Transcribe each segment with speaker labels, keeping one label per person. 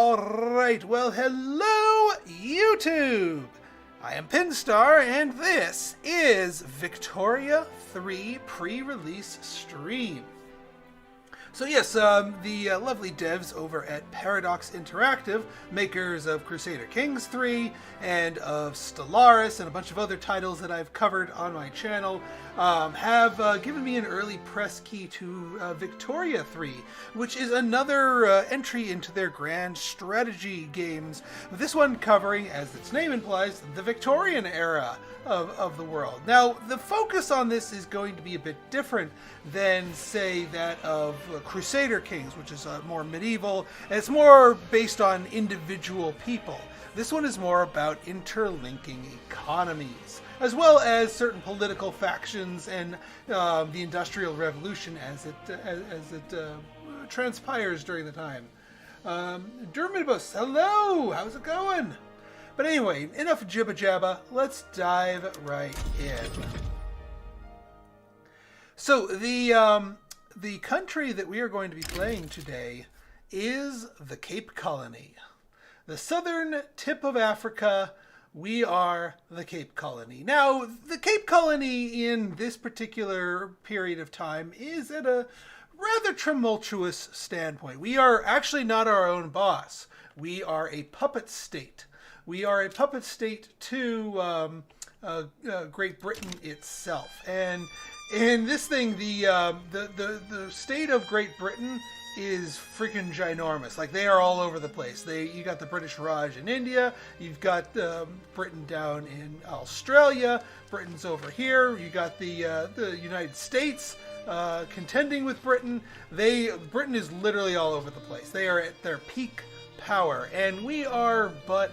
Speaker 1: Alright, well hello YouTube! I am Pinstar and this is Victoria 3 pre-release stream. So yes, the lovely devs over at Paradox Interactive, makers of Crusader Kings 3 and of Stellaris and a bunch of other titles that I've covered on my channel, have given me an early press key to Victoria 3, which is another entry into their grand strategy games. This one covering, as its name implies, the Victorian era of the world. Now, the focus on this is going to be a bit different than, say, that of Crusader Kings, which is more medieval, and it's more based on individual people. This one is more about interlinking economies, as well as certain political factions and the Industrial Revolution as it transpires during the time. Dermidibus, hello! How's it going? But anyway, enough jibba jabba, let's dive right in. So the country that we are going to be playing today is the Cape Colony. The southern tip of Africa, we are the Cape Colony. Now, the Cape Colony in this particular period of time is at a rather tumultuous standpoint. We are actually not our own boss. We are a puppet state. We are a puppet state to Great Britain itself. And in this thing, the state of Great Britain is freaking ginormous. Like, they are all over the place. You got the British Raj in India. You've got Britain down in Australia. Britain's over here. You got the United States contending with Britain. Britain is literally all over the place. They are at their peak power, and we are but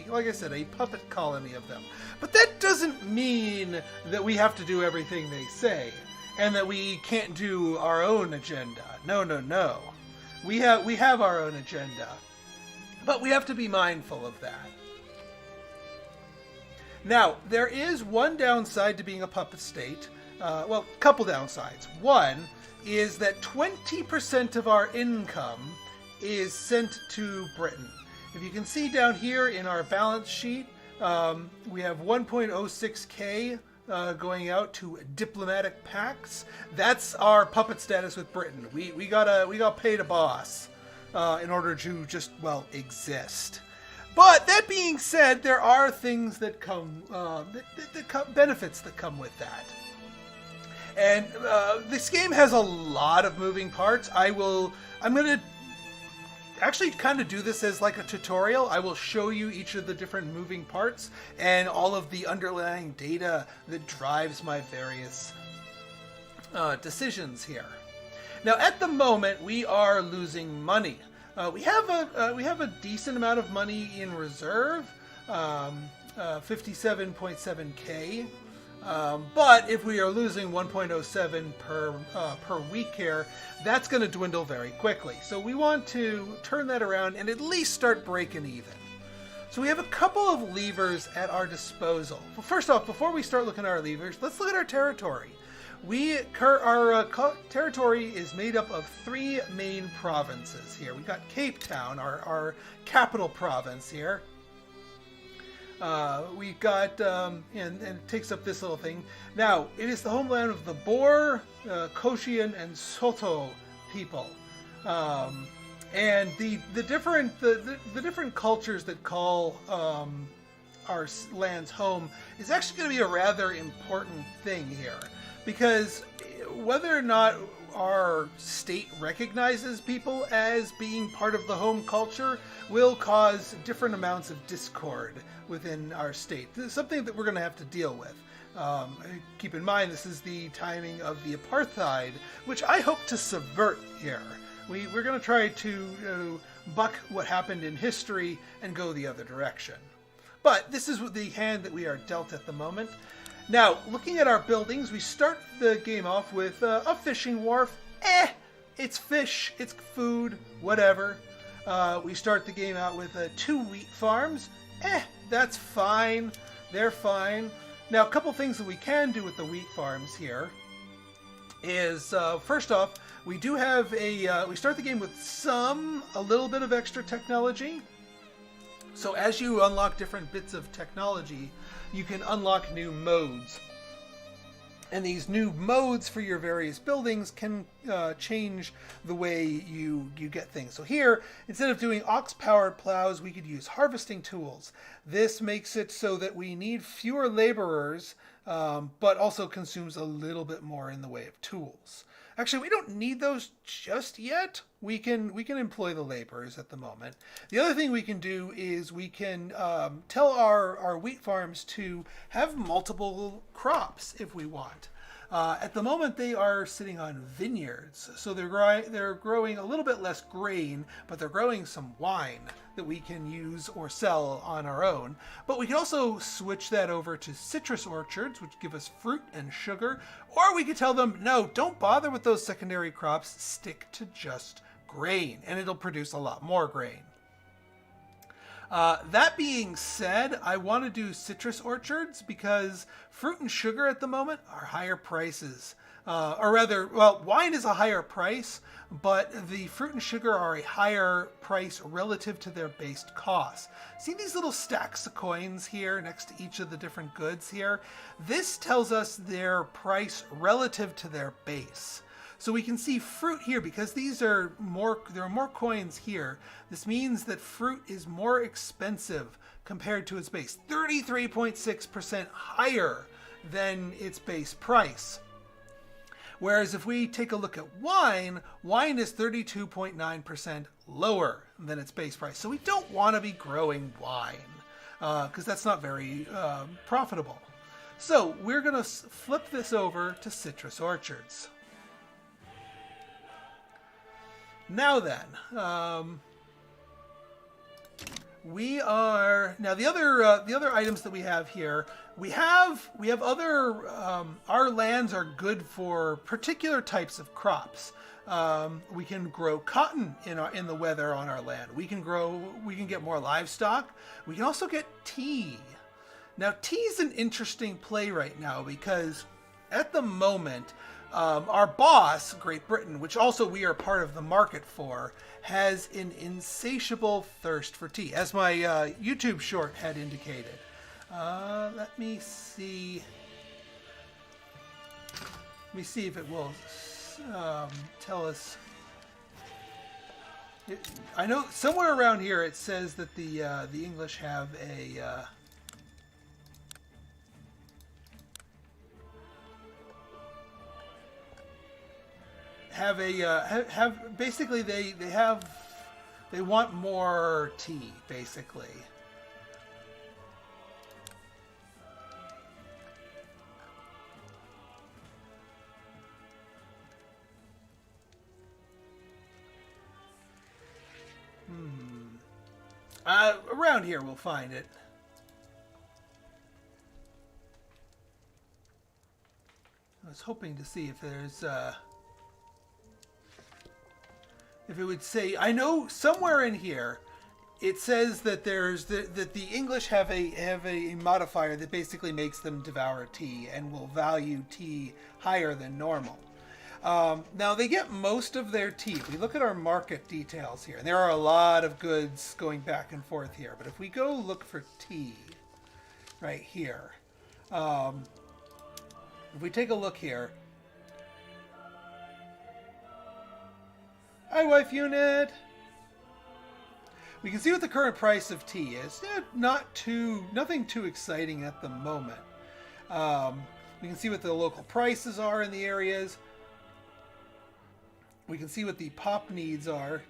Speaker 1: like I said, a puppet colony of them. But that doesn't mean that we have to do everything they say, and that we can't do our own agenda. No, no, no. We have our own agenda, but we have to be mindful of that. Now, there is one downside to being a puppet state. Well, a couple downsides. One is that 20% of our income is sent to Britain. If you can see down here in our balance sheet, we have 1.06k going out to diplomatic pacts. That's our puppet status with Britain. We got paid a boss in order to just, well, exist. But that being said, there are things that come, benefits that come with that. And this game has a lot of moving parts. I'm going to actually kind of do this as like a tutorial. I will show you each of the different moving parts and all of the underlying data that drives my various decisions here. Now, at the moment, we are losing money. We have a decent amount of money in reserve, 57.7k. But if we are losing 1.07 per week here, that's going to dwindle very quickly. So we want to turn that around and at least start breaking even. So we have a couple of levers at our disposal. Well, first off, before we start looking at our levers, let's look at our territory. Our territory is made up of three main provinces here. We've got Cape Town, our capital province here. We've got, and it takes up this little thing. Now, it is the homeland of the Boer, Koshian, and Soto people. And the different cultures that call our lands home is actually going to be a rather important thing here. Because whether or not our state recognizes people as being part of the home culture will cause different amounts of discord within our state. This is something that we're going to have to deal with. Keep in mind, this is the timing of the Apartheid, which I hope to subvert here. We're going to try to buck what happened in history and go the other direction. But this is the hand that we are dealt at the moment. Now, looking at our buildings, we start the game off with a fishing wharf. It's fish, it's food, whatever. We start the game out with 2 wheat farms. That's fine. They're fine. Now, a couple things that we can do with the wheat farms here is first off, we do have we start the game with a little bit of extra technology. So as you unlock different bits of technology, you can unlock new modes. And these new modes for your various buildings can change the way you get things. So here, instead of doing ox-powered plows, we could use harvesting tools. This makes it so that we need fewer laborers, but also consumes a little bit more in the way of tools. Actually, we don't need those just yet. We can employ the laborers at the moment. The other thing we can do is we can tell our wheat farms to have multiple crops if we want. At the moment, they are sitting on vineyards, so they're growing a little bit less grain, but they're growing some wine that we can use or sell on our own. But we can also switch that over to citrus orchards, which give us fruit and sugar, or we could tell them, no, don't bother with those secondary crops, stick to just grain, and it'll produce a lot more grain. That being said, I want to do citrus orchards because fruit and sugar at the moment are higher prices. Or rather, well, wine is a higher price, but the fruit and sugar are a higher price relative to their based costs. See these little stacks of coins here next to each of the different goods here? This tells us their price relative to their base. So we can see fruit here because there are more coins here. This means that fruit is more expensive compared to its base, 33.6% higher than its base price. Whereas if we take a look at wine is 32.9% lower than its base price. So we don't want to be growing wine because that's not very profitable. So we're going to flip this over to citrus orchards. Now then, the other items that we have here. We have other. Our lands are good for particular types of crops. We can grow cotton in the weather on our land. We can get more livestock. We can also get tea. Now, tea is an interesting play right now because at the moment, our boss, Great Britain, which also we are part of the market for, has an insatiable thirst for tea, as my YouTube short had indicated. Let me see. Let me see if it will tell us. I know somewhere around here it says that the English have a. Basically they want more tea, basically. Around here we'll find it. I was hoping to see if there's if it would say, I know somewhere in here it says that that the English have a modifier that basically makes them devour tea and will value tea higher than normal. Now they get most of their tea. If we look at our market details here, and there are a lot of goods going back and forth here, but if we go look for tea right here, if we take a look here, hi, wife unit. We can see what the current price of tea is. Nothing too exciting at the moment. We can see what the local prices are in the areas. We can see what the pop needs are,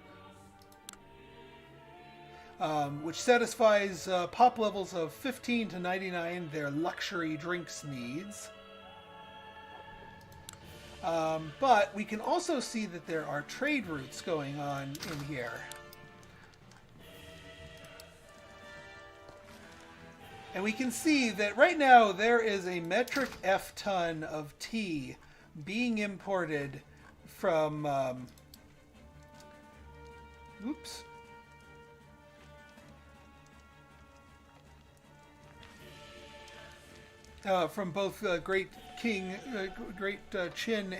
Speaker 1: which satisfies pop levels of 15 to 99, their luxury drinks needs. But we can also see that there are trade routes going on in here. And we can see that right now there is a metric F ton of tea being imported from... oops. from both Great Qin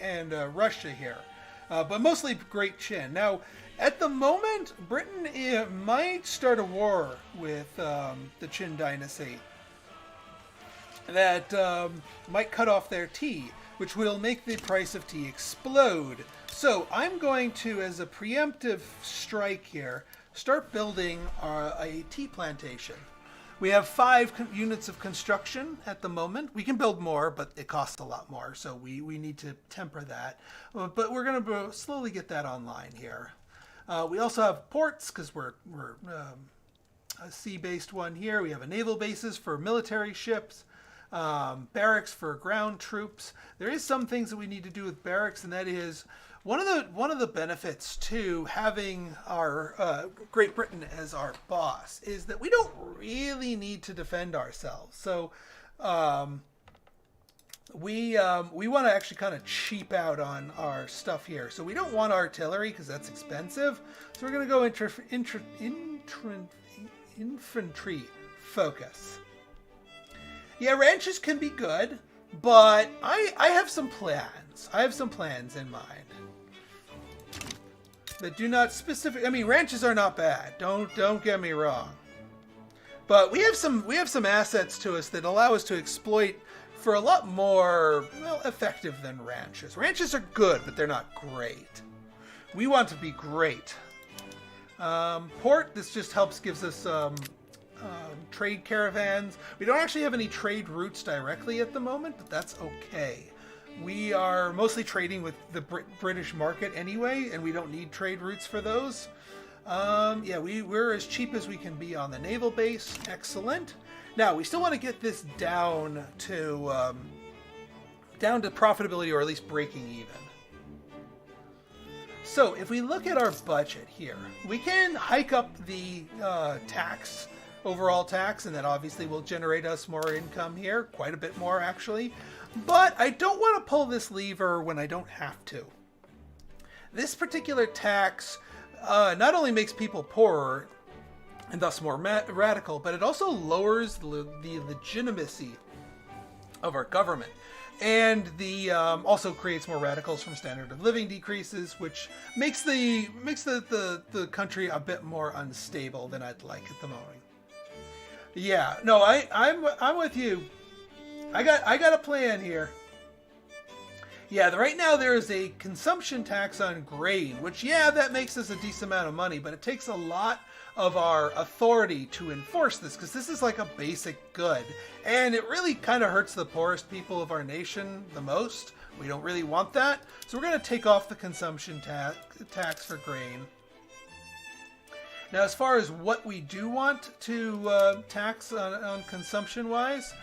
Speaker 1: and Russia here, but mostly Great Qin. Now, at the moment, Britain might start a war with the Qin dynasty that might cut off their tea, which will make the price of tea explode. So I'm going to, as a preemptive strike here, start building a tea plantation. We have 5 units of construction at the moment. We can build more, but it costs a lot more, so we need to temper that. But we're going to slowly get that online here. We also have ports, because we're a sea-based one here. We have a naval bases for military ships, barracks for ground troops. There is some things that we need to do with barracks, and that is one of the benefits to having our Great Britain as our boss is that we don't really need to defend ourselves. So we want to actually kind of cheap out on our stuff here. So we don't want artillery because that's expensive. So we're going to go infantry focus. Yeah, ranches can be good, but I have some plans. I have some plans in mind that do not specific. I mean, ranches are not bad. Don't get me wrong. But we have some assets to us that allow us to exploit for a lot more, well, effective than ranches. Ranches are good, but they're not great. We want to be great. Port, this just gives us trade caravans. We don't actually have any trade routes directly at the moment, but that's okay. We are mostly trading with the British market anyway, and we don't need trade routes for those. Yeah, we're as cheap as we can be on the naval base. Excellent. Now, we still want to get this down to profitability, or at least breaking even. So, if we look at our budget here, we can hike up the overall tax, and that obviously will generate us more income here, quite a bit more actually. But I don't want to pull this lever when I don't have to. This particular tax not only makes people poorer, and thus more radical, but it also lowers the legitimacy of our government. And also creates more radicals from standard of living decreases, which makes the country a bit more unstable than I'd like at the moment. Yeah, no, I'm with you. I got a plan here. Yeah, right now there is a consumption tax on grain, which, yeah, that makes us a decent amount of money, but it takes a lot of our authority to enforce this, because this is like a basic good, and it really kind of hurts the poorest people of our nation the most. We don't really want that, so we're going to take off the consumption tax for grain. Now, as far as what we do want to tax on consumption-wise,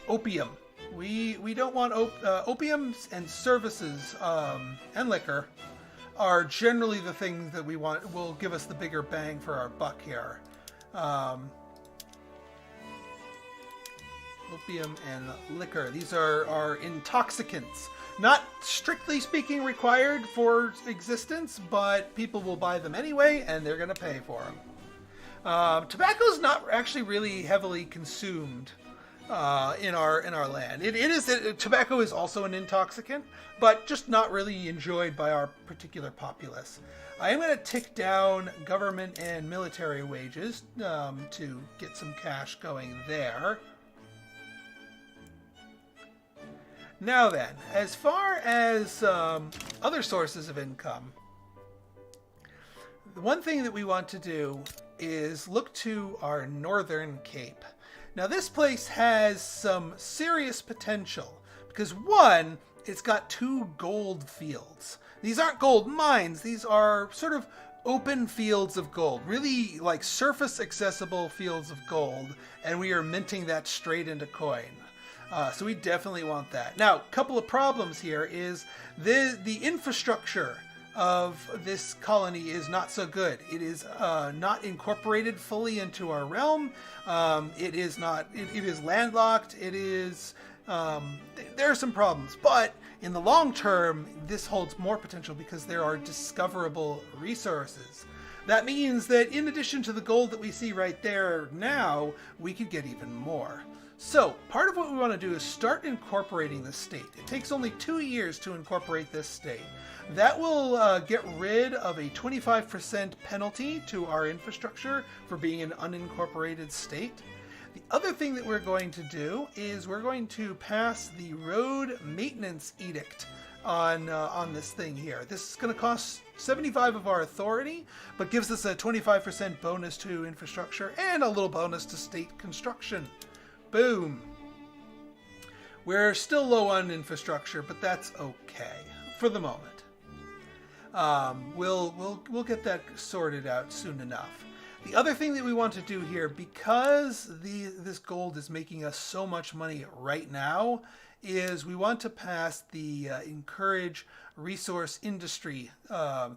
Speaker 1: opium. We don't want opiums, and services and liquor are generally the things that we want will give us the bigger bang for our buck here. Opium and liquor. These are intoxicants. Not strictly speaking required for existence, but people will buy them anyway, and they're going to pay for them. Tobacco is not actually really heavily consumed in our land. Tobacco is also an intoxicant, but just not really enjoyed by our particular populace. I am going to tick down government and military wages to get some cash going there. Now then, as far as other sources of income, the one thing that we want to do is look to our Northern Cape. Now, this place has some serious potential because, one, it's got 2 gold fields. These aren't gold mines. These are sort of open fields of gold, really like surface accessible fields of gold, and we are minting that straight into coin. So we definitely want that. Now, a couple of problems here is the infrastructure of this colony is not so good. It is not incorporated fully into our realm. It is landlocked. It is there are some problems, but in the long term, this holds more potential because there are discoverable resources. That means that in addition to the gold that we see right there now, we could get even more. So, part of what we want to do is start incorporating the state. It takes only 2 years to incorporate this state. That will get rid of a 25% penalty to our infrastructure for being an unincorporated state. The other thing that we're going to do is we're going to pass the road maintenance edict on this thing here. This is going to cost 75 of our authority, but gives us a 25% bonus to infrastructure and a little bonus to state construction. Boom. We're still low on infrastructure, but that's okay for the moment. We'll get that sorted out soon enough. The other thing that we want to do here, because this gold is making us so much money right now, is we want to pass the encourage resource industry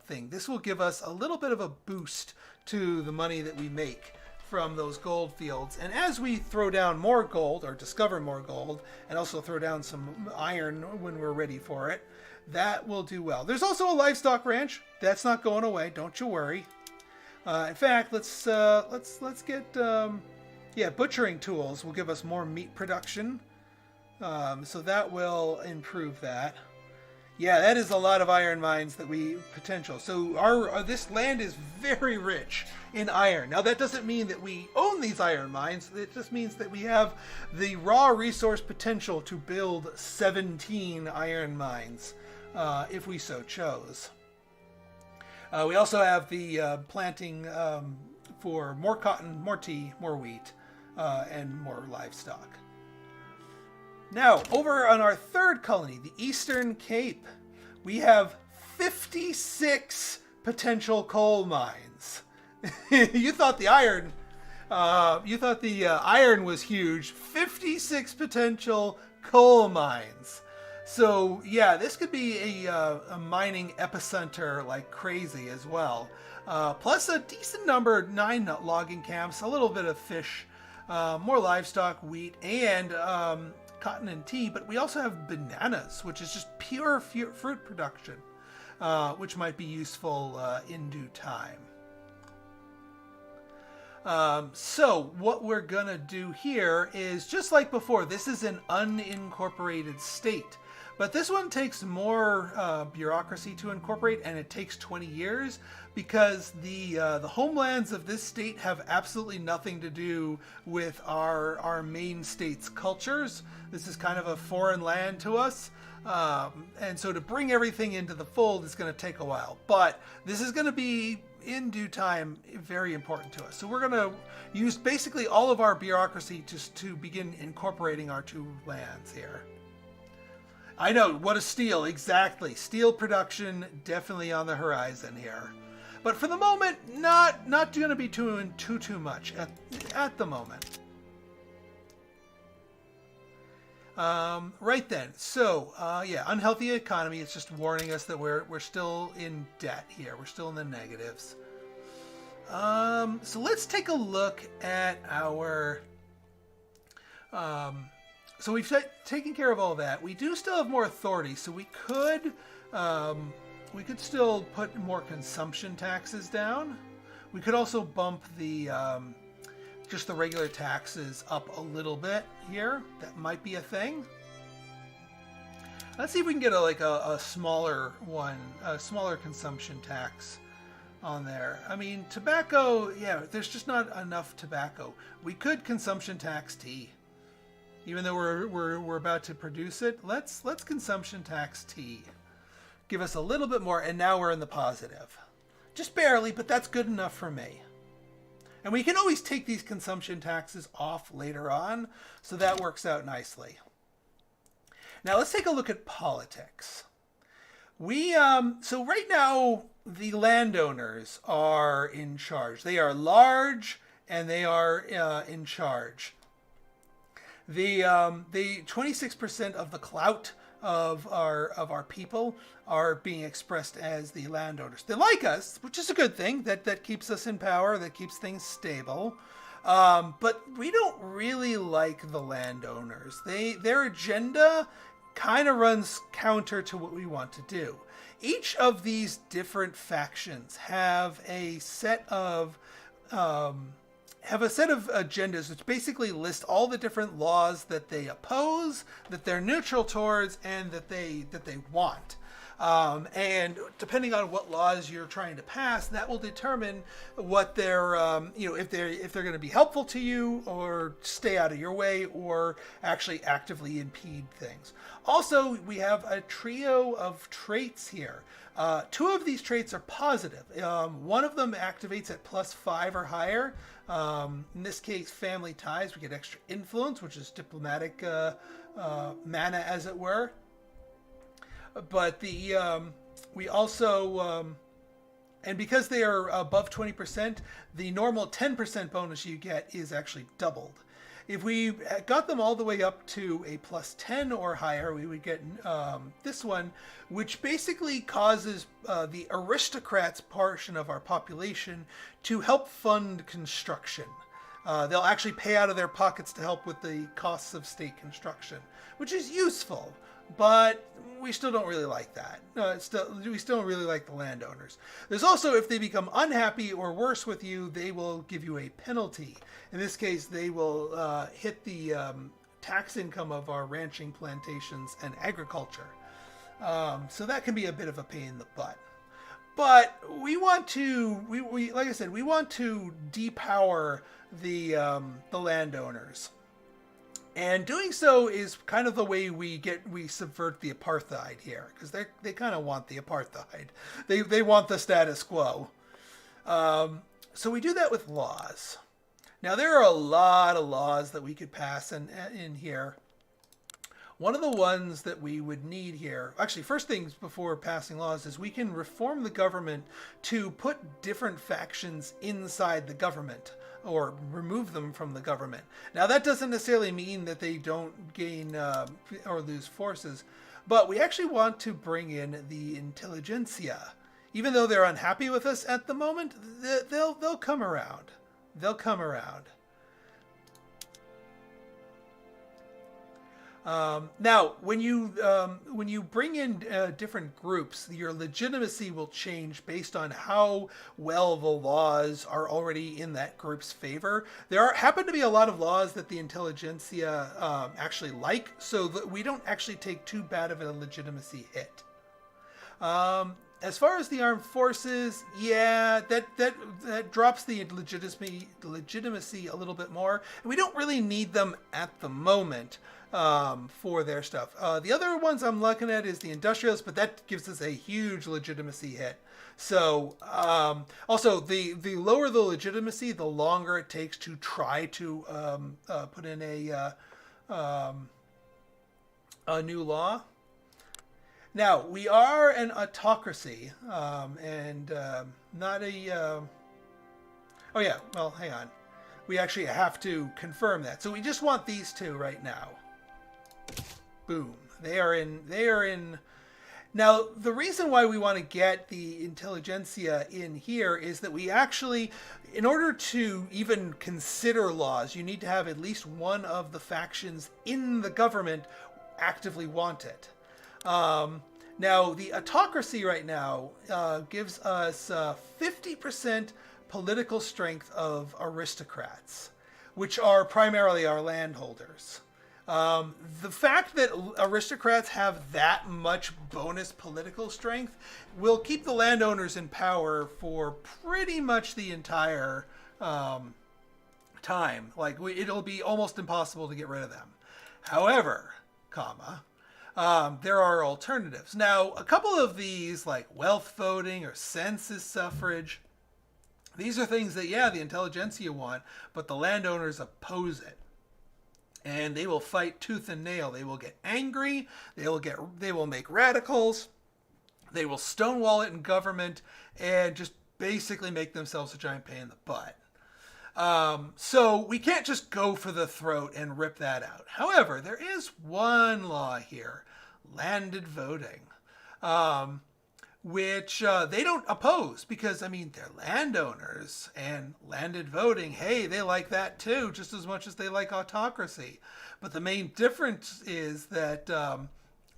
Speaker 1: thing. This will give us a little bit of a boost to the money that we make from those gold fields. And as we throw down more gold, or discover more gold, and also throw down some iron when we're ready for it, that will do well. There's also a livestock ranch. That's not going away. Don't you worry. In fact, let's get butchering tools will give us more meat production. So that will improve that. Yeah, that is a lot of iron mines that we potential. So this land is very rich in iron. Now that doesn't mean that we own these iron mines. It just means that we have the raw resource potential to build 17 iron mines if we so chose. We also have the planting for more cotton, more tea, more wheat, and more livestock. Now, over on our third colony, the Eastern Cape, we have 56 potential coal mines. You thought the iron was huge. 56 potential coal mines. So yeah, this could be a mining epicenter like crazy as well. Plus a decent number, 9 logging camps, a little bit of fish, more livestock, wheat, and cotton and tea. But we also have bananas, which is just pure fruit production, which might be useful in due time. So what we're gonna do here is just like before. This is an unincorporated state. But this one takes more bureaucracy to incorporate, and it takes 20 years because the homelands of this state have absolutely nothing to do with our main state's cultures. This is kind of a foreign land to us. And so to bring everything into the fold is going to take a while. But this is going to be, in due time, very important to us. So we're going to use basically all of our bureaucracy to begin incorporating our two lands here. I know, what a steal, exactly. Steel production definitely on the horizon here. But for the moment, not going to be doing too much at the moment. Right then, so yeah, unhealthy economy. It's just warning us that we're still in debt here. We're still in the negatives. So let's take a look at our. So we've taken care of all that. We do still have more authority, so we could still put more consumption taxes down. We could also bump the just the regular taxes up a little bit here. That might be a thing. Let's see if we can get a smaller one, a smaller consumption tax on there. I mean, tobacco, yeah, there's just not enough tobacco. We could consumption tax tea. Even though we're about to produce it, let's consumption tax tea. Give us a little bit more, and now we're in the positive. Just barely, but that's good enough for me. And we can always take these consumption taxes off later on, so that works out nicely. Now let's take a look at politics. So right now the landowners are in charge. They are large and they are in charge. The 26% of the clout of our people are being expressed as the landowners. They like us, which is a good thing. That keeps us in power. That keeps things stable. But we don't really like the landowners. Their agenda kind of runs counter to what we want to do. Each of these different factions have a set of have a set of agendas which basically list all the different laws that they oppose, that they're neutral towards, and that they want. And depending on what laws you're trying to pass, that will determine what they're, if they're going to be helpful to you, or stay out of your way, or actually actively impede things. Also, we have a trio of traits here. Two of these traits are positive. One of them activates at +5 or higher. In this case, family ties. We get extra influence, which is diplomatic mana, as it were. But we also, and because they are above 20%, the normal 10% bonus you get is actually doubled. If we got them all the way up to a +10 or higher, we would get this one, which basically causes the aristocrats portion of our population to help fund construction. They'll actually pay out of their pockets to help with the costs of state construction, which is useful. But we still don't really like that. We still don't really like the landowners. There's also, if they become unhappy or worse with you, they will give you a penalty. In this case, they will hit the tax income of our ranching, plantations, and agriculture. So that can be a bit of a pain in the butt. But we want to, like I said, we want to depower the landowners. And doing so is kind of the way we subvert the apartheid here, because they kind of want the apartheid. They want the status quo. So we do that with laws. Now, there are a lot of laws that we could pass in here. One of the ones that we would need here, actually, first things before passing laws, is we can reform the government to put different factions inside the government, or remove them from the government. Now, that doesn't necessarily mean that they don't gain or lose forces, but we actually want to bring in the intelligentsia. Even though they're unhappy with us at the moment, they'll come around. They'll come around. Now, when you bring in different groups, your legitimacy will change based on how well the laws are already in that group's favor. There happen to be a lot of laws that the intelligentsia actually like, so that we don't actually take too bad of a legitimacy hit. As far as the armed forces, yeah, that drops the legitimacy a little bit more, and we don't really need them at the moment. For their stuff. The other ones I'm looking at is the industrialists, but that gives us a huge legitimacy hit. So also, the lower the legitimacy, the longer it takes to try to put in a new law. Now, we are an autocracy, and not a... oh yeah, well, hang on. We actually have to confirm that. So we just want these two right now. Boom. They are in. Now, the reason why we want to get the intelligentsia in here is that we actually, in order to even consider laws, you need to have at least one of the factions in the government actively want it. Now, the autocracy right now gives us 50% political strength of aristocrats, which are primarily our landholders. The fact that aristocrats have that much bonus political strength will keep the landowners in power for pretty much the entire time. Like, it'll be almost impossible to get rid of them. However, there are alternatives. Now, a couple of these, like wealth voting or census suffrage, these are things that, yeah, the intelligentsia want, but the landowners oppose it. And they will fight tooth and nail. They will get angry. They will make radicals. They will stonewall it in government and just basically make themselves a giant pain in the butt. So we can't just go for the throat and rip that out. However, there is one law here, landed voting, which they don't oppose because, I mean, they're landowners, and landed voting, hey, they like that too, just as much as they like autocracy. But the main difference is that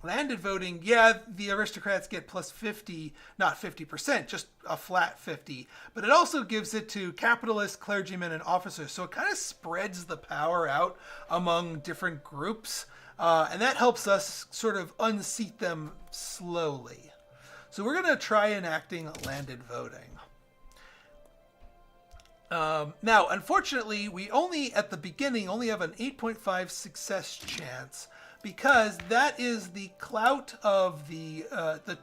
Speaker 1: Landed voting, yeah, the aristocrats get plus 50, not 50%, just a flat 50. But it also gives it to capitalists, clergymen, and officers. So it kind of spreads the power out among different groups. And that helps us sort of unseat them slowly. So we're going to try enacting landed voting. Now, unfortunately, we only, at the beginning, only have an 8.5 success chance, because that is the clout of the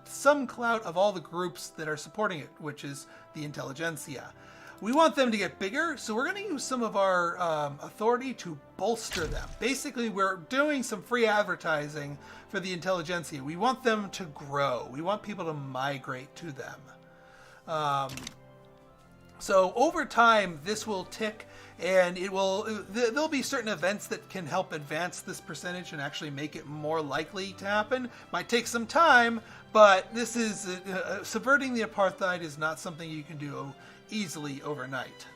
Speaker 1: sum clout of all the groups that are supporting it, which is the intelligentsia. We want them to get bigger, so we're going to use some of our authority to bolster them. Basically, we're doing some free advertising for the intelligentsia. We want them to grow. We want people to migrate to them. So over time, this will tick, and there'll be certain events that can help advance this percentage and actually make it more likely to happen. Might take some time, but this is subverting the apartheid is not something you can do easily overnight.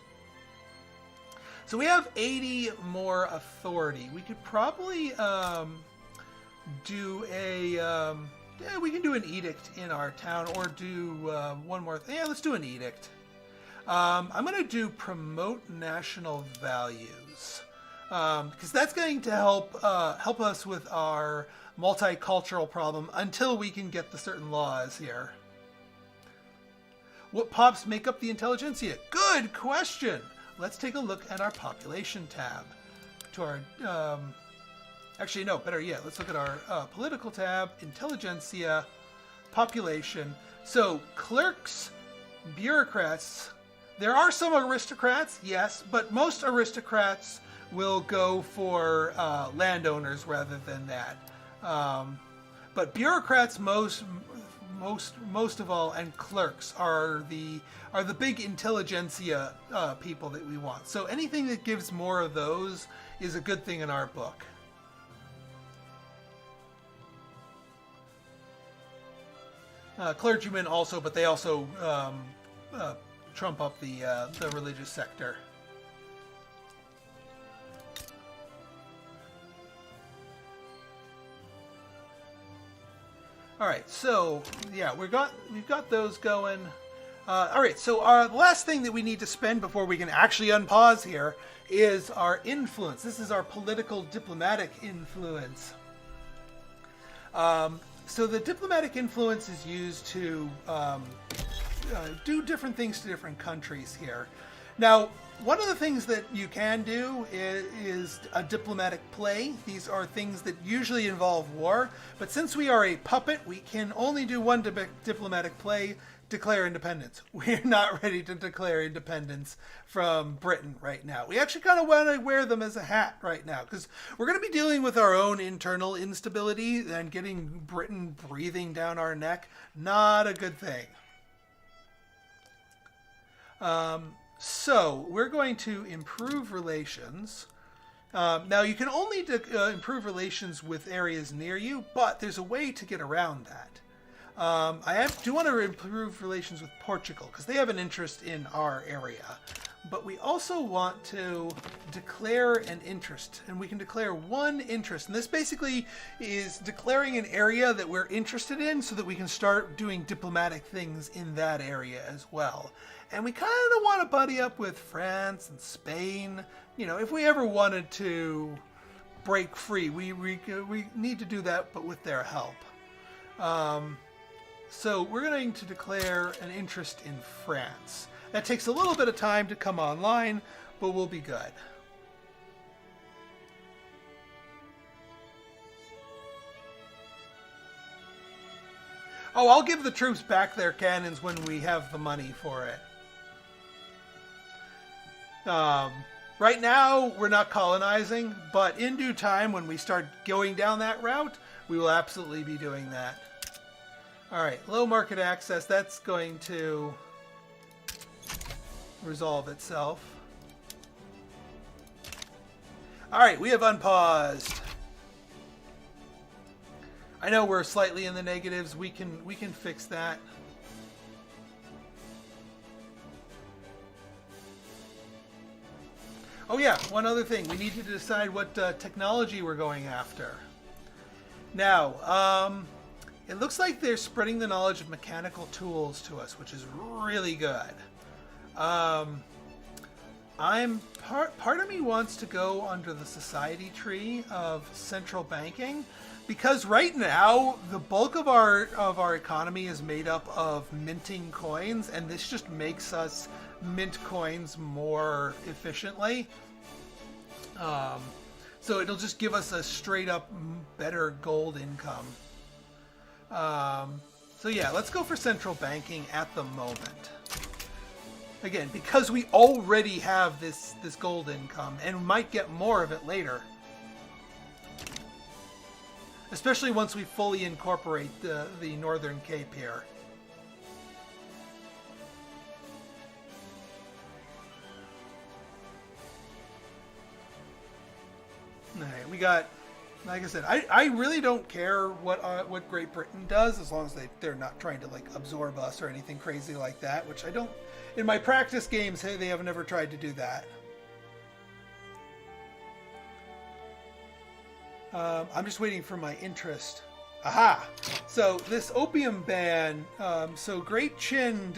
Speaker 1: So we have 80 more authority. We could probably do we can do an edict in our town, or do one more thing. Yeah, let's do an edict. I'm going to do promote national values, because that's going to help us with our multicultural problem until we can get the certain laws here. What pops make up the intelligentsia? Good question. Let's take a look at our population tab. To our actually, no, better yet, let's look at our political tab, intelligentsia, population. So clerks, bureaucrats. There are some aristocrats, yes, but most aristocrats will go for landowners rather than that. But bureaucrats most of all, and clerks are the big intelligentsia people that we want. So anything that gives more of those is a good thing in our book. Clergymen also, but they also trump up the religious sector. All right, so yeah, we've got those going. All right, so our last thing that we need to spend before we can actually unpause here is our influence. This is our political diplomatic influence. So the diplomatic influence is used to do different things to different countries here. Now, one of the things that you can do is a diplomatic play. These are things that usually involve war, but since we are a puppet, we can only do one diplomatic play: declare independence. We're not ready to declare independence from Britain right now. We actually kind of want to wear them as a hat right now, because we're going to be dealing with our own internal instability, and getting Britain breathing down our neck, not a good thing. So we're going to improve relations. Now, you can only improve relations with areas near you, but there's a way to get around that. I do want to improve relations with Portugal, because they have an interest in our area. But we also want to declare an interest, and we can declare one interest. And this basically is declaring an area that we're interested in so that we can start doing diplomatic things in that area as well. And we kind of want to buddy up with France and Spain. You know, if we ever wanted to break free, we need to do that, but with their help. So we're going to declare an interest in France. That takes a little bit of time to come online, but we'll be good. Oh, I'll give the troops back their cannons when we have the money for it. Right now, we're not colonizing, but in due time, when we start going down that route, we will absolutely be doing that. All right, low market access, that's going to resolve itself. All right, we have unpaused. I know we're slightly in the negatives. We can fix that. Oh yeah, one other thing. We need to decide what technology we're going after. Now, it looks like they're spreading the knowledge of mechanical tools to us, which is really good. Part of me wants to go under the society tree of central banking, because right now the bulk of our economy is made up of minting coins, and this just makes us mint coins more efficiently. So it'll just give us a straight up better gold income. So yeah, let's go for central banking at the moment. Again, because we already have this gold income, and might get more of it later. Especially once we fully incorporate the Northern Cape here. Alright, we got, like I said, I really don't care what Great Britain does, as long as they're not trying to like absorb us or anything crazy like that, which I don't. In my practice games, they have never tried to do that. I'm just waiting for my interest. Aha! So this opium ban, so Great Chin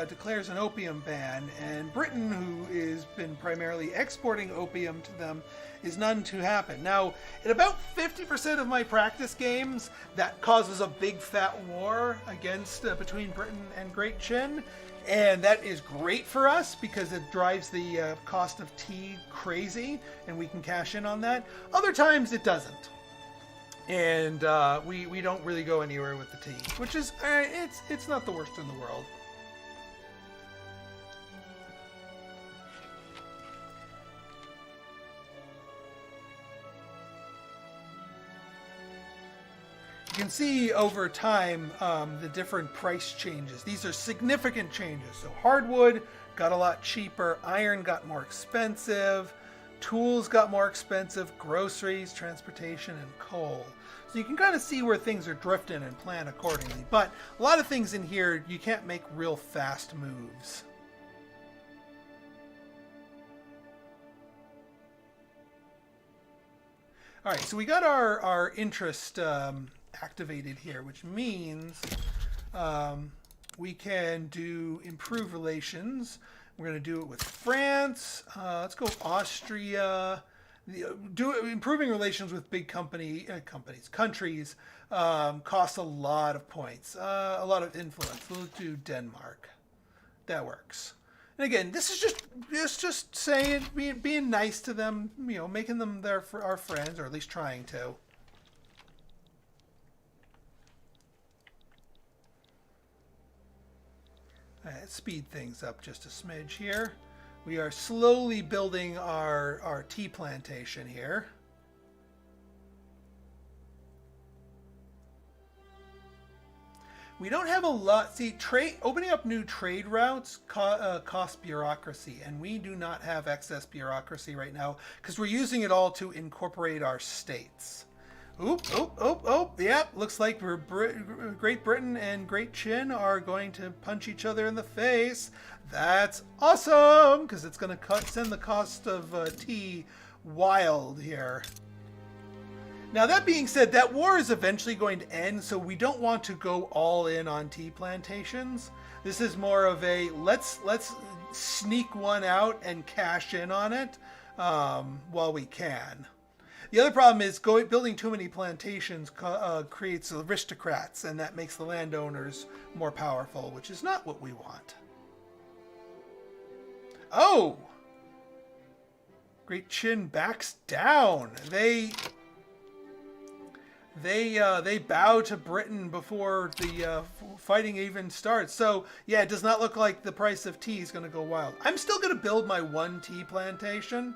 Speaker 1: declares an opium ban, and Britain, who has been primarily exporting opium to them, is none to happen. Now, in about 50% of my practice games, that causes a big fat war against between Britain and Great Chin, and that is great for us because it drives the cost of tea crazy, and we can cash in on that. Other times it doesn't. And we don't really go anywhere with the tea, which is it's not the worst in the world. You can see over time the different price changes. These are significant changes. So hardwood got a lot cheaper, iron got more expensive, tools got more expensive, groceries, transportation, and coal. So you can kind of see where things are drifting and plan accordingly. But a lot of things in here, you can't make real fast moves. All right, so we got our interest activated here, which means we can do improve relations. We're going to do it with France. Let's go Austria. Improving relations with big countries costs a lot of points, a lot of influence. We'll do Denmark. That works. And again, this is just saying, being nice to them, making them our friends, or at least trying to. All right, let's speed things up just a smidge here. We are slowly building our tea plantation here. We don't have a lot. See, opening up new trade routes costs bureaucracy, and we do not have excess bureaucracy right now because we're using it all to incorporate our states. Yep, looks like Great Britain and Great Chin are going to punch each other in the face. That's awesome, because it's going to send the cost of tea wild here. Now, that being said, that war is eventually going to end, so we don't want to go all in on tea plantations. This is more of a let's sneak one out and cash in on it while we can. The other problem is building too many plantations creates aristocrats, and that makes the landowners more powerful, which is not what we want. Oh! Great Chin backs down. They bow to Britain before the fighting even starts. So, yeah, it does not look like the price of tea is going to go wild. I'm still going to build my one tea plantation.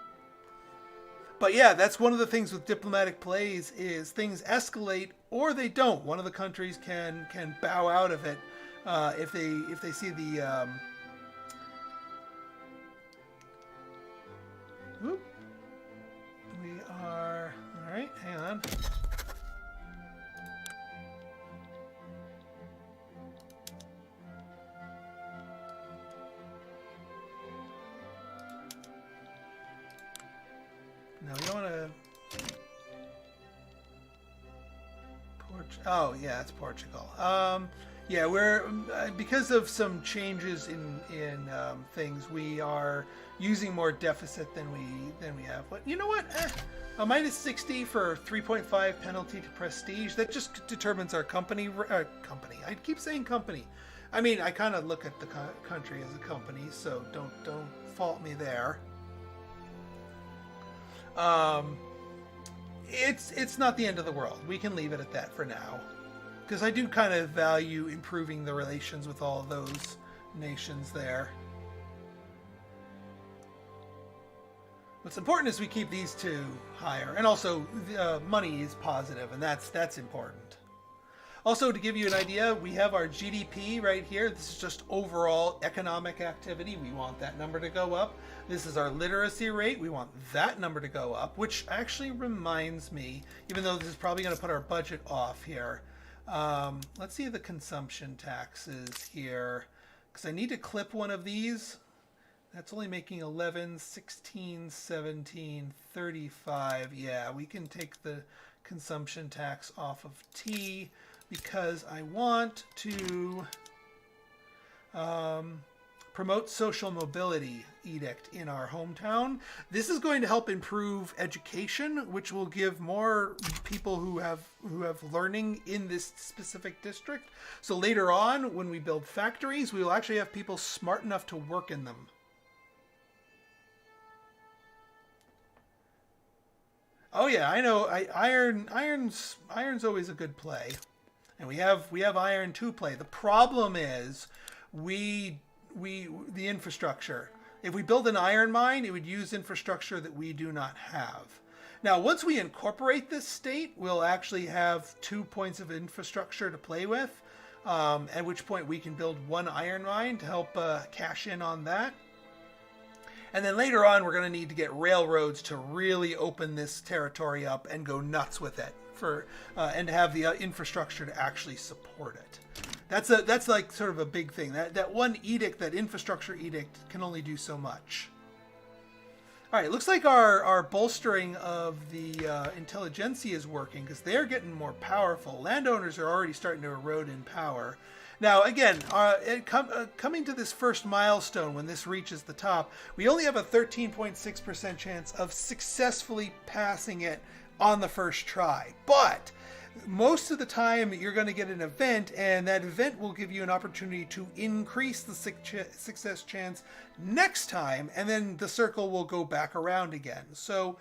Speaker 1: But yeah, that's one of the things with diplomatic plays is things escalate or they don't. One of the countries can bow out of it if they see the Oop. We are all right. Hang on. No, we don't want to Oh, yeah, it's Portugal. Yeah, we're because of some changes in things, we are using more deficit than we have. But you know what? A minus 60 for 3.5 penalty to prestige. That just determines our company. Company. I keep saying company. I mean, I kind of look at the country as a company, so don't fault me there. It's not the end of the world. We can leave it at that for now. Because I do kind of value improving the relations with all those nations there. What's important is we keep these two higher. And also, money is positive, and that's important. Also, to give you an idea, we have our GDP right here. This is just overall economic activity. We want that number to go up. This is our literacy rate. We want that number to go up, which actually reminds me, even though this is probably going to put our budget off here, let's see the consumption taxes here, because I need to clip one of these. That's only making 11, 16, 17, 35. Yeah, we can take the consumption tax off of T, because I want to promote social mobility edict in our hometown. This is going to help improve education, which will give more people who have learning in this specific district. So later on, when we build factories, we will actually have people smart enough to work in them. Oh yeah, I know. Iron's always a good play. And we have iron to play. The problem is the infrastructure. If we build an iron mine, it would use infrastructure that we do not have. Now, once we incorporate this state, we'll actually have 2 points of infrastructure to play with, at which point we can build one iron mine to help cash in on that. And then later on, we're going to need to get railroads to really open this territory up and go nuts with it. And to have the infrastructure to actually support it. That's like sort of a big thing. That one edict, that infrastructure edict, can only do so much. All right, it looks like our bolstering of the intelligentsia is working, because they're getting more powerful. Landowners are already starting to erode in power. Now, again, coming to this first milestone, when this reaches the top, we only have a 13.6% chance of successfully passing it on the first try. But most of the time you're going to get an event, and that event will give you an opportunity to increase the success chance next time, and then the circle will go back around again. So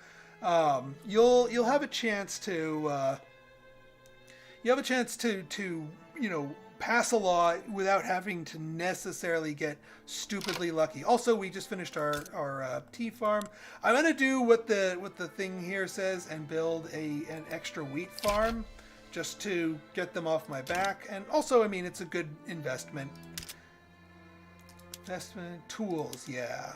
Speaker 1: you'll have a chance to pass a law without having to necessarily get stupidly lucky. Also, we just finished our tea farm. I'm going to do what the thing here says and build an extra wheat farm just to get them off my back. And also, I mean, it's a good investment. Investment tools, yeah.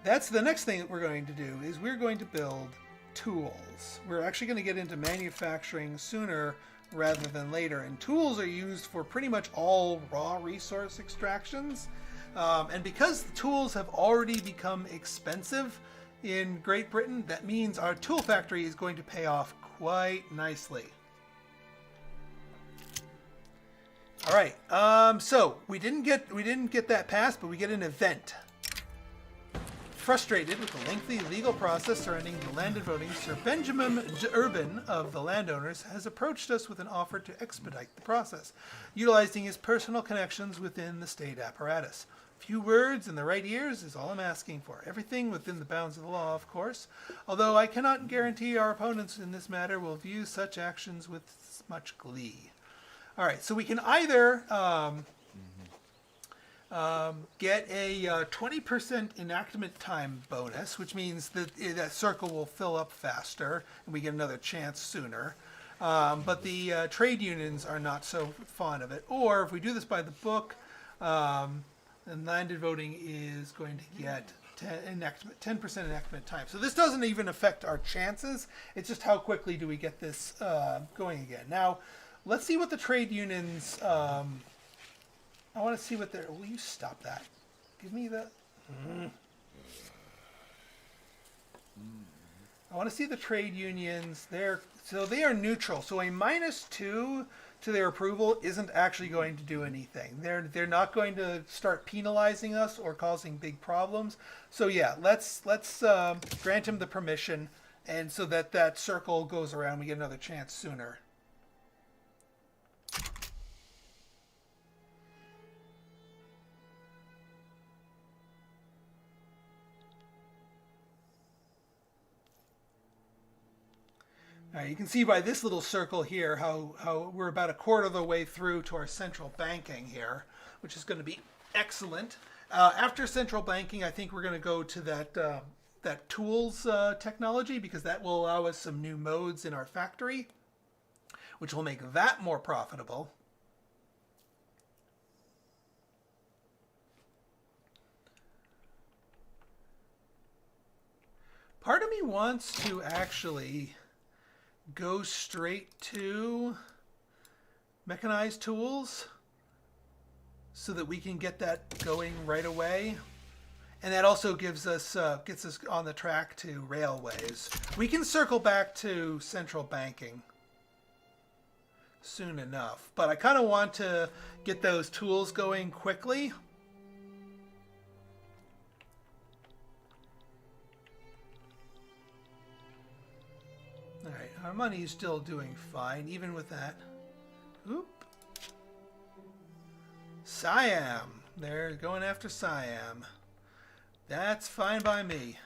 Speaker 1: That's the next thing that we're going to do, is we're going to build tools. We're actually going to get into manufacturing sooner rather than later, and tools are used for pretty much all raw resource extractions, and because the tools have already become expensive in Great Britain, that means our tool factory is going to pay off quite nicely. All right, so we didn't get that passed, but we get an event. Frustrated with the lengthy legal process surrounding the landed voting, Sir Benjamin Urban of the Landowners has approached us with an offer to expedite the process, utilizing his personal connections within the state apparatus. Few words in the right ears is all I'm asking for. Everything within the bounds of the law, of course, although I cannot guarantee our opponents in this matter will view such actions with much glee. All right, so we can either get a 20% enactment time bonus, which means that that circle will fill up faster and we get another chance sooner. But the trade unions are not so fond of it. Or if we do this by the book, then landed voting is going to get 10% enactment time. So this doesn't even affect our chances. It's just how quickly do we get this going again. Now, let's see what the trade unions... I want to see what they're... Will you stop that? Give me the... I want to see the trade unions. They are neutral. So a -2 to their approval isn't actually going to do anything. They're not going to start penalizing us or causing big problems. So yeah, let's grant him the permission, and so that circle goes around, we get another chance sooner. All right, you can see by this little circle here how we're about a quarter of the way through to our central banking here, which is going to be excellent. After central banking, I think we're going to go to that tools technology, because that will allow us some new modes in our factory, which will make that more profitable. Part of me wants to actually go straight to mechanized tools so that we can get that going right away. And that also gets us on the track to railways. We can circle back to central banking soon enough, but I kind of want to get those tools going quickly. All right, our money is still doing fine, even with that. Oop. Siam. They're going after Siam. That's fine by me.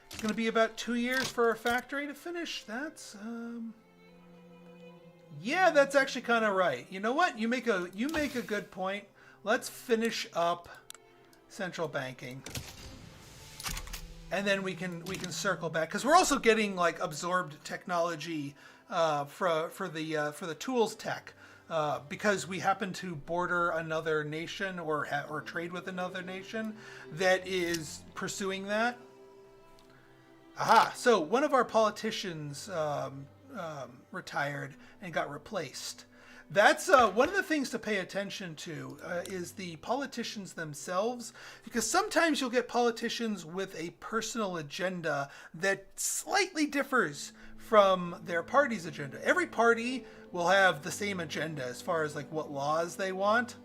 Speaker 1: It's going to be about 2 years for our factory to finish. That's, yeah, that's actually kind of right. You know what? You make a good point. Let's finish up central banking. And then we can circle back, because we're also getting like absorbed technology for the tools tech, because we happen to border another nation or trade with another nation that is pursuing that. Aha! So one of our politicians retired and got replaced. That's one of the things to pay attention to is the politicians themselves, because sometimes you'll get politicians with a personal agenda that slightly differs from their party's agenda. Every party will have the same agenda as far as like what laws they want.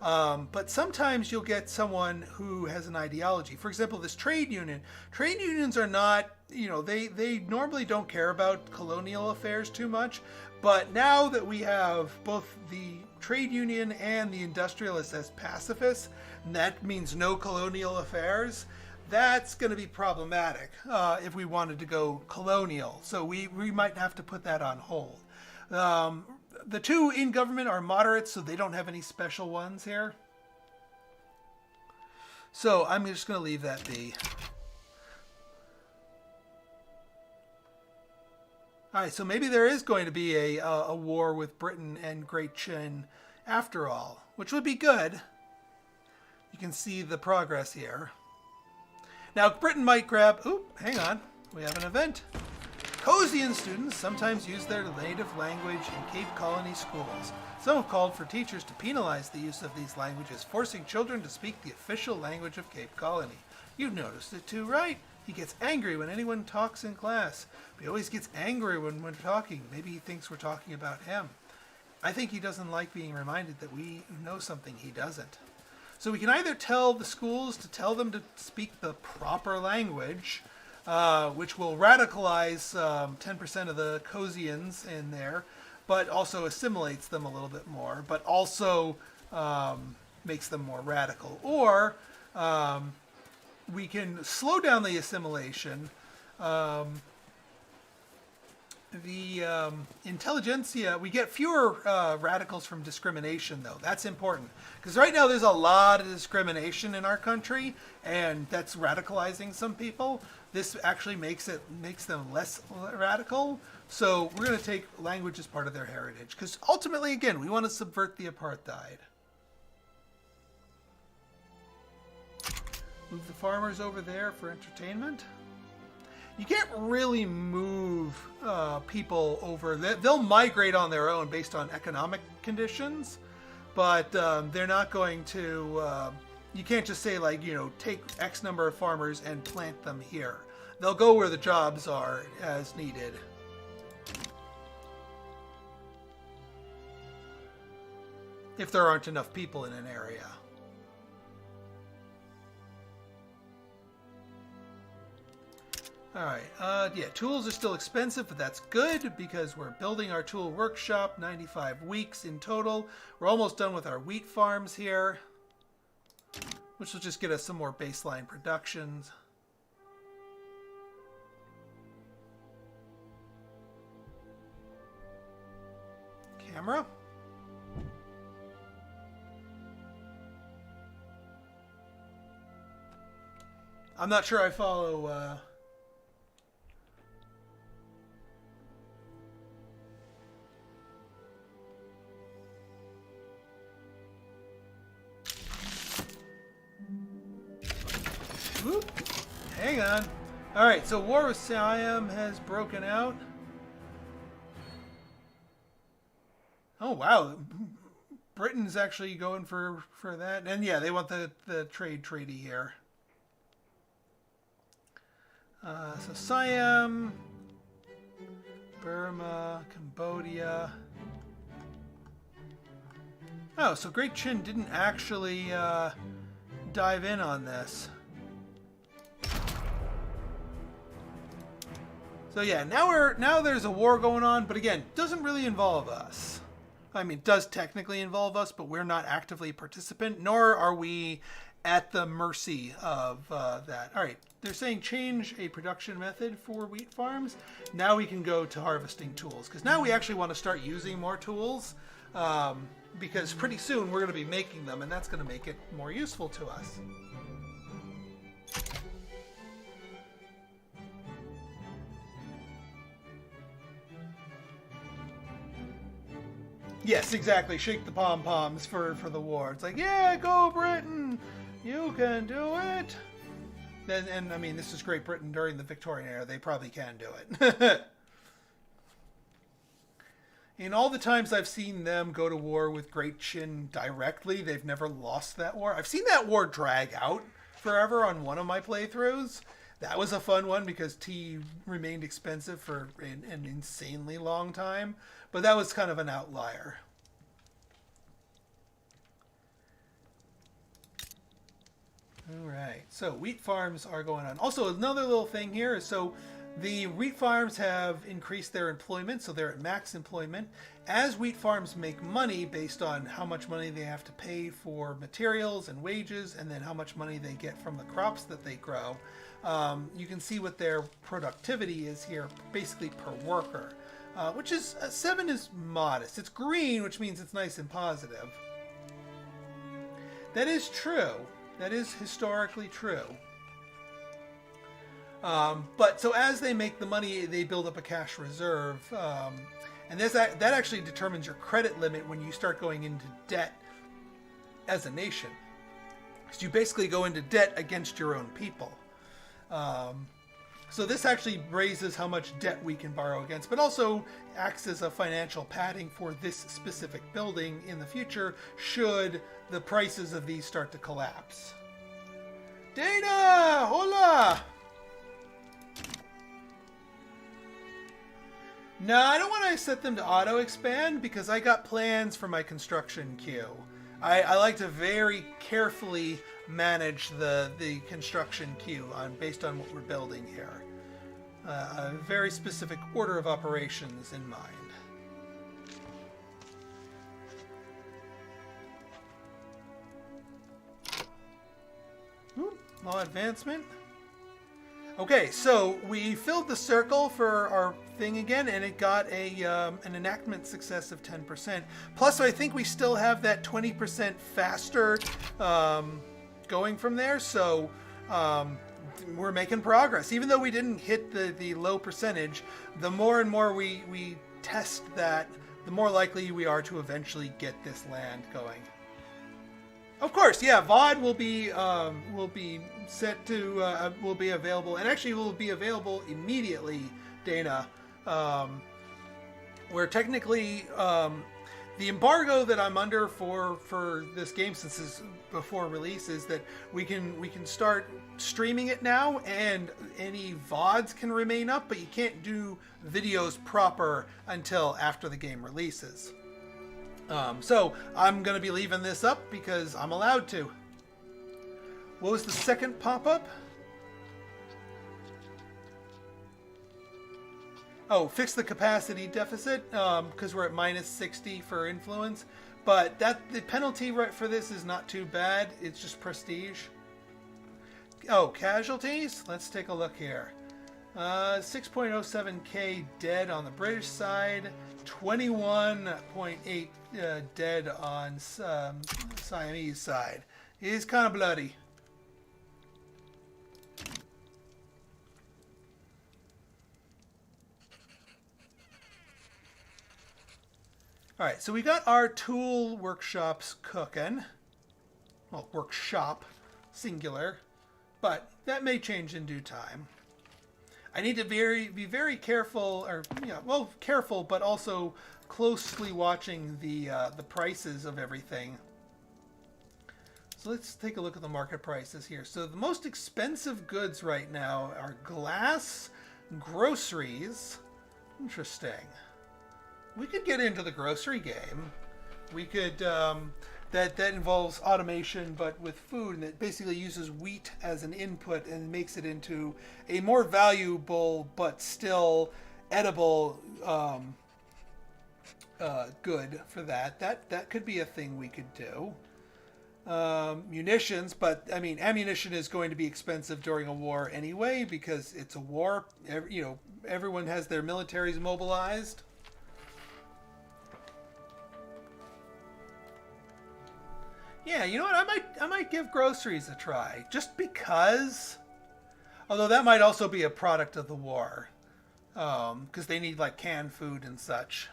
Speaker 1: But sometimes you'll get someone who has an ideology. For example, this trade union. Trade unions are not, they normally don't care about colonial affairs too much. But now that we have both the trade union and the industrialists as pacifists, and that means no colonial affairs, that's going to be problematic if we wanted to go colonial. So we might have to put that on hold. The two in government are moderates, so they don't have any special ones here. So I'm just going to leave that be. All right, so maybe there is going to be a war with Britain and Great Britain after all, which would be good. You can see the progress here. Now, Britain might grab... Oop, hang on. We have an event. Cosian students sometimes use their native language in Cape Colony schools. Some have called for teachers to penalize the use of these languages, forcing children to speak the official language of Cape Colony. You've noticed it too, right? He gets angry when anyone talks in class. But he always gets angry when we're talking. Maybe he thinks we're talking about him. I think he doesn't like being reminded that we know something he doesn't. So we can either tell the schools to tell them to speak the proper language, which will radicalize 10% of the Cosians in there, but also assimilates them a little bit more, but also makes them more radical. Or we can slow down the assimilation. The intelligentsia, we get fewer radicals from discrimination, though. That's important. Because right now there's a lot of discrimination in our country, and that's radicalizing some people. This actually makes them less radical. So we're going to take language as part of their heritage. Because ultimately, again, we want to subvert the apartheid. Move the farmers over there for entertainment. You can't really move people over. They'll migrate on their own based on economic conditions, but they're not going to You can't just say, like, take X number of farmers and plant them here. They'll go where the jobs are as needed. If there aren't enough people in an area. Alright, yeah, tools are still expensive, but that's good because we're building our tool workshop, 95 weeks in total. We're almost done with our wheat farms here, which will just get us some more baseline productions. Camera. I'm not sure I follow... Whoop. Hang on. Alright, so war with Siam has broken out. Oh, wow. Britain's actually going for that. And yeah, they want the trade treaty here. So Siam, Burma, Cambodia. Oh, so Great Chin didn't actually dive in on this. So yeah, now there's a war going on, but again, doesn't really involve us. I mean, it does technically involve us, but we're not actively a participant, nor are we at the mercy of that. All right, they're saying change a production method for wheat farms. Now we can go to harvesting tools, because now we actually want to start using more tools, because pretty soon we're going to be making them, and that's going to make it more useful to us. Yes, exactly. Shake the pom-poms for the war. It's like, yeah, go Britain! You can do it! And I mean, this is Great Britain during the Victorian era. They probably can do it. In all the times I've seen them go to war with Great Chin directly, they've never lost that war. I've seen that war drag out forever on one of my playthroughs. That was a fun one because tea remained expensive for an insanely long time. But that was kind of an outlier. All right, so wheat farms are going on. Also, another little thing here is so the wheat farms have increased their employment, so they're at max employment. As wheat farms make money based on how much money they have to pay for materials and wages, and then how much money they get from the crops that they grow, you can see what their productivity is here, basically per worker. Which is, 7 is modest. It's green, which means it's nice and positive. That is true. That is historically true. But so as they make the money, they build up a cash reserve. And that actually determines your credit limit when you start going into debt as a nation. Because you basically go into debt against your own people. So this actually raises how much debt we can borrow against, but also acts as a financial padding for this specific building in the future should the prices of these start to collapse. Dana! Hola! No, I don't want to set them to auto-expand because I got plans for my construction queue. I like to very carefully manage the construction queue based on what we're building here. A very specific order of operations in mind. Law advancement. Okay, so we filled the circle for our thing again, and it got an enactment success of 10%. Plus, I think we still have that 20% faster going from there, so we're making progress. Even though we didn't hit the low percentage, the more and more we test that, the more likely we are to eventually get this land going. Of course, yeah, VOD will be set to will be available, and actually will be available immediately, Dana. Where technically, The embargo that I'm under for this game, since it's before release, is that we can start streaming it now, and any VODs can remain up, but you can't do videos proper until after the game releases. So I'm going to be leaving this up because I'm allowed to. What was the second pop-up? Oh, fix the capacity deficit, because we're at minus 60 for influence. But the penalty right for this is not too bad. It's just prestige. Oh, casualties? Let's take a look here. 6.07k dead on the British side. 21.8 dead on Siamese side. It is kind of bloody. All right, so we got our tool workshops cooking. Well, workshop, singular, but that may change in due time. I need to be very careful, or careful, but also closely watching the prices of everything. So let's take a look at the market prices here. So the most expensive goods right now are glass, groceries. Interesting. We could get into the grocery game. We could, that involves automation, but with food, and it basically uses wheat as an input and makes it into a more valuable but still edible good for that. That could be a thing we could do. Munitions, but I mean, ammunition is going to be expensive during a war anyway because it's a war. Everyone has their militaries mobilized. Yeah, you know what? I might give groceries a try, just because. Although that might also be a product of the war, because they need like canned food and such.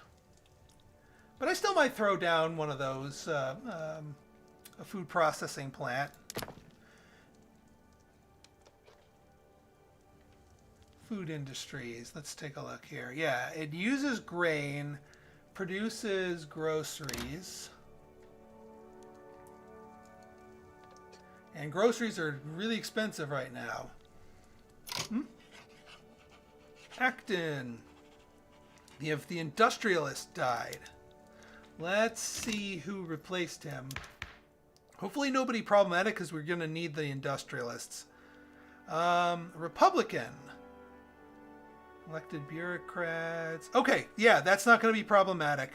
Speaker 1: But I still might throw down one of those, a food processing plant. Food industries. Let's take a look here. Yeah, it uses grain, produces groceries. And groceries are really expensive right now. Acton. The industrialist died. Let's see who replaced him. Hopefully nobody problematic, because we're going to need the industrialists. Republican. Elected bureaucrats. Okay, yeah, that's not going to be problematic.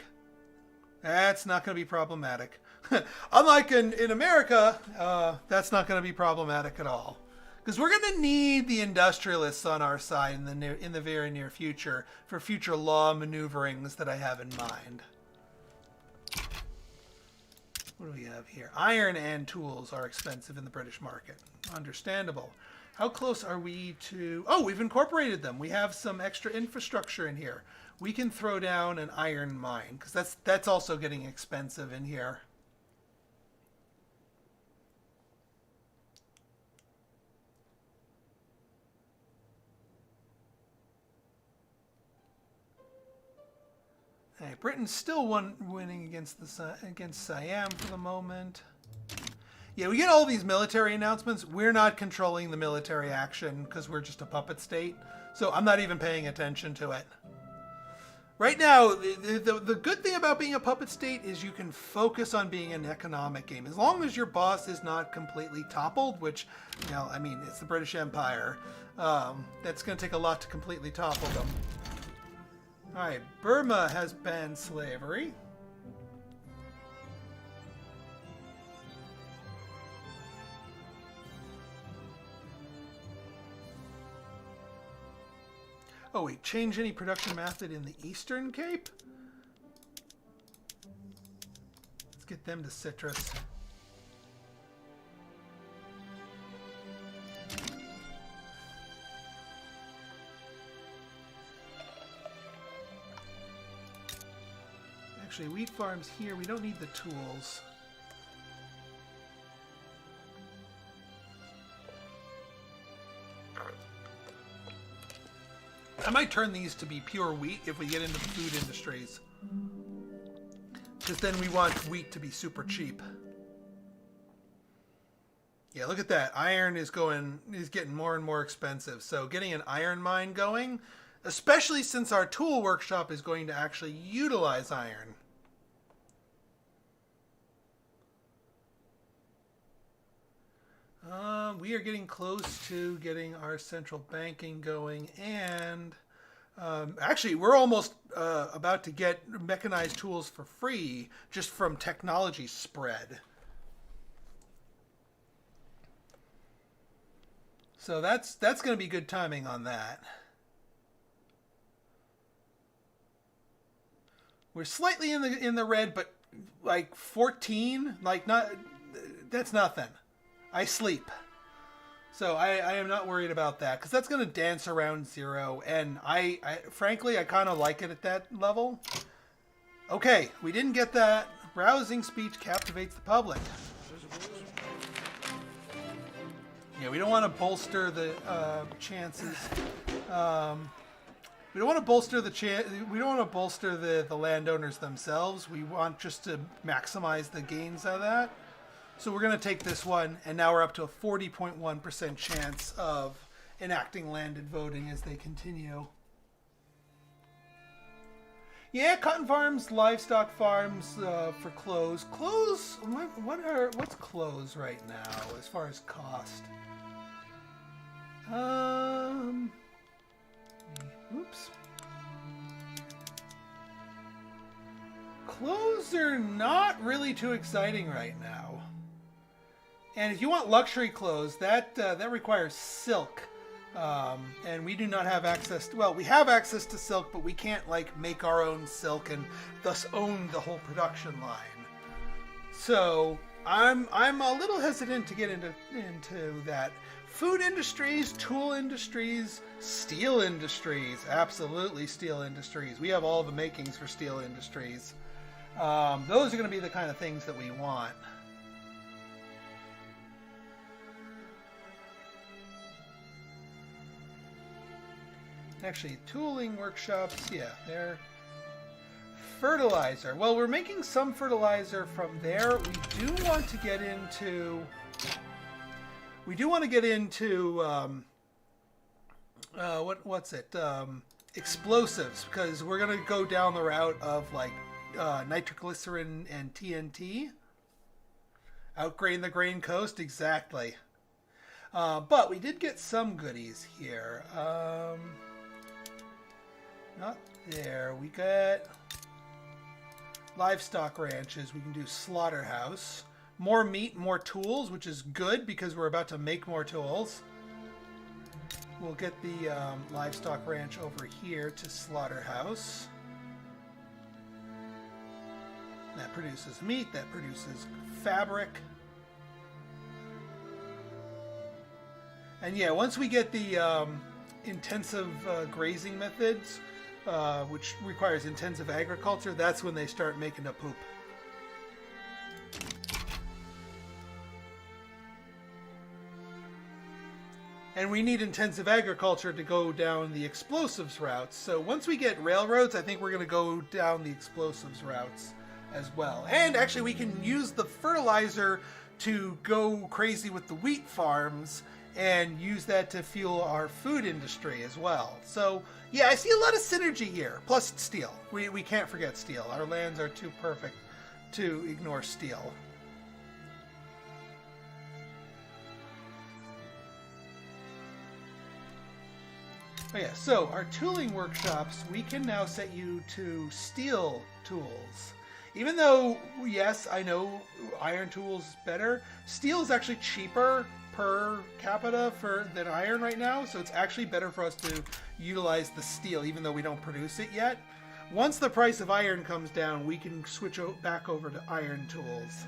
Speaker 1: That's not going to be problematic. Unlike in America, that's not going to be problematic at all. Because we're going to need the industrialists on our side in the very near future for future law maneuverings that I have in mind. What do we have here? Iron and tools are expensive in the British market. Understandable. How close are we to... Oh, we've incorporated them. We have some extra infrastructure in here. We can throw down an iron mine, because that's also getting expensive in here. Hey, Britain's still winning against Siam for the moment. Yeah, we get all these military announcements. We're not controlling the military action because we're just a puppet state. So I'm not even paying attention to it. Right now, the good thing about being a puppet state is you can focus on being an economic game. As long as your boss is not completely toppled, which, I mean, it's the British Empire. That's going to take a lot to completely topple them. All right, Burma has banned slavery. Oh wait, change any production method in the Eastern Cape? Let's get them to citrus. Actually, wheat farms here, we don't need the tools. I might turn these to be pure wheat if we get into the food industries. because then we want wheat to be super cheap. Yeah, look at that. Iron is getting more and more expensive. So getting an iron mine going, especially since our tool workshop is going to actually utilize iron. We are getting close to getting our central banking going, and actually we're almost about to get mechanized tools for free just from technology spread. So that's going to be good timing on that. We're slightly in the red, but like 14, like that's nothing. I sleep. So I am not worried about that, because that's going to dance around 0, and I frankly, I kind of like it at that level. Okay, we didn't get that. Rousing speech captivates the public. Yeah, we don't want to bolster the chances. We don't want to bolster we don't want to bolster the landowners themselves. We want just to maximize the gains of that. So we're going to take this one, and now we're up to a 40.1% chance of enacting landed voting as they continue. Yeah, cotton farms, livestock farms for clothes. Clothes, what's clothes right now as far as cost? Oops. Clothes are not really too exciting right now. And if you want luxury clothes, that requires silk. And we do not have access to, well, we have access to silk, but we can't like make our own silk and thus own the whole production line. So I'm a little hesitant to get into that. Food industries, tool industries, steel industries, absolutely steel industries. We have all the makings for steel industries. Those are going to be the kind of things that we want. Actually, tooling workshops, yeah, they're fertilizer. Well, we're making some fertilizer from there. We do want to get into explosives, because we're going to go down the route of like nitroglycerin and TNT. Outgrain the grain coast, exactly. But we did get some goodies here. Not there. We got livestock ranches. We can do slaughterhouse. More meat, more tools, which is good because we're about to make more tools. We'll get the livestock ranch over here to slaughterhouse. That produces meat. That produces fabric. And yeah, once we get the intensive grazing methods, which requires intensive agriculture, that's when they start making a poop. And we need intensive agriculture to go down the explosives routes. So once we get railroads, I think we're going to go down the explosives routes as well. And actually, we can use the fertilizer to go crazy with the wheat farms and use that to fuel our food industry as well. So yeah, I see a lot of synergy here. Plus steel. We can't forget steel. Our lands are too perfect to ignore steel. Oh yeah, so our tooling workshops, we can now set you to steel tools. Even though, yes, I know iron tools is better, steel is actually cheaper per capita than iron right now, so it's actually better for us to utilize the steel, even though we don't produce it yet. Once the price of iron comes down, we can switch back over to iron tools.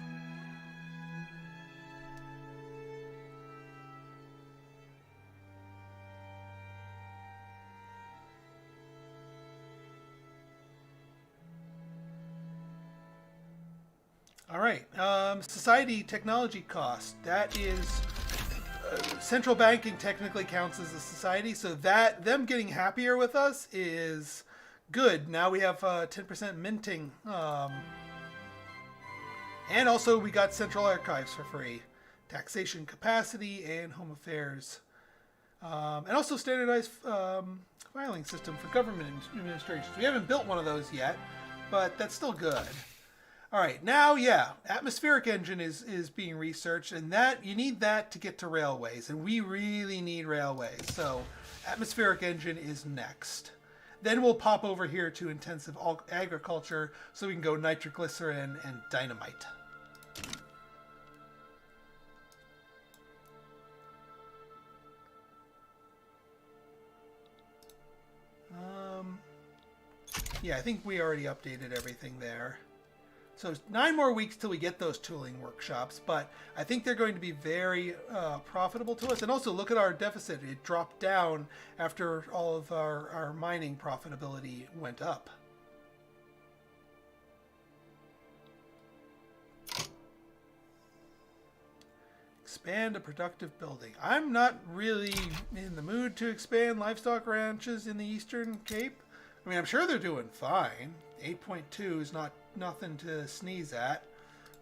Speaker 1: All right, society technology cost. That is, central banking technically counts as a society, so that them getting happier with us is good. Now we have 10% minting And also we got central archives for free, taxation capacity, and home affairs. And also standardized filing system for government administrations. We haven't built one of those yet, but that's still good. All right, now, yeah, atmospheric engine is being researched, and that you need that to get to railways, and we really need railways. So atmospheric engine is next. Then we'll pop over here to intensive agriculture so we can go nitroglycerin and dynamite. Yeah, I think we already updated everything there. So 9 more weeks till we get those tooling workshops, but I think they're going to be very profitable to us. And also look at our deficit. It dropped down after all of our mining profitability went up. Expand a productive building. I'm not really in the mood to expand livestock ranches in the Eastern Cape. I mean, I'm sure they're doing fine. 8.2 is nothing to sneeze at.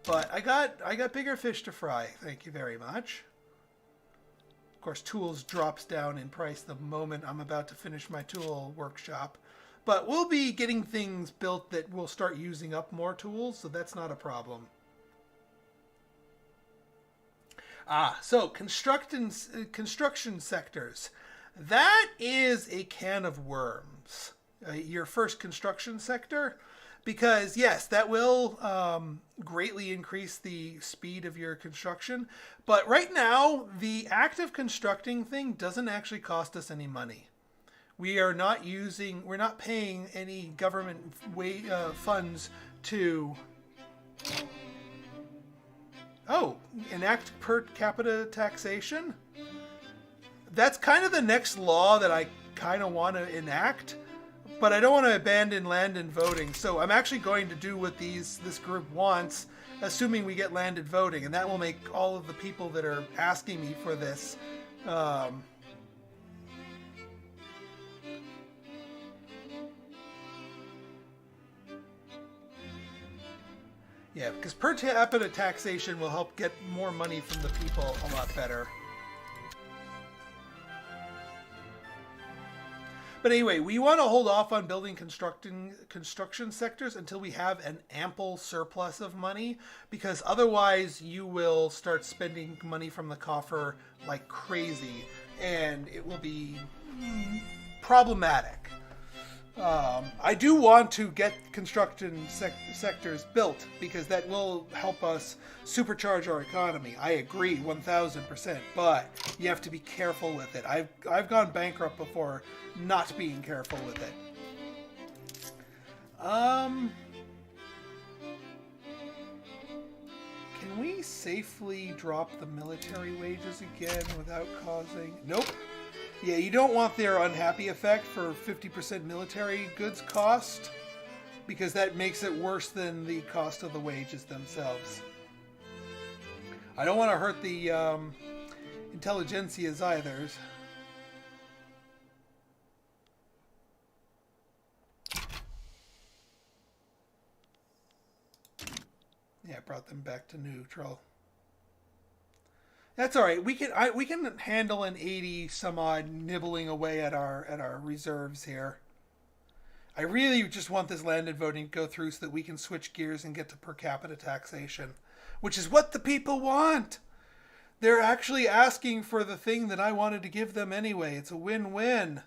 Speaker 1: But I got bigger fish to fry. Thank you very much. Of course, tools drops down in price the moment I'm about to finish my tool workshop. But we'll be getting things built that will start using up more tools, so that's not a problem. So construction sectors. That is a can of worms. Your first construction sector, because yes, that will greatly increase the speed of your construction. But right now, the active constructing thing doesn't actually cost us any money. We're not paying any government funds to enact per capita taxation. That's kind of the next law that I kind of want to enact. But I don't want to abandon land and voting, so I'm actually going to do what this group wants, assuming we get landed voting, and that will make all of the people that are asking me for this yeah, because per capita taxation will help get more money from the people a lot better. But anyway, we want to hold off on building construction sectors until we have an ample surplus of money, because otherwise you will start spending money from the coffer like crazy, and it will be problematic. I do want to get construction sectors built because that will help us supercharge our economy. I agree 1000%, but you have to be careful with it. I've gone bankrupt before not being careful with it. Can we safely drop the military wages again without causing... Nope. Yeah, you don't want their unhappy effect for 50% military goods cost, because that makes it worse than the cost of the wages themselves. I don't want to hurt the intelligentsias either. Yeah, I brought them back to neutral. That's all right. We can handle an 80 some odd nibbling away at our reserves here. I really just want this landed voting to go through so that we can switch gears and get to per capita taxation, which is what the people want. They're actually asking for the thing that I wanted to give them anyway. It's a win-win.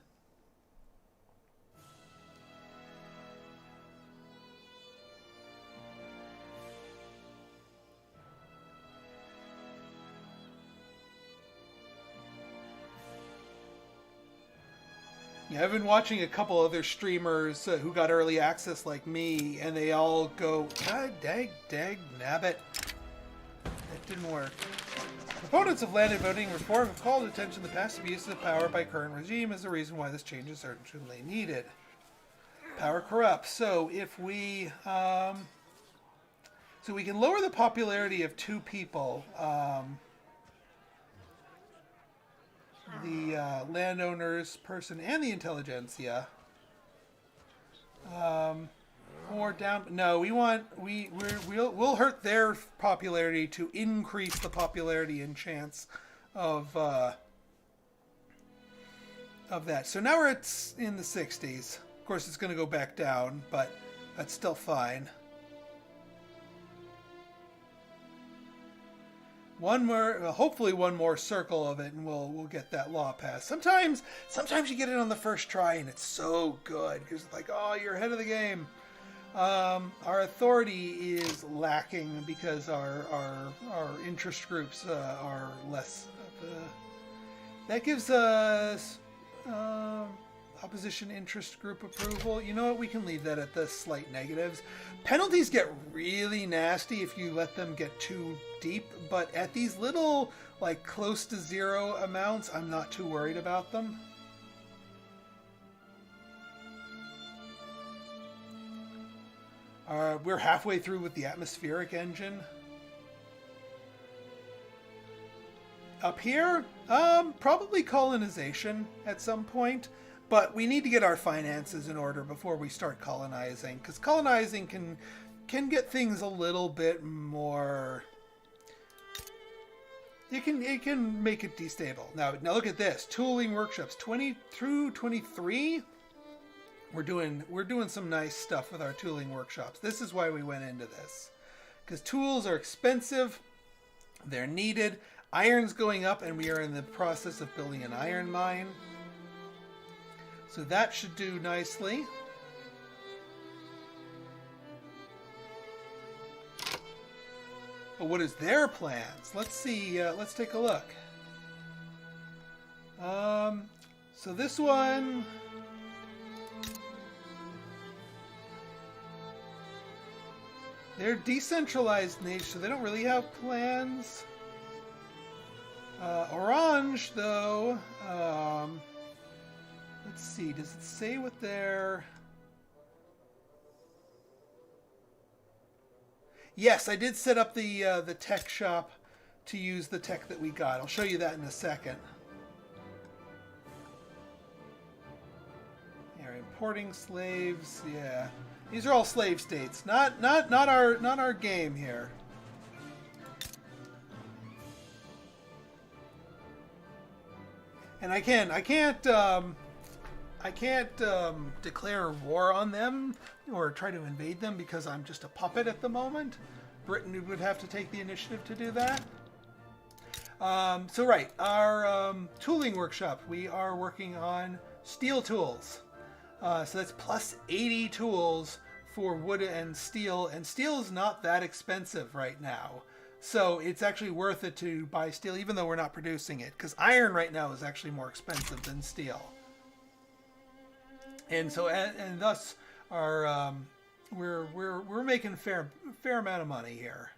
Speaker 1: Yeah, I've been watching a couple other streamers who got early access like me, and they all go, God dag nabbit. That didn't work. Proponents of landed voting reform have called attention to the past abuse of power by current regime as the reason why this change is urgently needed. Power corrupts. So if we... so we can lower the popularity of 2 people. The landowners person and the intelligentsia. Or down? No, we'll hurt their popularity to increase the popularity and chance of that. So now we're in the 60s. Of course, it's going to go back down, but that's still fine. One more, hopefully one more circle of it, and we'll get that law passed. Sometimes you get it on the first try, and it's so good because it's like, oh, you're ahead of the game. Our authority is lacking because our interest groups are less. That gives us opposition interest group approval. You know what? We can leave that at the slight negatives. Penalties get really nasty if you let them get too deep, but at these little, like, close to zero amounts, I'm not too worried about them. We're halfway through with the atmospheric engine. Up here, probably colonization at some point, but we need to get our finances in order before we start colonizing, because colonizing can get things a little bit more. It can make it destable. Now look at this. Tooling workshops 20 through 23. We're doing some nice stuff with our tooling workshops. This is why we went into this, because tools are expensive. They're needed. Iron's going up, and we are in the process of building an iron mine. So that should do nicely. But what is their plans? Let's see. Let's take a look. So this one. They're decentralized nation, so they don't really have plans. Orange, though. Let's see. Does it say what they're? Yes, I did set up the tech shop to use the tech that we got. I'll show you that in a second. Yeah, importing slaves. Yeah, these are all slave states. Not our game here. And I can't declare war on them or try to invade them because I'm just a puppet at the moment. Britain would have to take the initiative to do that. So right, our tooling workshop, we are working on steel tools. So that's plus 80 tools for wood and steel is not that expensive right now. So it's actually worth it to buy steel, even though we're not producing it, because iron right now is actually more expensive than steel. And so, and thus, our we're making a fair amount of money here.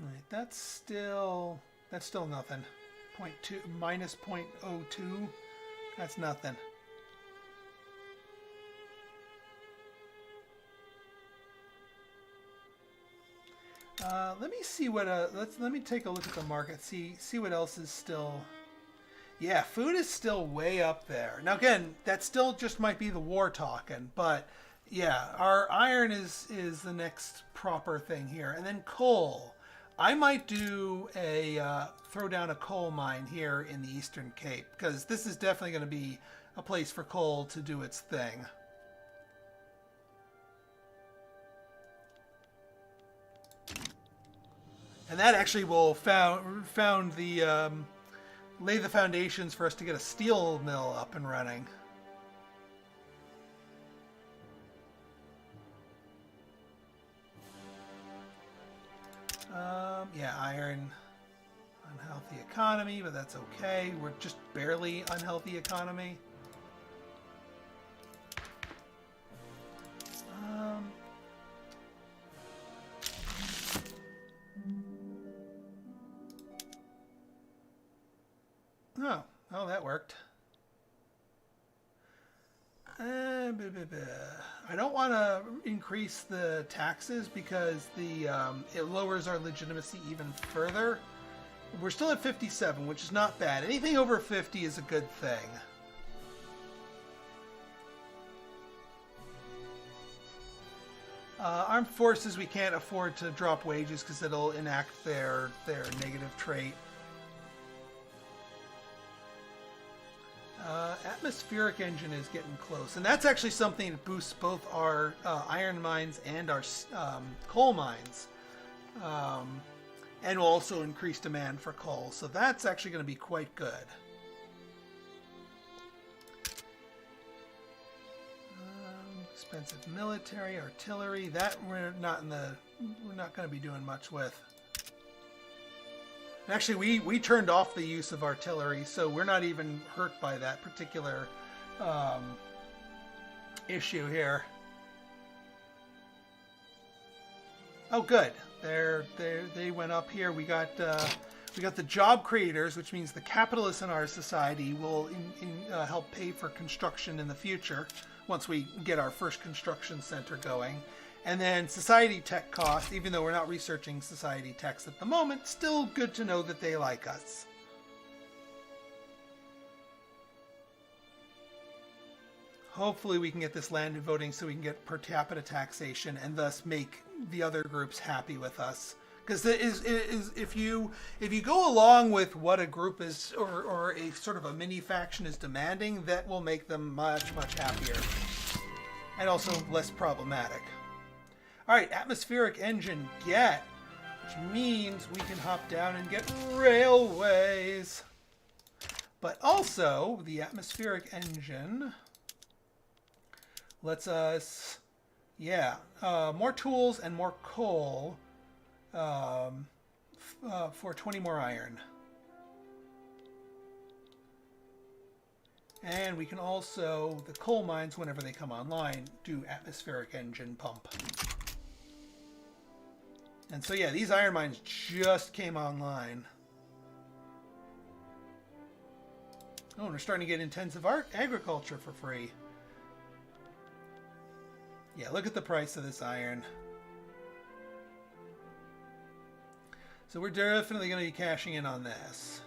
Speaker 1: All right, that's still nothing. Minus 0.02. That's nothing. Let me see what let me take a look at the market. See what else is still. Yeah, food is still way up there. Now again, that still just might be the war talking, but yeah, our iron is the next proper thing here, and then coal. I might do throw down a coal mine here in the Eastern Cape, because this is definitely going to be a place for coal to do its thing. And that actually will lay the foundations for us to get a steel mill up and running. Yeah, iron, unhealthy economy, but that's okay. We're just barely unhealthy economy. Oh, that worked. I don't want to increase the taxes because it lowers our legitimacy even further. We're still at 57, which is not bad. Anything over 50 is a good thing. Armed forces, we can't afford to drop wages because it'll enact their negative trait. Atmospheric engine is getting close, and that's actually something that boosts both our iron mines and our coal mines, and will also increase demand for coal. So that's actually going to be quite good. Expensive military, artillery. That we're not going to be doing much with. Actually, we turned off the use of artillery, so we're not even hurt by that particular issue here. Oh, good. They went up here. We got the job creators, which means the capitalists in our society will help pay for construction in the future once we get our first construction center going. And then society tech costs, even though we're not researching society techs at the moment, still good to know that they like us. Hopefully we can get this landed voting so we can get per capita taxation and thus make the other groups happy with us. Because if you go along with what a group is or a sort of a mini faction is demanding, that will make them much, much happier. And also less problematic. Alright, atmospheric engine get, which means we can hop down and get railways. But also, the atmospheric engine lets us, more tools and more coal for 20 more iron. And we can also, the coal mines, whenever they come online, do atmospheric engine pump. And so, yeah, these iron mines just came online. Oh, and we're starting to get intensive agriculture for free. Yeah, look at the price of this iron. So we're definitely going to be cashing in on this.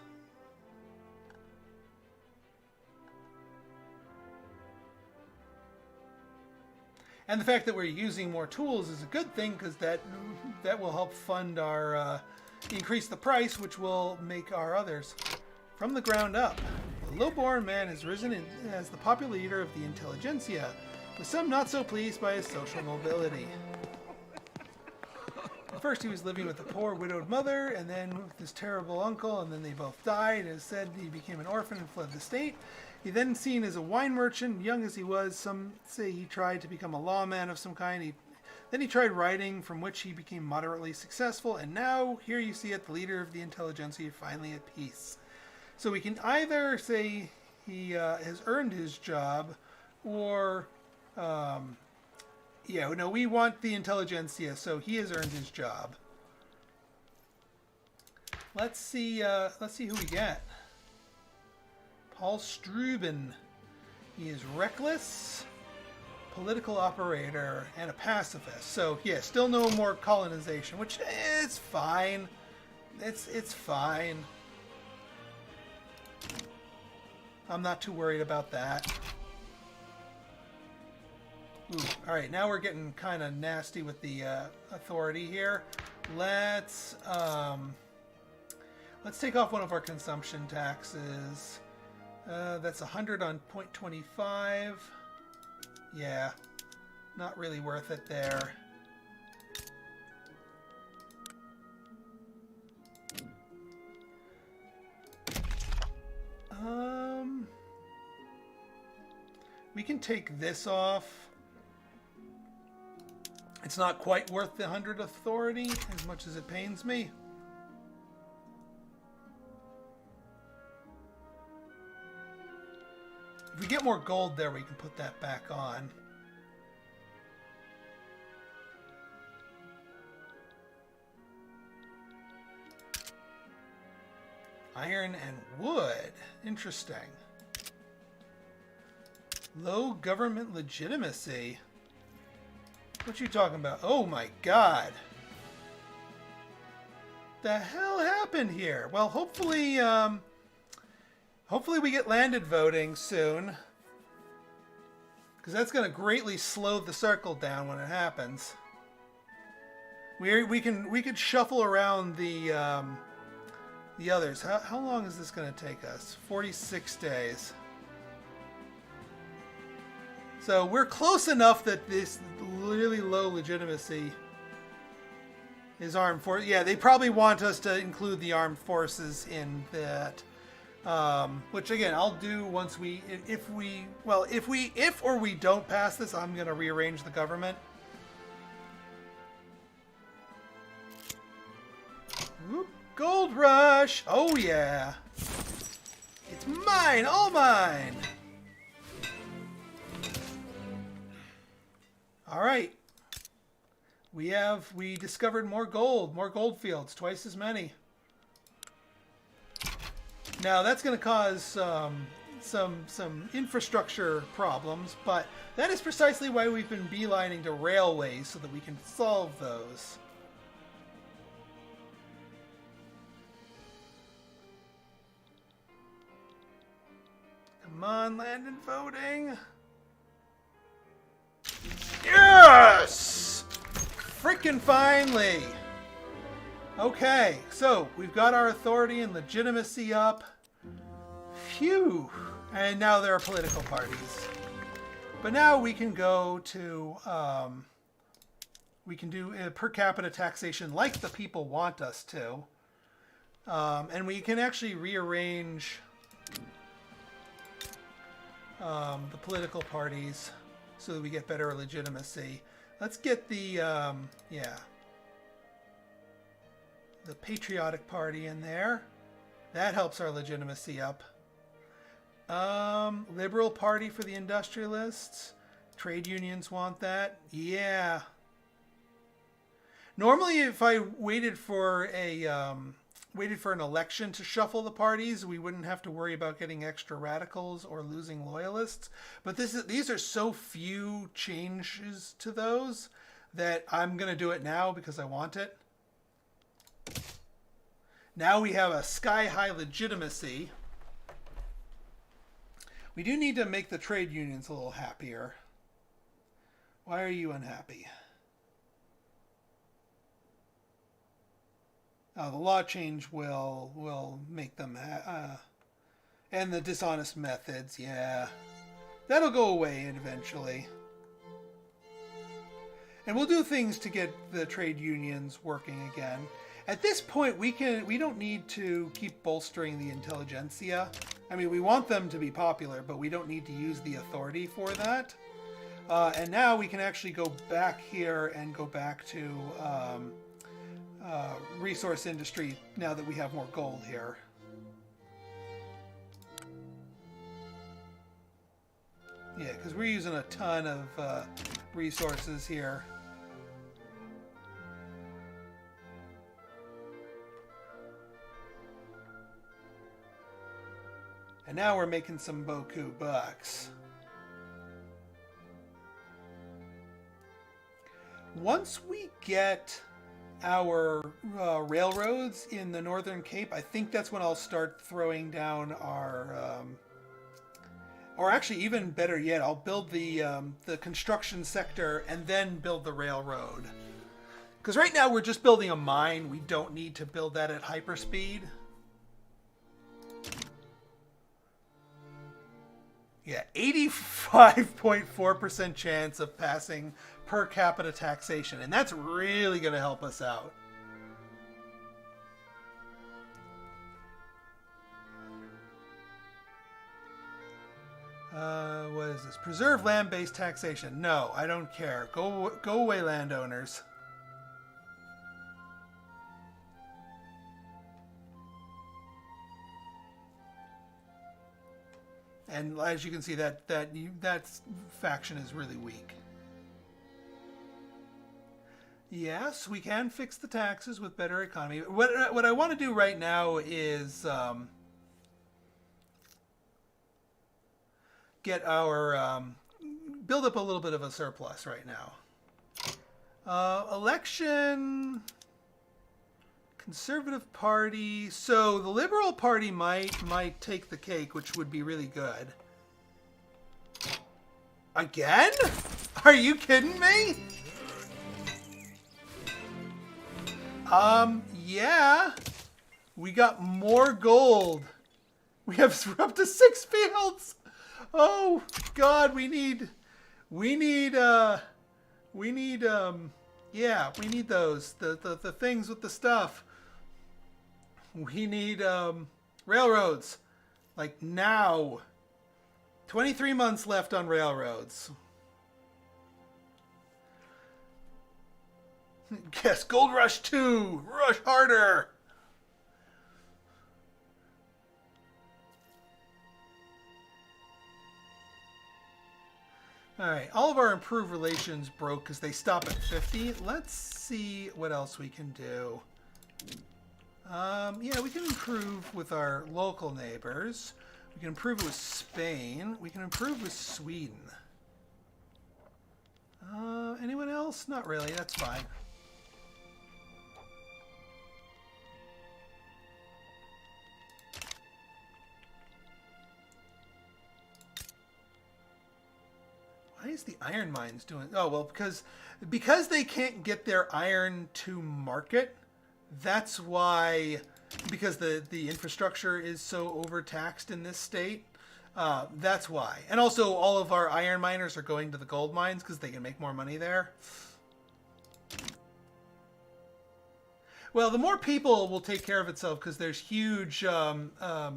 Speaker 1: And the fact that we're using more tools is a good thing because that will help fund our increase the price, which will make our others from the ground up. The low-born man has risen as the popular leader of the intelligentsia, with some not so pleased by his social mobility. At first he was living with a poor widowed mother, and then with his terrible uncle, and then they both died. It is said he became an orphan and fled the state. He then seen as a wine merchant, young as he was. Some say he tried to become a lawman of some kind. Then he tried writing, from which he became moderately successful. And now, here you see it, the leader of the intelligentsia finally at peace. So we can either say he has earned his job, or, we want the intelligentsia, so he has earned his job. Let's see who we get. Paul Struben. He is reckless, political operator, and a pacifist. So yeah, still no more colonization, which is fine. It's fine. I'm not too worried about that. Ooh, all right, now we're getting kind of nasty with the authority here. Let's take off one of our consumption taxes. That's 100 on 0.25. Yeah, not really worth it there. We can take this off. It's not quite worth the 100 authority, as much as it pains me. If we get more gold there, we can put that back on. Iron and wood. Interesting. Low government legitimacy. What you talking about? Oh my god. The hell happened here? Well, hopefully, hopefully we get landed voting soon. Because that's going to greatly slow the circle down when it happens. We could shuffle around the others. How long is this going to take us? 46 days. So we're close enough that this really low legitimacy is armed force. Yeah, they probably want us to include the armed forces in that. Which again, I'll do once if we don't pass this, I'm going to rearrange the government. Whoop, gold rush. Oh yeah. It's mine, all mine. All right. We discovered more gold fields, twice as many. Now that's going to cause some infrastructure problems, but that is precisely why we've been beelining to railways so that we can solve those. Come on, land and voting. Yes! Frickin' finally! Okay, so we've got our authority and legitimacy up. Phew! And now there are political parties. But now we can go to, we can do per capita taxation like the people want us to. And we can actually rearrange the political parties so that we get better legitimacy. Let's get the, the Patriotic Party in there. That helps our legitimacy up. Liberal Party for the industrialists. Trade unions want that. Yeah. Normally, if I waited for an election to shuffle the parties, we wouldn't have to worry about getting extra radicals or losing loyalists. But these are so few changes to those that I'm going to do it now because I want it. Now we have a sky-high legitimacy. We do need to make the trade unions a little happier. Why are you unhappy? Oh, the law change will make them... and the dishonest methods, yeah. That'll go away eventually. And we'll do things to get the trade unions working again. At this point, we don't need to keep bolstering the intelligentsia. I mean, we want them to be popular, but we don't need to use the authority for that. And now we can actually go back here and go back to resource industry now that we have more gold here. Yeah, because we're using a ton of resources here. And now we're making some boku bucks. Once we get our railroads in the Northern Cape, I think that's when I'll start throwing down our... or actually, even better yet, I'll build the construction sector and then build the railroad. Because right now we're just building a mine. We don't need to build that at hyperspeed. Yeah, 85.4% chance of passing per capita taxation. And that's really going to help us out. What is this? Preserve land-based taxation. No, I don't care. Go away, landowners. And as you can see, that faction is really weak. Yes, we can fix the taxes with better economy. What I want to do right now is get our build up a little bit of a surplus right now. Election, Conservative Party. So the Liberal Party might take the cake, which would be really good. Again? Are you kidding me? Yeah. We got more gold. We're up to 6 fields. Oh God, we need yeah, we need those. The things with the stuff. We need railroads. Like now. 23 months left on railroads. Yes, Gold Rush 2. Rush harder. Alright, all of our improved relations broke because they stop at 50. Let's see what else we can do. Yeah, we can improve with our local neighbors. We can improve with Spain. We can improve with Sweden. Anyone else? Not really. That's fine. Why is the iron mines doing... Oh, well, because they can't get their iron to market. That's why... Because the infrastructure is so overtaxed in this state. That's why. And also all of our iron miners are going to the gold mines because they can make more money there. Well, the more people will take care of itself because there's huge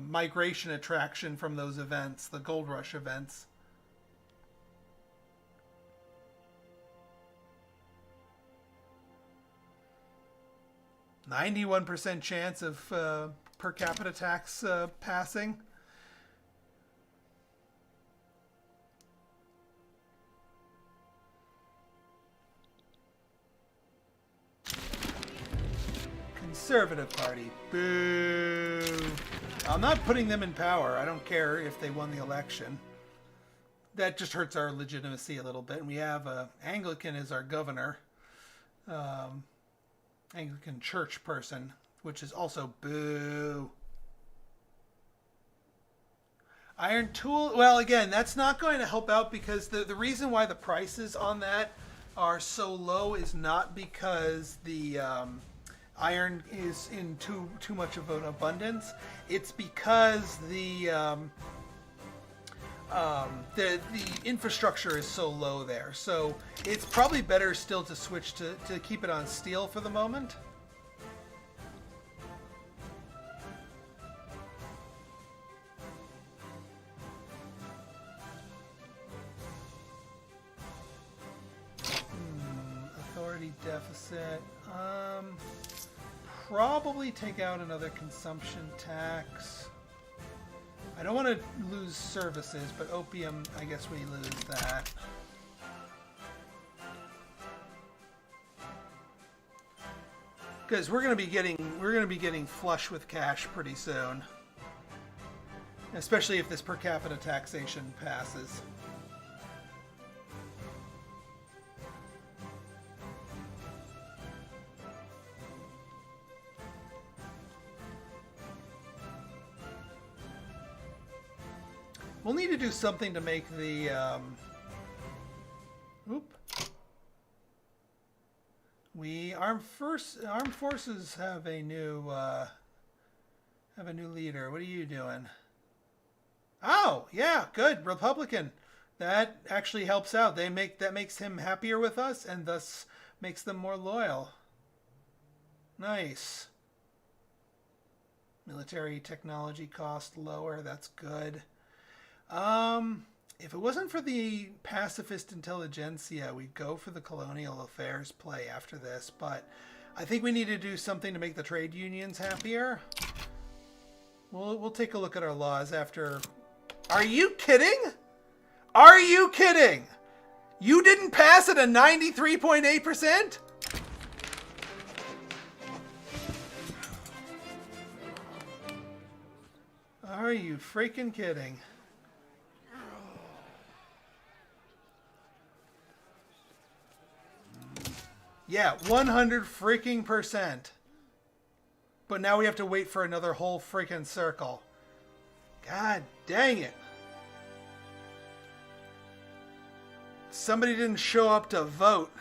Speaker 1: migration attraction from those events, the Gold Rush events. %91 chance of per capita tax passing. Conservative Party. Boo. I'm not putting them in power. I don't care if they won the election. That just hurts our legitimacy a little bit. And we have Anglican as our governor. Anglican church person, which is also boo. Iron tool, well, again, that's not going to help out because the reason why the prices on that are so low is not because the iron is in too much of an abundance. It's because the infrastructure is so low there. So it's probably better still to switch to keep it on steel for the moment. Authority deficit. Probably take out another consumption tax. I don't want to lose services, but opium, I guess we lose that. Because we're going to be getting flush with cash pretty soon. Especially if this per capita taxation passes. We'll need to do something to make the armed forces have a new leader. What are you doing? Oh, yeah, good. Republican. That actually helps out. That makes him happier with us and thus makes them more loyal. Nice. Military technology cost lower. That's good. If it wasn't for the pacifist intelligentsia, we'd go for the colonial affairs play after this, but I think we need to do something to make the trade unions happier. We'll take a look at our laws after. Are you kidding? Are you kidding? You didn't pass at a 93.8%? Are you freaking kidding? Yeah, 100 freaking percent. But now we have to wait for another whole freaking circle. God dang it. Somebody didn't show up to vote.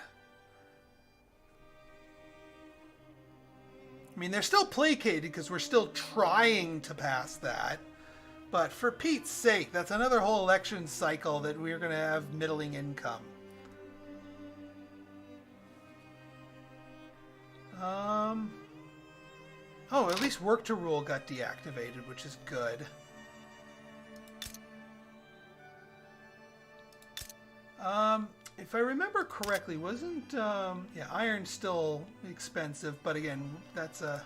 Speaker 1: I mean, they're still placated because we're still trying to pass that. But for Pete's sake, that's another whole election cycle that we're going to have middling income. Oh, at least work to rule got deactivated, which is good. If I remember correctly, wasn't yeah, iron's still expensive, but again, that's a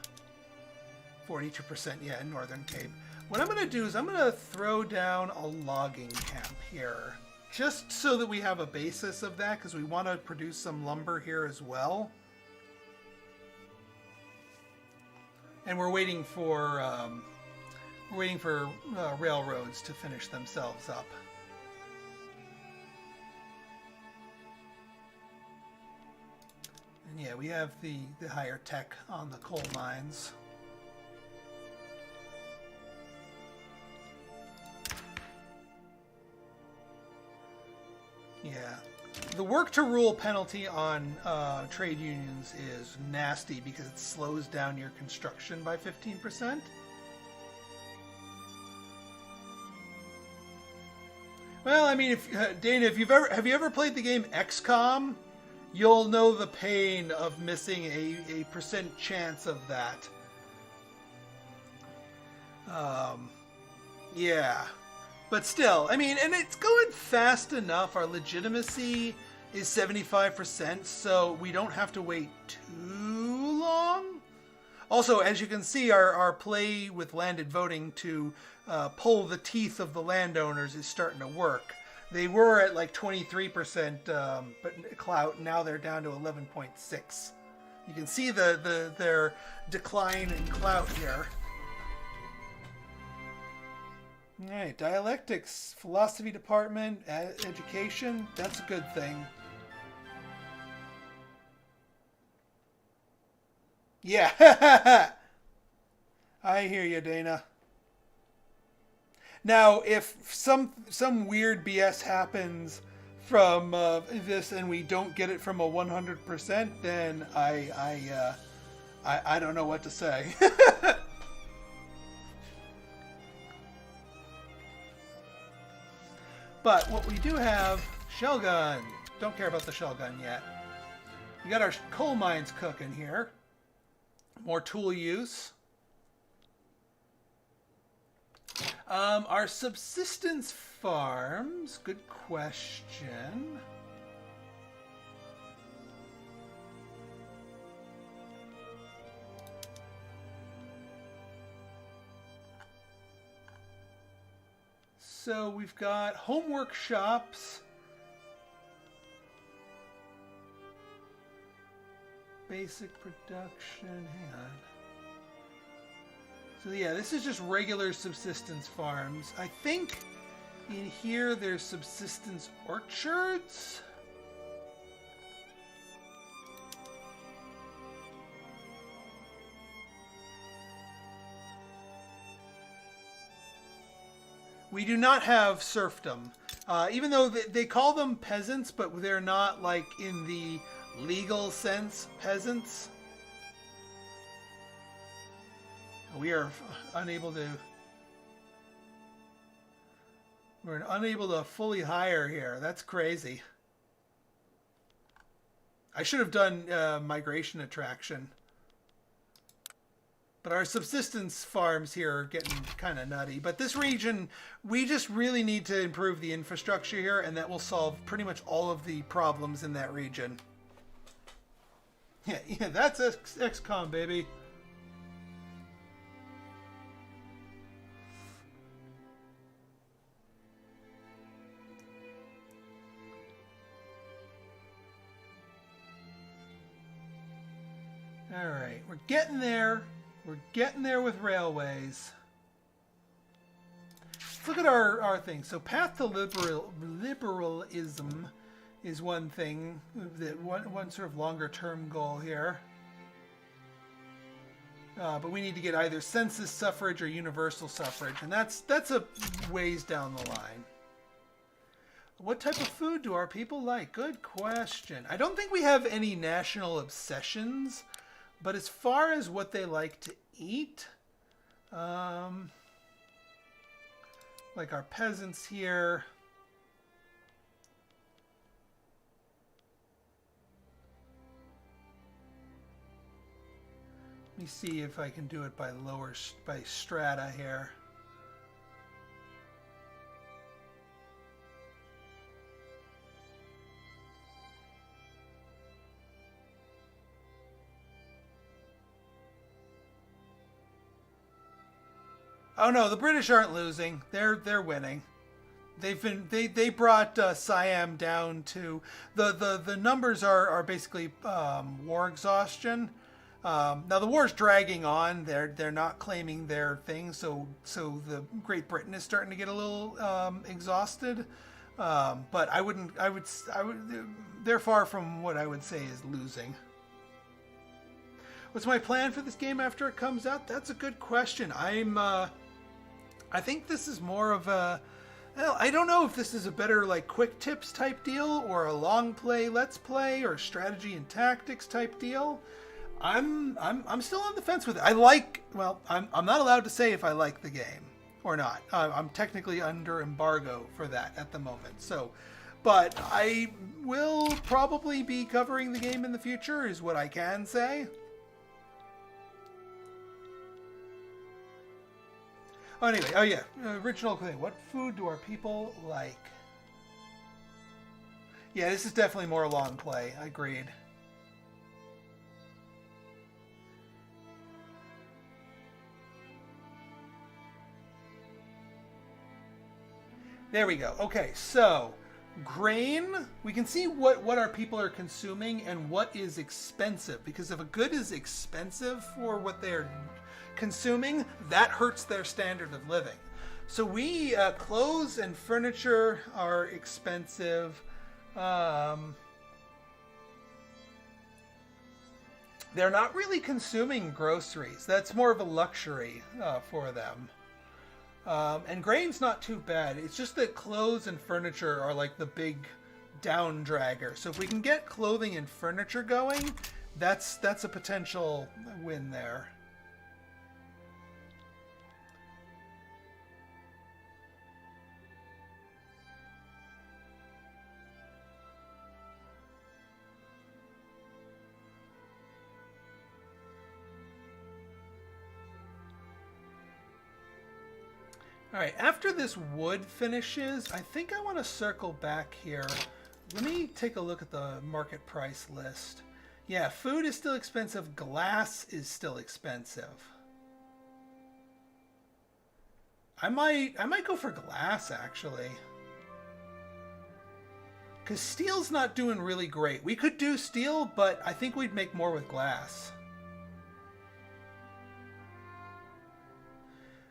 Speaker 1: 42%, yeah, in Northern Cape. What I'm going to do is I'm going to throw down a logging camp here, just so that we have a basis of that, because we want to produce some lumber here as well. And we're waiting for railroads to finish themselves up. And yeah, we have the higher tech on the coal mines. Yeah. The work to rule penalty on trade unions is nasty because it slows down your construction by 15%. Well, I mean, if Dana, if have you ever played the game XCOM? You'll know the pain of missing a percent chance of that. Yeah. But still, I mean, and it's going fast enough. Our legitimacy is 75%, so we don't have to wait too long. Also, as you can see, our play with landed voting to pull the teeth of the landowners is starting to work. They were at like 23% but clout. Now they're down to 11.6. You can see their decline in clout here. All right, dialectics, philosophy department, education. That's a good thing. Yeah, I hear you, Dana. Now, if some weird BS happens from this and we don't get it from a 100%, then I don't know what to say. But what we do have, shell gun. Don't care about the shell gun yet. We got our coal mines cooking here. More tool use. Our subsistence farms, good question. So we've got home workshops, basic production, hang on. So yeah, this is just regular subsistence farms. I think in here there's subsistence orchards. We do not have serfdom, even though they call them peasants, but they're not like in the legal sense peasants. We are unable to. We're unable to fully hire here. That's crazy. I should have done migration attraction. But our subsistence farms here are getting kind of nutty. But this region, we just really need to improve the infrastructure here, and that will solve pretty much all of the problems in that region. Yeah, that's XCOM, baby. All right, we're getting there. We're getting there with railways. Let's look at our thing. So path to liberalism is one thing, that one sort of longer term goal here. But we need to get either census suffrage or universal suffrage, and that's a ways down the line. What type of food do our people like? Good question. I don't think we have any national obsessions, but as far as what they like to eat, like our peasants here, let me see if I can do it by by strata here. Oh no, the British aren't losing. They're winning. They brought Siam down to the numbers are basically war exhaustion. Now the war's dragging on. They're not claiming their thing, so the Great Britain is starting to get a little exhausted. But I would they're far from what I would say is losing. What's my plan for this game after it comes out? That's a good question. I think this is more of a, well, I don't know if this is a better like quick tips type deal or a long play let's play or strategy and tactics type deal. I'm still on the fence with it. I'm not allowed to say if I like the game or not. I'm technically under embargo for that at the moment. So, but I will probably be covering the game in the future is what I can say. Oh, anyway, oh yeah, original thing. What food do our people like? Yeah, this is definitely more long play. Agreed. There we go. Okay, so grain, we can see what our people are consuming and what is expensive. Because if a good is expensive for what they're consuming, that hurts their standard of living. So we clothes and furniture are expensive. They're not really consuming groceries. That's more of a luxury for them. And grain's not too bad. It's just that clothes and furniture are like the big down dragger. So if we can get clothing and furniture going, that's a potential win there. All right, after this wood finishes, I think I want to circle back here. Let me take a look at the market price list. Yeah, food is still expensive. Glass is still expensive. I might go for glass, actually. Because steel's not doing really great. We could do steel, but I think we'd make more with glass.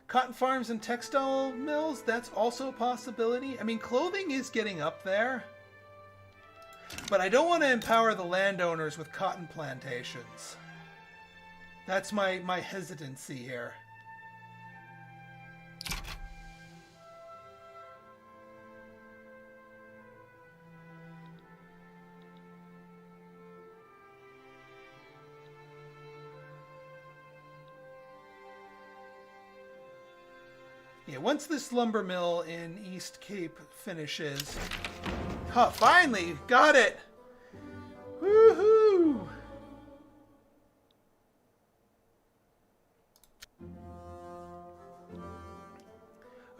Speaker 1: Cotton farms and textile mills, that's also a possibility. I mean, clothing is getting up there. But I don't want to empower the landowners with cotton plantations. That's my hesitancy here. Yeah, once this lumber mill in East Cape finishes... Huh, finally! Got it! Woohoo!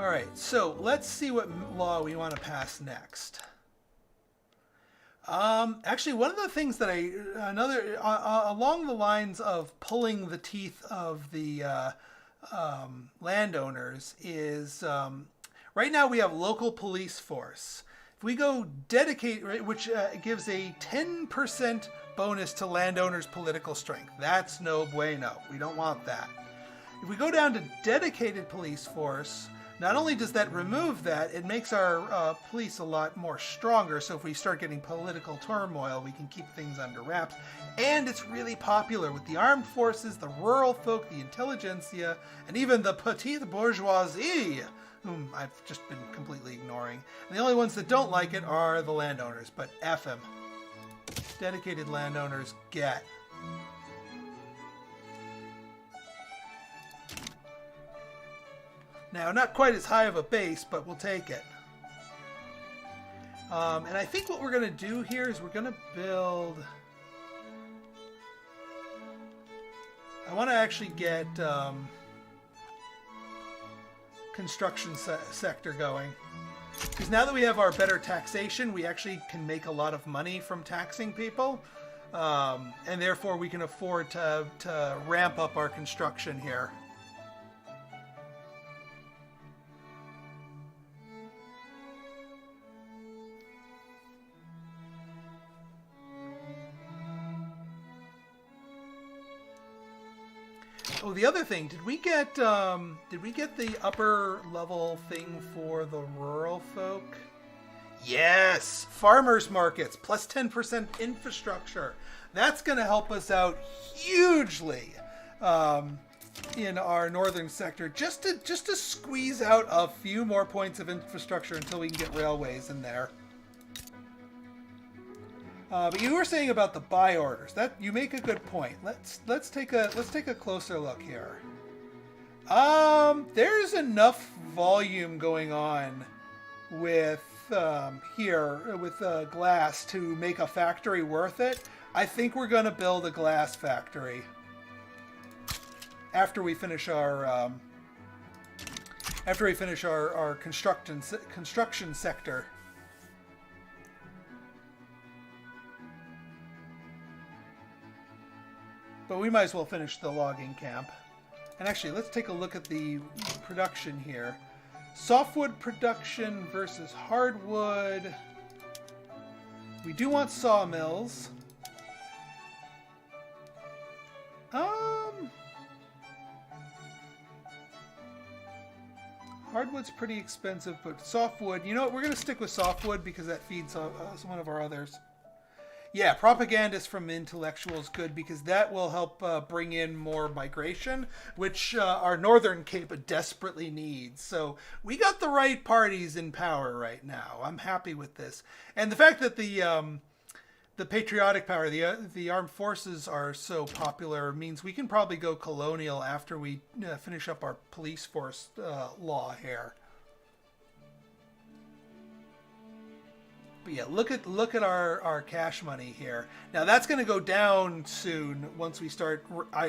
Speaker 1: Alright, so let's see what law we want to pass next. Actually, one of the things that along the lines of pulling the teeth of the landowners is right now we have local police force. If we go dedicate, which gives a 10% bonus to landowners' political strength, that's no bueno. We don't want that. If we go down to dedicated police force, Not only does that remove that, it makes our police a lot more stronger. So if we start getting political turmoil, we can keep things under wraps. And it's really popular with the armed forces, the rural folk, the intelligentsia, and even the petite bourgeoisie, whom I've just been completely ignoring. And the only ones that don't like it are the landowners, but F them. Dedicated landowners get. Now, not quite as high of a base, but we'll take it. And I think what we're going to do here is we're going to build... I want to actually get construction sector going. Because now that we have our better taxation, we actually can make a lot of money from taxing people. And therefore, we can afford to ramp up our construction here. Oh, the other thing, did we get the upper level thing for the rural folk? Yes, farmers markets plus 10% infrastructure. That's going to help us out hugely in our northern sector, just to squeeze out a few more points of infrastructure until we can get railways in there. But you were saying about the buy orders. That you make a good point. Let's take a closer look here. There's enough volume going on with glass to make a factory worth it. I think we're going to build a glass factory after we finish our construction sector. But we might as well finish the logging camp. And actually, let's take a look at the production here. Softwood production versus hardwood. We do want sawmills. Hardwood's pretty expensive, but softwood... You know what? We're going to stick with softwood because that feeds one of our others. Yeah, propaganda from intellectuals good because that will help bring in more migration, which our northern Cape desperately needs. So we got the right parties in power right now. I'm happy with this, and the fact that the patriotic power, the armed forces are so popular means we can probably go colonial after we finish up our police force law here. But yeah, look at our cash money here. Now that's going to go down soon once we start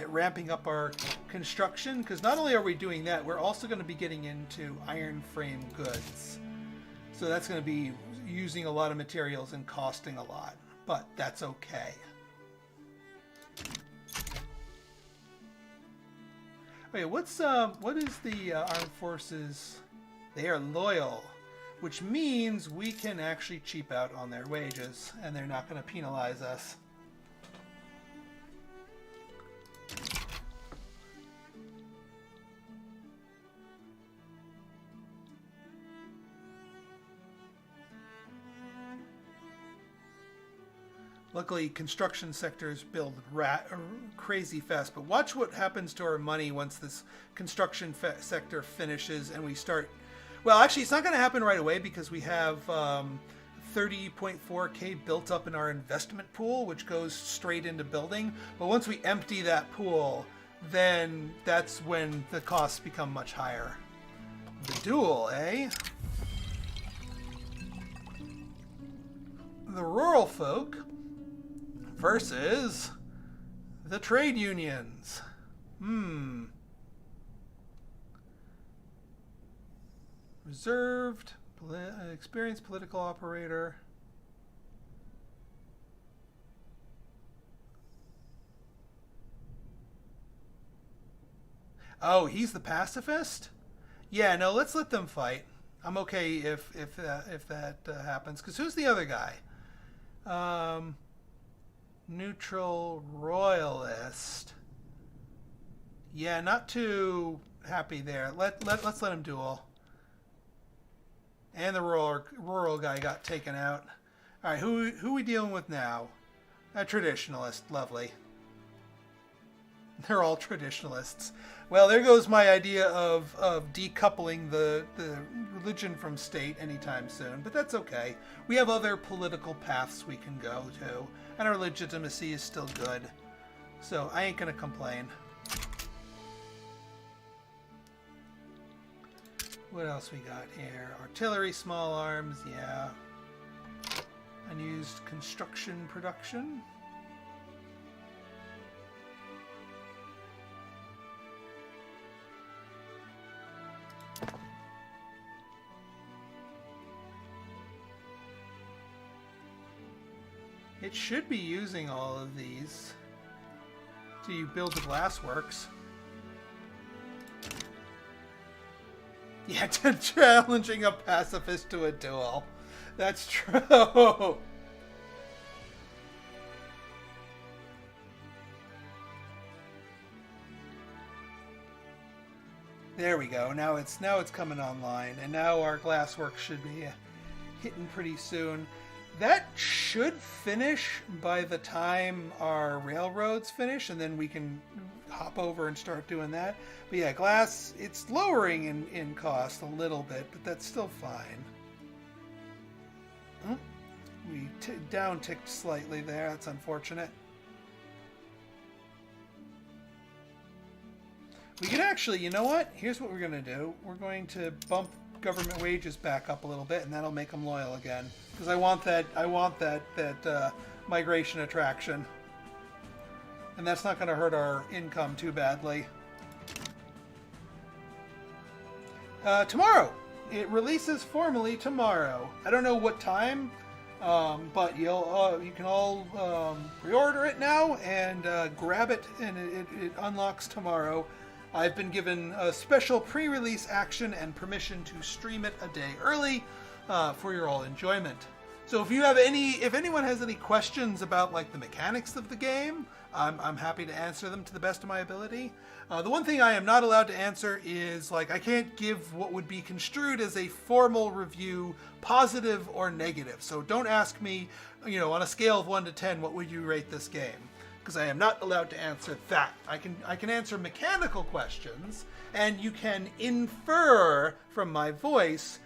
Speaker 1: ramping up our construction, because not only are we doing that, we're also going to be getting into iron frame goods. So that's going to be using a lot of materials and costing a lot, but that's okay. Wait, what is the armed forces? They are loyal, which means we can actually cheap out on their wages, and they're not going to penalize us. Luckily, construction sectors build crazy fast, but watch what happens to our money once this construction sector finishes and we start... Well, actually, it's not going to happen right away because we have 30.4K built up in our investment pool, which goes straight into building. But once we empty that pool, then that's when the costs become much higher. The duel, eh? The rural folk versus the trade unions. Reserved, experienced political operator. Oh, he's the pacifist? Yeah, no, let's let them fight. I'm okay if that happens. Because who's the other guy? Neutral royalist. Yeah, not too happy there. Let's let him duel. And the rural guy got taken out. All right, who are we dealing with now? A traditionalist. Lovely. They're all traditionalists. Well, there goes my idea of decoupling the religion from state anytime soon. But that's okay. We have other political paths we can go to. And our legitimacy is still good. So I ain't going to complain. What else we got here? Artillery, small arms, yeah. Unused construction production. It should be using all of these. So you build the glassworks. Yeah, challenging a pacifist to a duel. That's true. There we go. Now it's coming online, and now our glasswork should be hitting pretty soon. That should finish by the time our railroads finish, and then we can hop over and start doing that. But yeah, glass, it's lowering in cost a little bit, but that's still fine. We down-ticked slightly there. That's unfortunate. We could actually, you know what? Here's what we're going to do. We're going to bump government wages back up a little bit, and that'll make them loyal again. Because I want that migration attraction. And that's not going to hurt our income too badly. Tomorrow. It releases formally tomorrow. I don't know what time, but you can all pre-order it now and grab it, and it unlocks tomorrow. I've been given a special pre-release action and permission to stream it a day early for your all enjoyment. So if anyone has any questions about like the mechanics of the game, I'm happy to answer them to the best of my ability. The one thing I am not allowed to answer is like I can't give what would be construed as a formal review, positive or negative. So don't ask me, on a scale of 1 to 10, what would you rate this game? Because I am not allowed to answer that. I can answer mechanical questions, and you can infer from my voice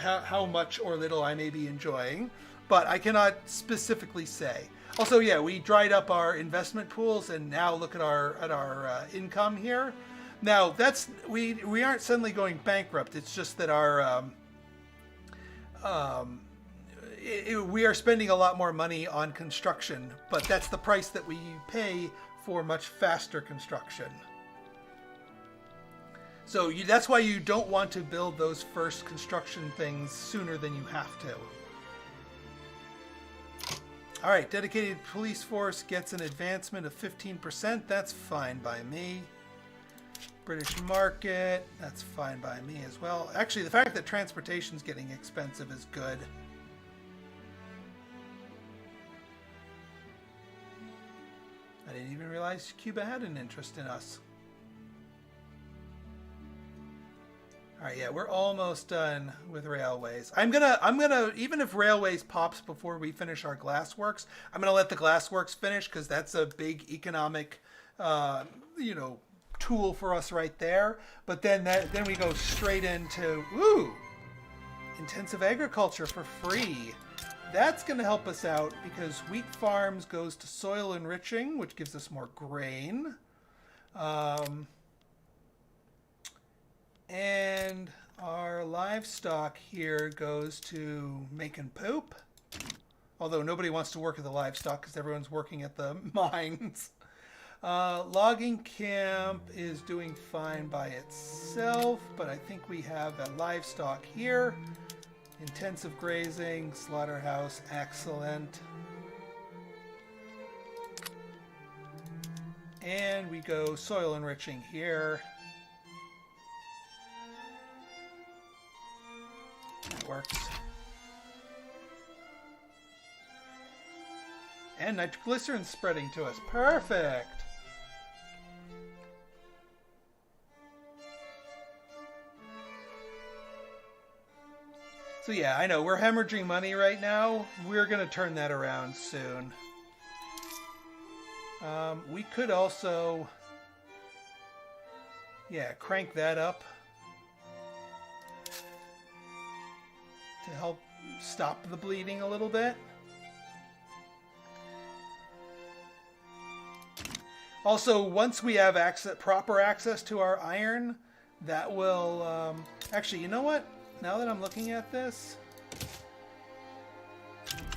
Speaker 1: how much or little I may be enjoying, but I cannot specifically say. Also, yeah, we dried up our investment pools, and now look at our income here. Now we aren't suddenly going bankrupt. It's just that our we are spending a lot more money on construction, but that's the price that we pay for much faster construction. So that's why you don't want to build those first construction things sooner than you have to. All right, dedicated police force gets an advancement of 15%. That's fine by me. British market, that's fine by me as well. Actually, the fact that transportation's getting expensive is good. I didn't even realize Cuba had an interest in us. All right, yeah, we're almost done with railways. I'm gonna even if railways pops before we finish our glassworks, I'm gonna let the glassworks finish because that's a big economic, tool for us right there. But then we go straight into intensive agriculture for free. That's going to help us out because wheat farms goes to soil enriching, which gives us more grain. And our livestock here goes to making poop. Although nobody wants to work at the livestock because everyone's working at the mines. Logging camp is doing fine by itself, but I think we have a livestock here. Intensive grazing, slaughterhouse, excellent. And we go soil enriching here. That works. And nitroglycerin spreading to us. Perfect. So yeah, I know we're hemorrhaging money right now. We're gonna turn that around soon. We could also, yeah, crank that up to help stop the bleeding a little bit. Also, once we have proper access to our iron, that will... actually, you know what? Now that I'm looking at this,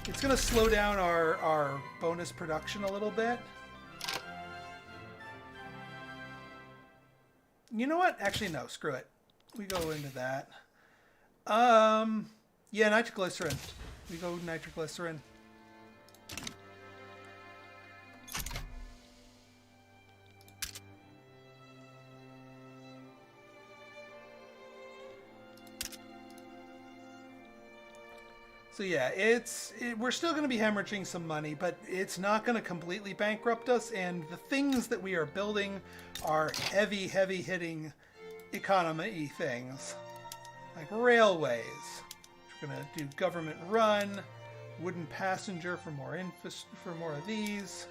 Speaker 1: it's going to slow down our bonus production a little bit. You know what? Actually, no. Screw it. We go into that. Yeah, nitroglycerin. We go nitroglycerin. So yeah, we're still going to be hemorrhaging some money, but it's not going to completely bankrupt us, and the things that we are building are heavy, heavy hitting economy things. Like railways. We're going to do government run, wooden passenger for more of these.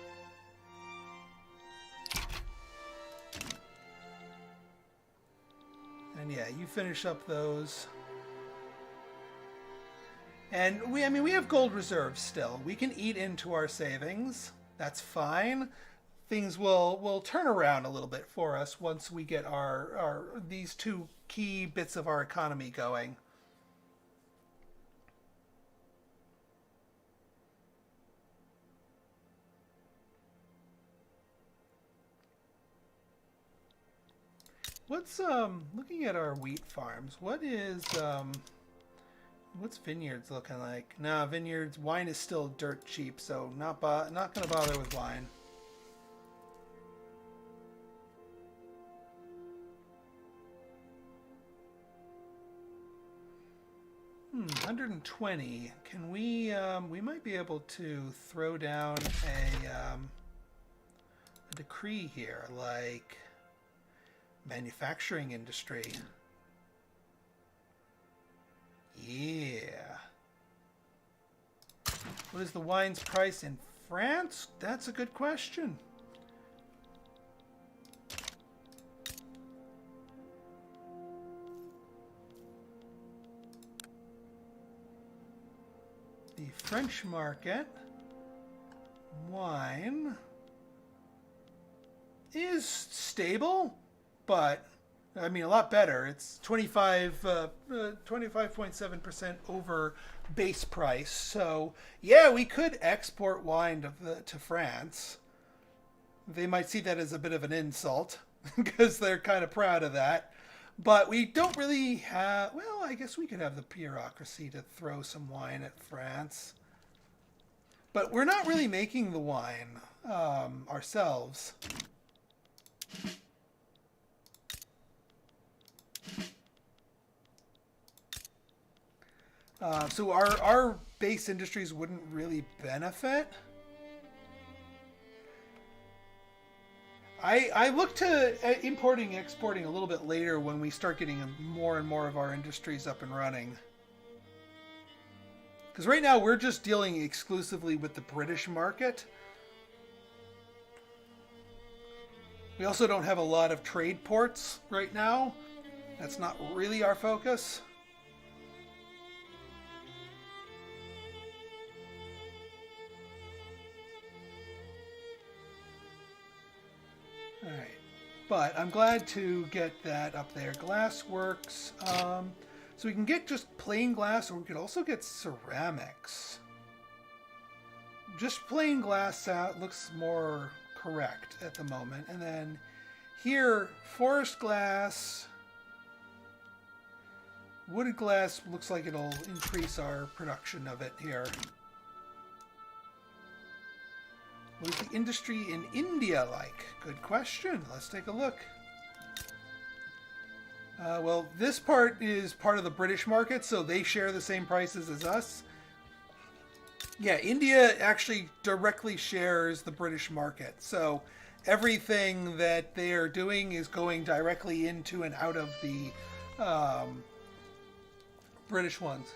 Speaker 1: And yeah, you finish up those. And we have gold reserves still. We can eat into our savings. That's fine. Things will turn around a little bit for us once we get these two key bits of our economy going. What's looking at our wheat farms? What's vineyards looking like? Nah, vineyards, wine is still dirt cheap, so not gonna bother with wine. 120. Can we might be able to throw down a decree here, like manufacturing industry. Yeah. What is the wine's price in France? That's a good question. The French market wine is stable, but I mean, a lot better. It's 25.7% over base price. So, yeah, we could export wine to France. They might see that as a bit of an insult because they're kind of proud of that. But we don't really have... Well, I guess we could have the bureaucracy to throw some wine at France. But we're not really making the wine ourselves. So our base industries wouldn't really benefit. I look to importing, exporting a little bit later when we start getting more and more of our industries up and running. Because right now we're just dealing exclusively with the British market. We also don't have a lot of trade ports right now. That's not really our focus. Alright, but I'm glad to get that up there. Glass works. So we can get just plain glass, or we could also get ceramics. Just plain glass looks more correct at the moment. And then here, forest glass. Wooded glass looks like it'll increase our production of it here. What is the industry in India like? Good question. Let's take a look. Well, this part is part of the British market, so they share the same prices as us. Yeah, India actually directly shares the British market. So everything that they are doing is going directly into and out of the British ones.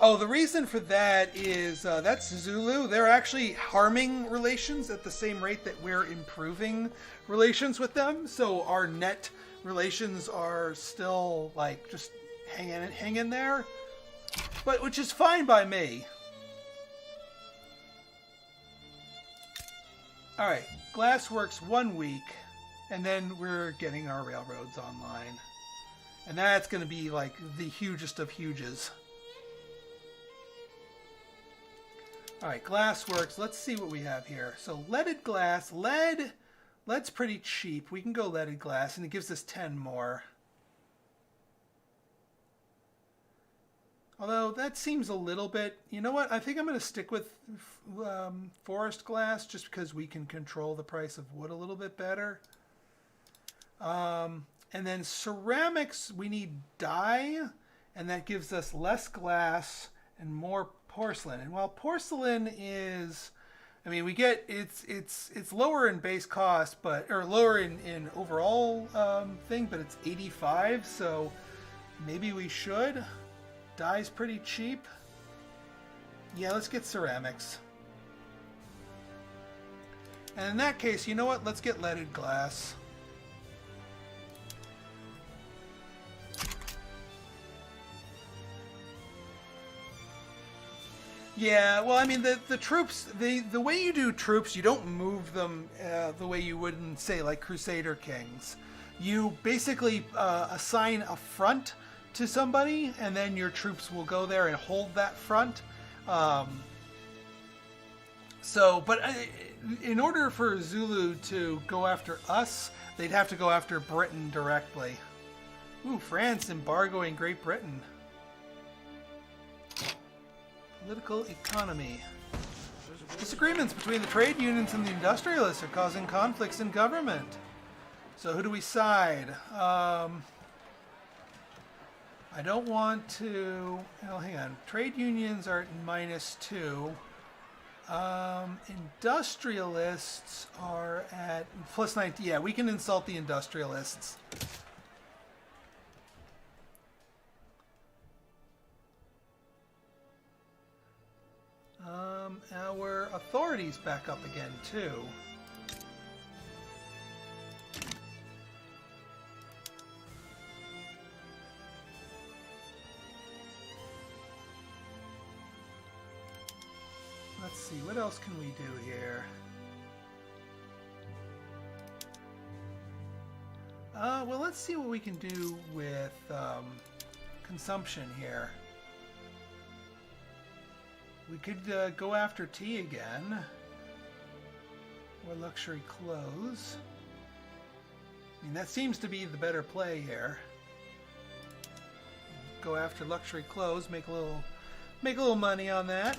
Speaker 1: Oh, the reason for that is that's Zulu. They're actually harming relations at the same rate that we're improving relations with them. So our net relations are still like just hanging there, but which is fine by me. All right, glass works 1 week, and then we're getting our railroads online, and that's going to be like the hugest of huges. All right, glass works. Let's see what we have here. So leaded glass. Lead's pretty cheap. We can go leaded glass, and it gives us 10 more. Although that seems a little bit... You know what? I think I'm going to stick with forest glass just because we can control the price of wood a little bit better. And then ceramics, we need dye, and that gives us less glass and more porcelain. And while porcelain is, I mean, we get it's lower in base cost, but or lower in overall thing, but it's 85. So maybe we should. Dye's pretty cheap. Yeah, let's get ceramics. And in that case, you know what? Let's get leaded glass. Yeah, well, I mean, the troops, the way you do troops, you don't move them the way you would in, say, like Crusader Kings. You basically assign a front to somebody, and then your troops will go there and hold that front. But in order for Zulu to go after us, they'd have to go after Britain directly. Ooh, France embargoing Great Britain. Political economy. Disagreements between the trade unions and the industrialists are causing conflicts in government. So who do we side? I don't want to... Oh, hang on. Trade unions are at -2. Industrialists are at +19. Yeah, we can insult the industrialists. Our authorities back up again, too. Let's see, what else can we do here? Well, let's see what we can do with consumption here. We could go after tea again, or luxury clothes. I mean, that seems to be the better play here. Go after luxury clothes, make a little money on that.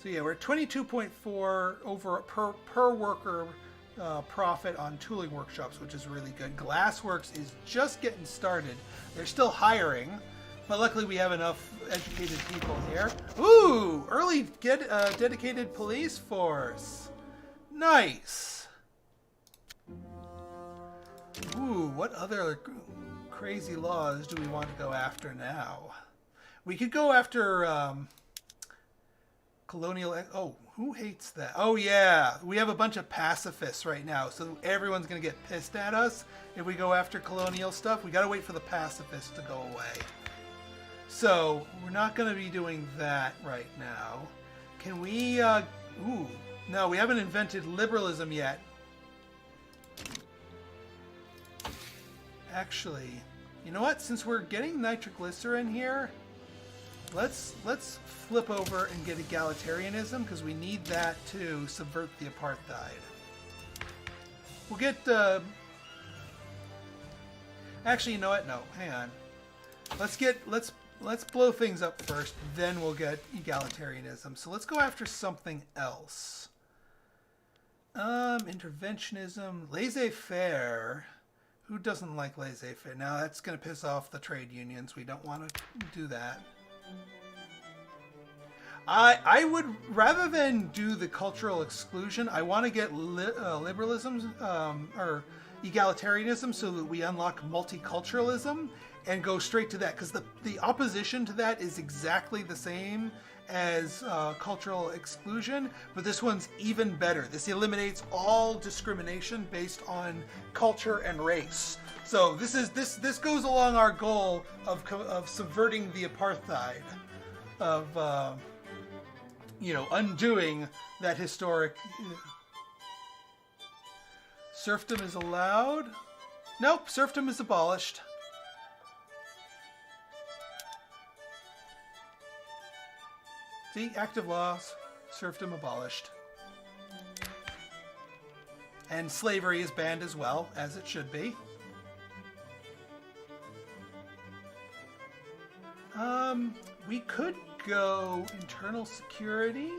Speaker 1: So yeah, we're at 22.4 over per worker profit on tooling workshops, which is really good. Glassworks is just getting started. They're still hiring. But luckily we have enough educated people here. Ooh! Early dedicated police force. Nice! Ooh, what other crazy laws do we want to go after now? We could go after colonial... Oh, who hates that? Oh yeah, we have a bunch of pacifists right now, so everyone's going to get pissed at us if we go after colonial stuff. We got to wait for the pacifists to go away. So, we're not going to be doing that right now. Can we, ooh, no, we haven't invented liberalism yet. Actually, you know what? Since we're getting nitroglycerin here, let's flip over and get egalitarianism, because we need that to subvert the apartheid. We'll get, actually, you know what? No, hang on. Let's blow things up first, then we'll get egalitarianism. So let's go after something else. Interventionism, laissez-faire. Who doesn't like laissez-faire? Now that's going to piss off the trade unions. We don't want to do that. I would, rather than do the cultural exclusion, I want to get liberalism, or egalitarianism so that we unlock multiculturalism and go straight to that, because the opposition to that is exactly the same as cultural exclusion, but this one's even better. This eliminates all discrimination based on culture and race. So this goes along our goal of subverting the apartheid, of undoing that historic. Serfdom is allowed. Nope, serfdom is abolished. See, active laws, serfdom abolished. And slavery is banned as well, as it should be. We could go internal security.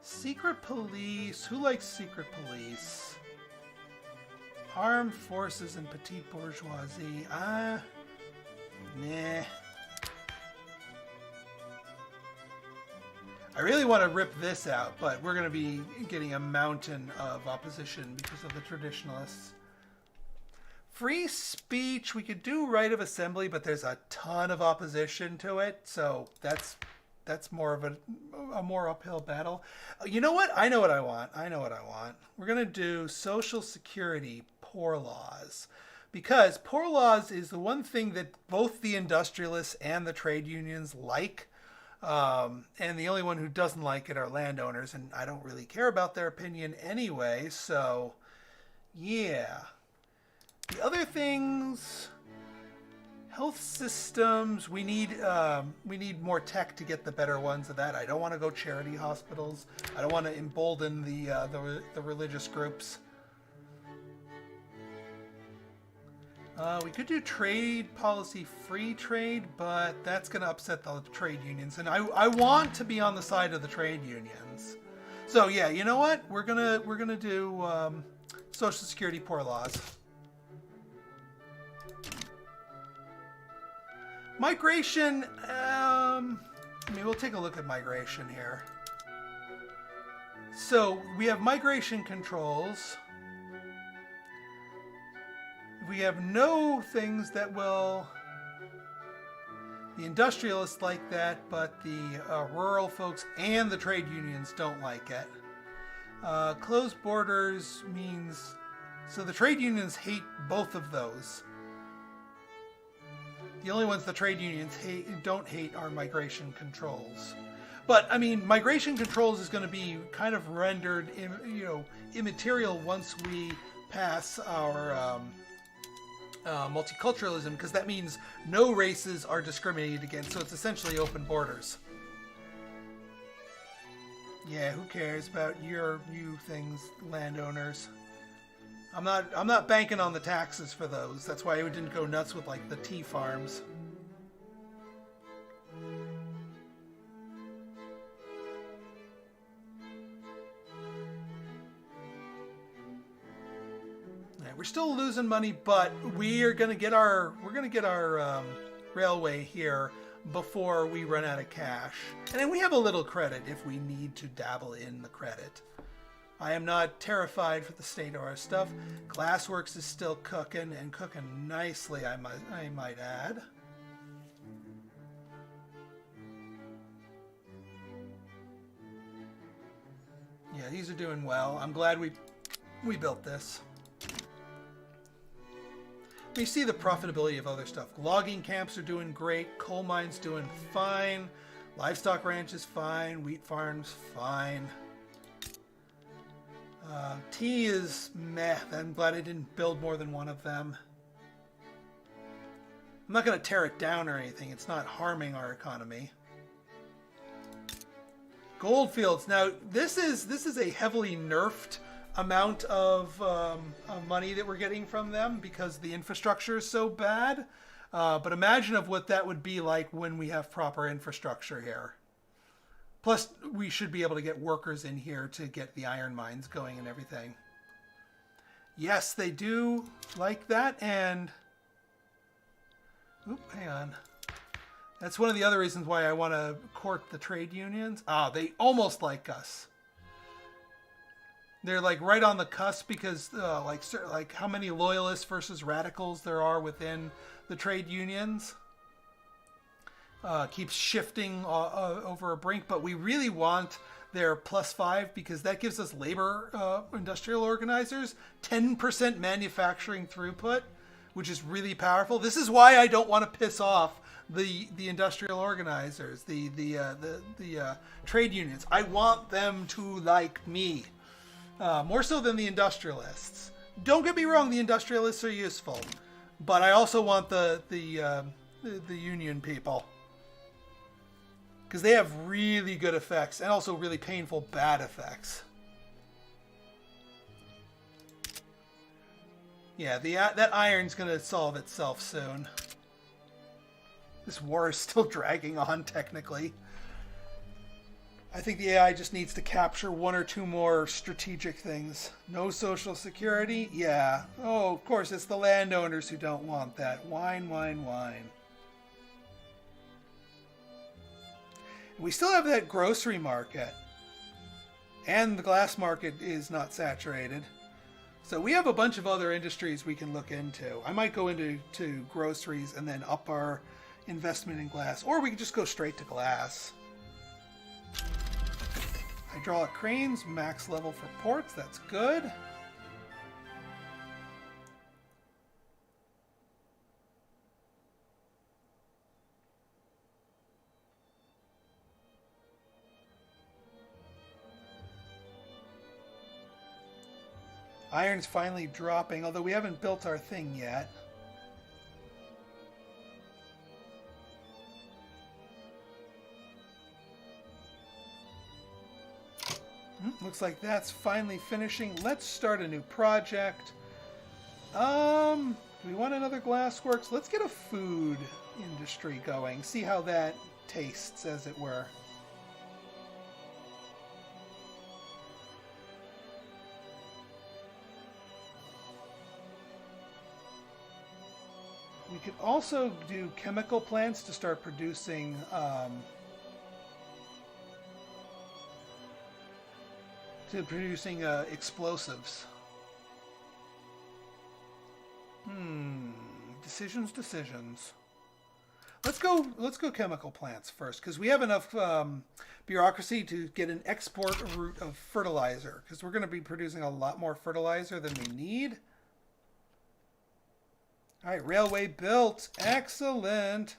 Speaker 1: Secret police. Who likes secret police? Armed forces and petite bourgeoisie. Nah. I really want to rip this out, but we're going to be getting a mountain of opposition because of the traditionalists. Free speech, we could do right of assembly, but there's a ton of opposition to it, so that's more of a more uphill battle. You know what? I know what I want. We're going to do Social Security poor laws, because poor laws is the one thing that both the industrialists and the trade unions like. And the only one who doesn't like it are landowners, and I don't really care about their opinion anyway, so yeah. The other things, health systems, we need more tech to get the better ones of that. I don't want to go charity hospitals. I don't want to embolden the religious groups. We could do trade policy, free trade, but that's going to upset the trade unions, and I want to be on the side of the trade unions. So yeah, you know what? We're gonna do Social Security poor laws. Migration. We'll take a look at migration here. So we have migration controls. We have no things that will. The industrialists like that, but the rural folks and the trade unions don't like it. Closed borders means. So the trade unions hate both of those. The only ones the trade unions don't hate are migration controls. But I mean, migration controls is going to be kind of rendered, immaterial once we pass our multiculturalism, because that means no races are discriminated against. So it's essentially open borders. Yeah, who cares about you things, landowners? I'm not banking on the taxes for those. That's why I didn't go nuts with like the tea farms. Yeah, we're still losing money, but we're gonna get our railway here before we run out of cash, and then we have a little credit if we need to dabble in the credit. I am not terrified for the state of our stuff. Glassworks is still cooking, and cooking nicely, I might add. Yeah, these are doing well. I'm glad we built this. We see the profitability of other stuff. Logging camps are doing great. Coal mines doing fine. Livestock ranches fine. Wheat farms fine. Tea is meh. I'm glad I didn't build more than one of them. I'm not going to tear it down or anything. It's not harming our economy. Goldfields. Now, this is a heavily nerfed amount of money that we're getting from them because the infrastructure is so bad. But imagine of what that would be like when we have proper infrastructure here. Plus, we should be able to get workers in here to get the iron mines going and everything. Yes, they do like that, and... Oop, hang on. That's one of the other reasons why I want to court the trade unions. Ah, they almost like us. They're like right on the cusp because like how many loyalists versus radicals there are within the trade unions keeps shifting over a brink. But we really want their +5 because that gives us labor industrial organizers 10% manufacturing throughput, which is really powerful. This is why I don't want to piss off the industrial organizers, the trade unions. I want them to like me. More so than the industrialists. Don't get me wrong, the industrialists are useful, but I also want the union people because they have really good effects and also really painful bad effects. Yeah, that iron's gonna solve itself soon. This war is still dragging on technically. I think the AI just needs to capture one or two more strategic things. No social security? Yeah. Oh, of course, it's the landowners who don't want that. Wine, wine, wine. We still have that grocery market. And the glass market is not saturated. So we have a bunch of other industries we can look into. I might go into groceries and then up our investment in glass. Or we could just go straight to glass. Hydraulic cranes, max level for ports, that's good. Iron's finally dropping, although we haven't built our thing yet. Looks like that's finally finishing. Let's start a new project. Do we want another glassworks? Let's get a food industry going. See how that tastes, as it were. We could also do chemical plants to start producing explosives. Decisions. Let's go chemical plants first because we have enough bureaucracy to get an export route of fertilizer because we're going to be producing a lot more fertilizer than we need. All right, railway built. Excellent.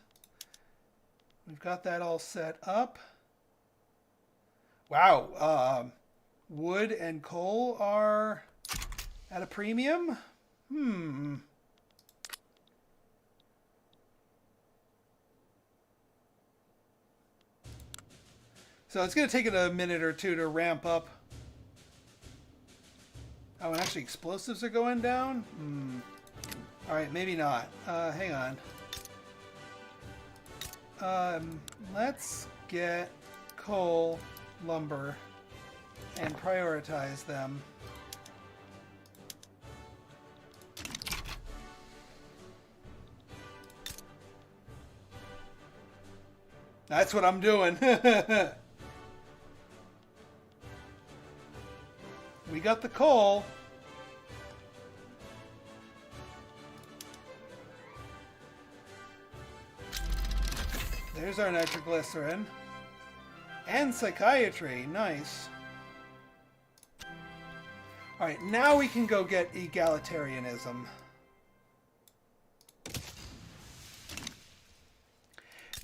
Speaker 1: We've got that all set up. Wow. Wood and coal are at a premium? So it's going to take it a minute or two to ramp up. Oh, and actually explosives are going down? All right, maybe not. Hang on. Let's get coal, lumber, and prioritize them. That's what I'm doing. We got the coal. There's our nitroglycerin. And psychiatry. Nice. Alright, now we can go get egalitarianism.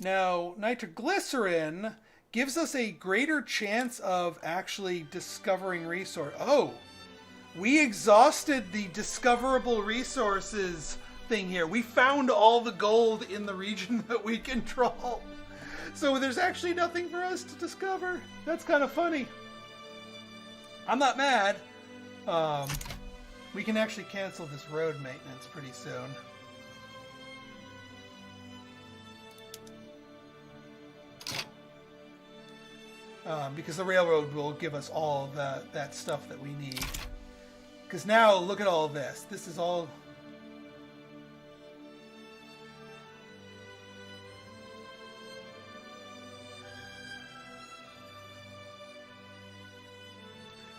Speaker 1: Now, nitroglycerin gives us a greater chance of actually discovering resource. Oh! We exhausted the discoverable resources thing here. We found all the gold in the region that we control. So there's actually nothing for us to discover. That's kind of funny. I'm not mad. We can actually cancel this road maintenance pretty soon. Because the railroad will give us all that stuff that we need. Because now, look at all this. This is all...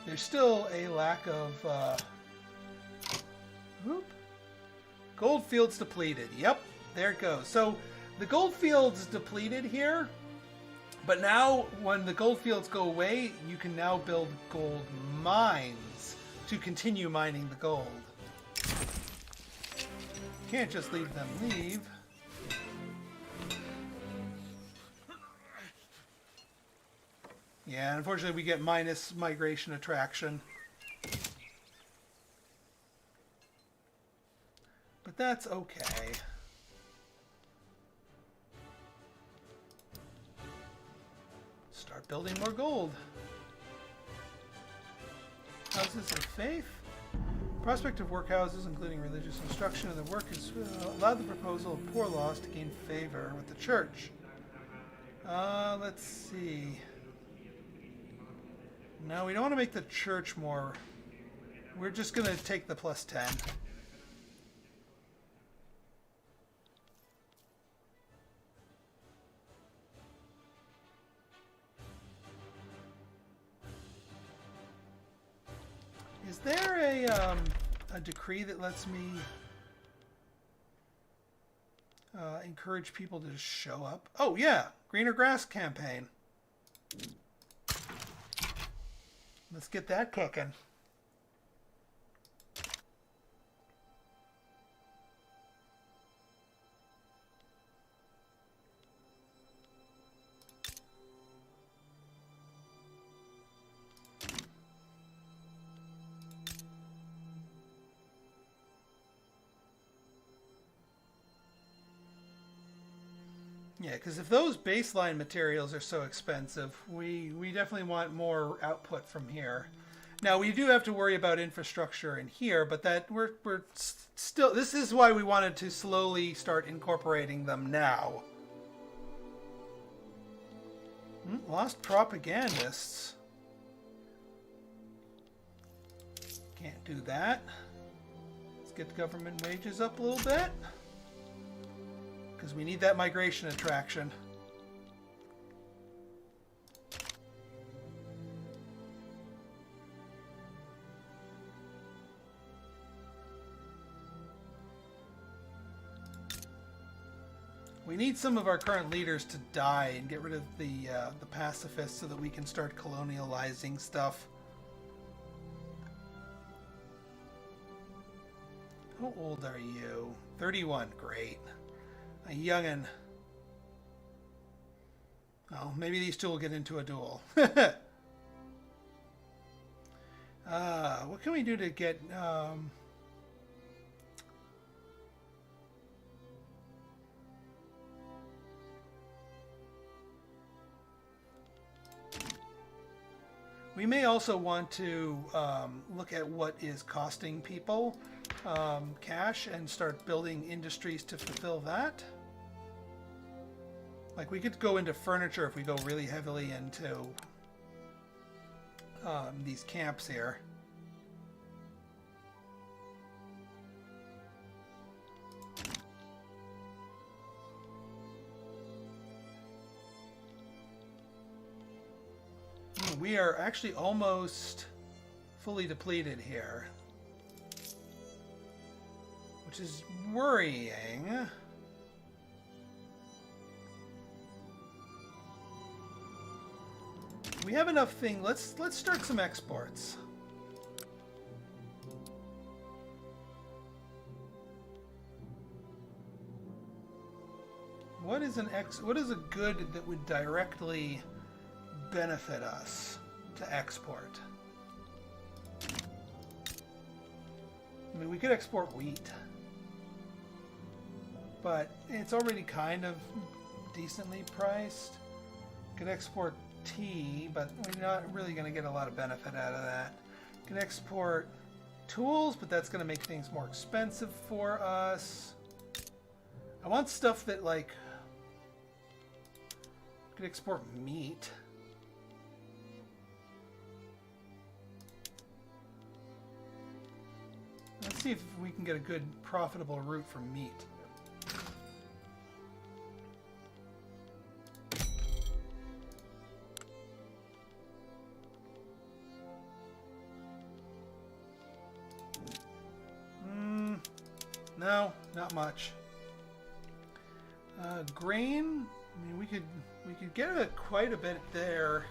Speaker 1: There's still a lack of gold fields depleted. Yep, there it goes. So the gold fields depleted here, but now when the gold fields go away, you can now build gold mines to continue mining the gold. Can't just leave them leave. Yeah, unfortunately we get minus migration attraction. But that's okay. Start building more gold. Houses of faith. Prospect of workhouses, including religious instruction in the work, has allowed the proposal of poor laws to gain favor with the church. Let's see. No, we don't want to make the church more. We're just going to take the plus 10. Is there a decree that lets me encourage people to just show up? Oh, yeah. Greener Grass campaign. Let's get that cooking. Yeah, because if those baseline materials are so expensive, we definitely want more output from here. Now, we do have to worry about infrastructure in here, but that we're still... This is why we wanted to slowly start incorporating them now. Lost propagandists. Can't do that. Let's get the government wages up a little bit. Because we need that migration attraction. We need some of our current leaders to die and get rid of the pacifists so that we can start colonializing stuff. How old are you? 31. Great. A youngin'. Oh, maybe these two will get into a duel. What can we do to get... We may also want to look at what is costing people cash and start building industries to fulfill that. Like, we could go into furniture if we go really heavily into these camps here. We are actually almost fully depleted here, which is worrying. We have enough thing. Let's start some exports. What is a good that would directly benefit us to export? I mean, we could export wheat, but it's already kind of decently priced. Could export tea, but we're not really going to get a lot of benefit out of that. Can export tools, but that's going to make things more expensive for us. I want stuff that, like, could export meat. Let's see if we can get a good profitable route for meat. No, not much. Grain. I mean, we could get quite a bit there.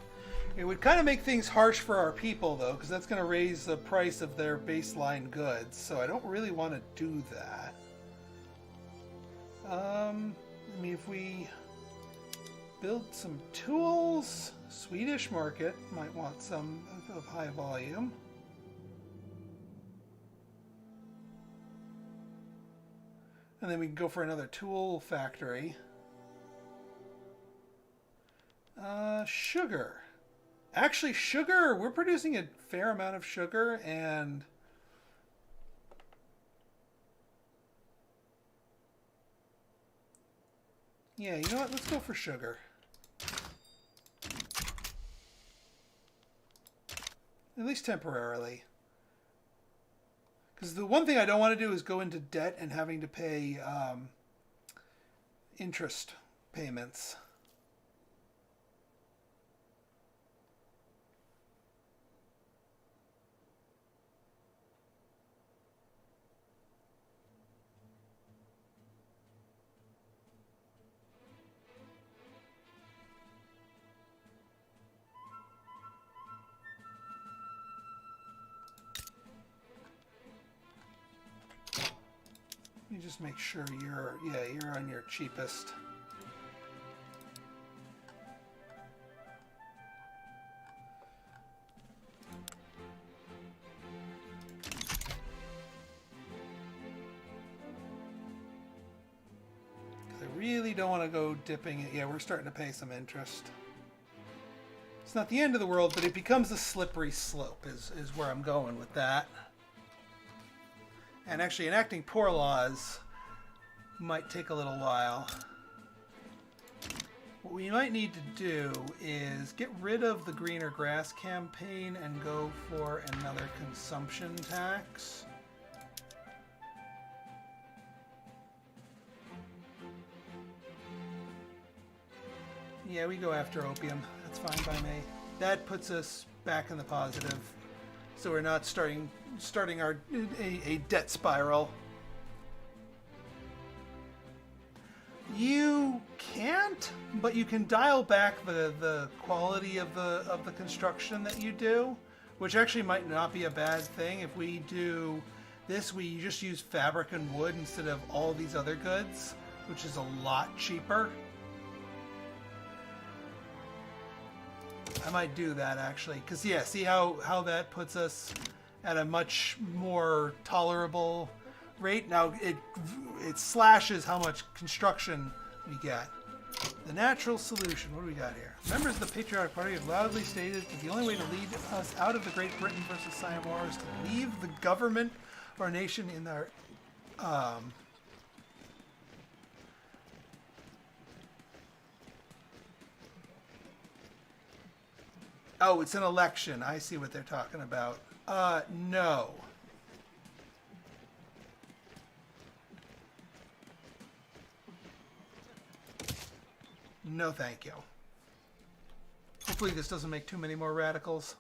Speaker 1: It would kind of make things harsh for our people, though, because that's going to raise the price of their baseline goods. So I don't really want to do that. I mean, if we build some tools, Swedish market might want some of high volume. And then we can go for another tool factory. Sugar. Actually, sugar, we're producing a fair amount of sugar, and yeah, you know what? Let's go for sugar. At least temporarily. Because the one thing I don't want to do is go into debt and having to pay interest payments. Let me just make sure you're on your cheapest. I really don't want to go dipping it. Yeah, we're starting to pay some interest. It's not the end of the world, but it becomes a slippery slope is where I'm going with that. And actually, enacting poor laws might take a little while. What we might need to do is get rid of the greener grass campaign and go for another consumption tax. Yeah, we go after opium. That's fine by me. That puts us back in the positive. So we're not starting a debt spiral. You can't, but you can dial back the quality of the construction that you do, which actually might not be a bad thing. If we do this, we just use fabric and wood instead of all these other goods, which is a lot cheaper. I might do that actually, because yeah, see how that puts us at a much more tolerable rate. Now it slashes how much construction we get. The natural solution. What do we got here? Members of the Patriotic Party have loudly stated that the only way to lead us out of the Great Britain versus Siam War is to leave the government of our nation in our Oh, it's an election. I see what they're talking about. No. No, thank you. Hopefully this doesn't make too many more radicals.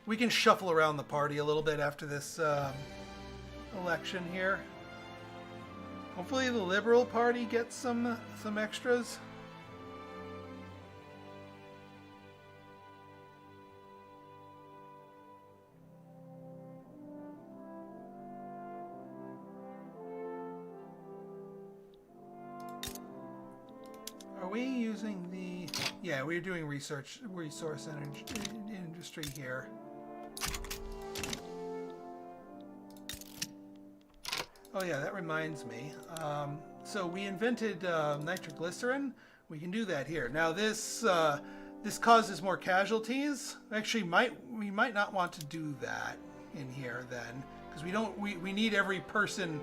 Speaker 1: We can shuffle around the party a little bit after this election here. Hopefully the Liberal Party gets some extras. Are we using the... Yeah, we're doing resource industry here. Oh yeah, that reminds me. So we invented nitroglycerin. We can do that here. Now this causes more casualties. Actually, we might not want to do that in here then, because we need every person.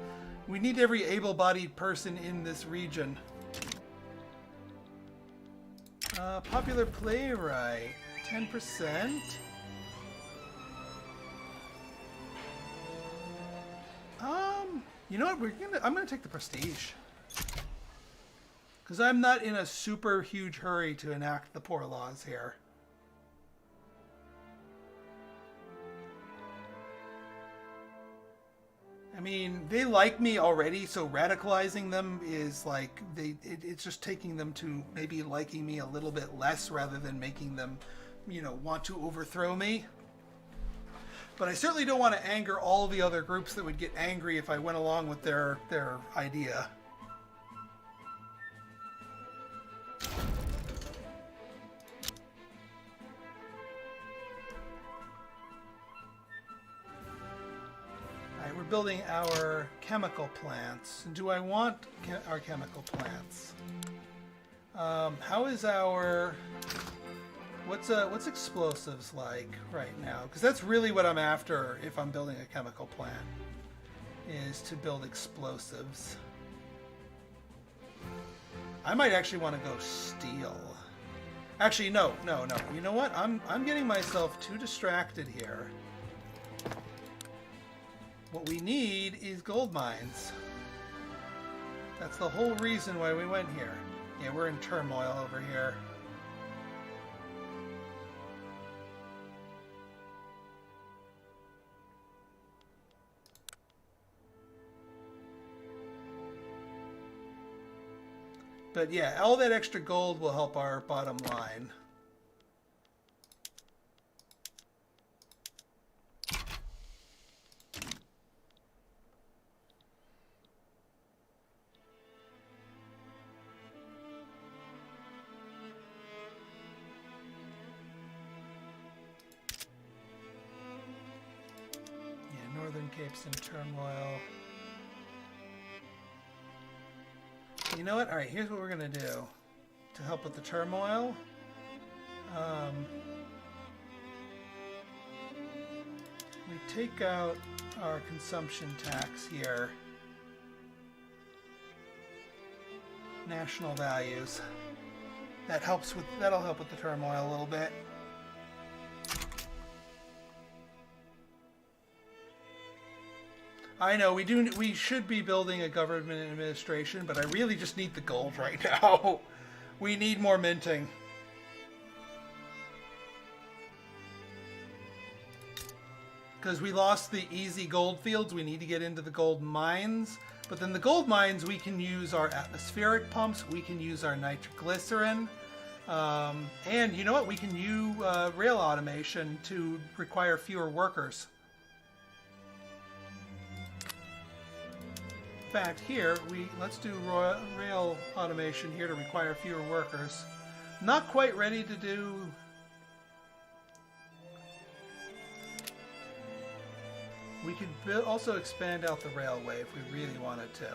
Speaker 1: We need every able-bodied person in this region. Popular playwright, 10%. You know what? I'm gonna take the prestige, because I'm not in a super huge hurry to enact the poor laws here. mean, they like me already, so radicalizing them is like it's just taking them to maybe liking me a little bit less rather than making them, want to overthrow me. But I certainly don't want to anger all the other groups that would get angry if I went along with their idea. We're building our chemical plants. Do I want our chemical plants? How is our... What's explosives like right now? Because that's really what I'm after if I'm building a chemical plant, is to build explosives. I might actually want to go steel. Actually, no. You know what? I'm getting myself too distracted here. What we need is gold mines. That's the whole reason why we went here. Yeah, we're in turmoil over here. But yeah, all that extra gold will help our bottom line. Cape's in turmoil. You know what? Alright, here's what we're going to do to help with the turmoil. We take out our consumption tax here. National values. That'll help with the turmoil a little bit. I know we should be building a government administration, but I really just need the gold right now. We need more minting. Because we lost the easy gold fields, we need to get into the gold mines. But then the gold mines, we can use our atmospheric pumps, we can use our nitroglycerin, and you know what? We can use rail automation to require fewer workers. In fact, here, let's do rail automation here to require fewer workers. Not quite ready to do... We could also expand out the railway if we really wanted to.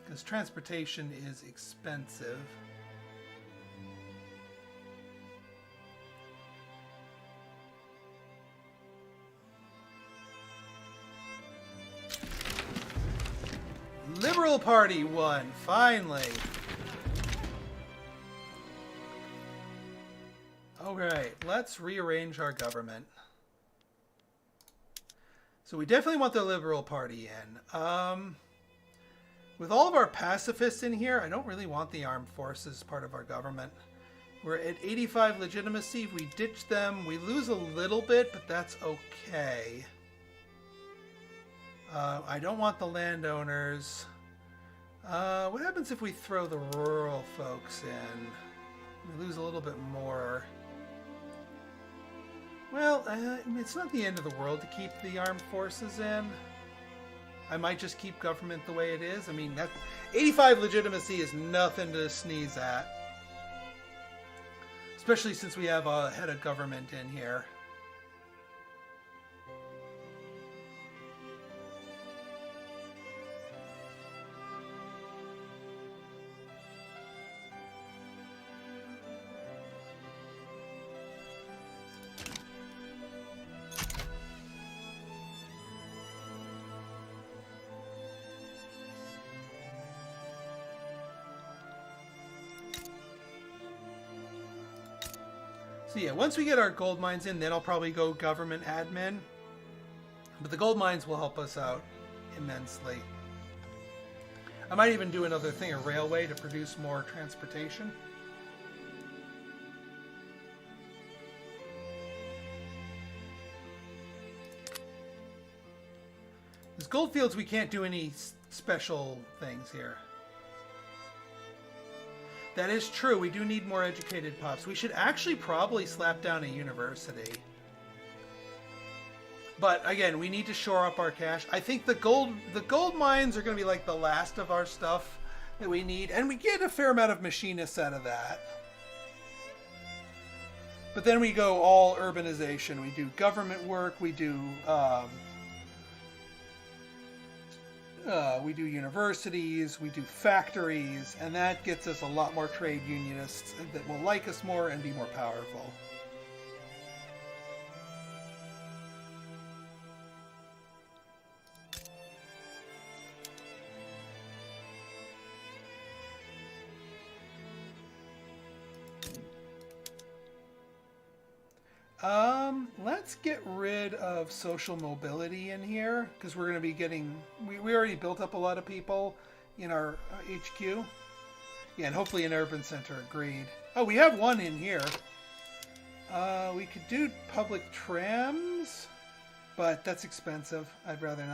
Speaker 1: Because transportation is expensive. Liberal Party won, finally. Alright, let's rearrange our government. So we definitely want the Liberal Party in. With all of our pacifists in here, I don't really want the armed forces part of our government. We're at 85 legitimacy. If we ditch them, we lose a little bit, but that's okay. I don't want the landowners. What happens if we throw the rural folks in? We lose a little bit more. Well, it's not the end of the world to keep the armed forces in. I might just keep government the way it is. I mean, that 85 legitimacy is nothing to sneeze at. Especially since we have a head of government in here. So yeah, once we get our gold mines in, then I'll probably go government admin. But the gold mines will help us out immensely. I might even do another thing, a railway, to produce more transportation. Goldfields, we can't do any special things here. That is true. We do need more educated pups. We should actually probably slap down a university. But again, we need to shore up our cash. I think the gold mines are going to be like the last of our stuff that we need, and we get a fair amount of machinists out of that. But then we go all urbanization. We do government work. We do universities. We do factories, and that gets us a lot more trade unionists that will like us more and be more powerful. Let's get rid of social mobility in here, because we're going to be getting... We already built up a lot of people in our HQ. Yeah, and hopefully an urban center, agreed. Oh, we have one in here. We could do public trams, but that's expensive. I'd rather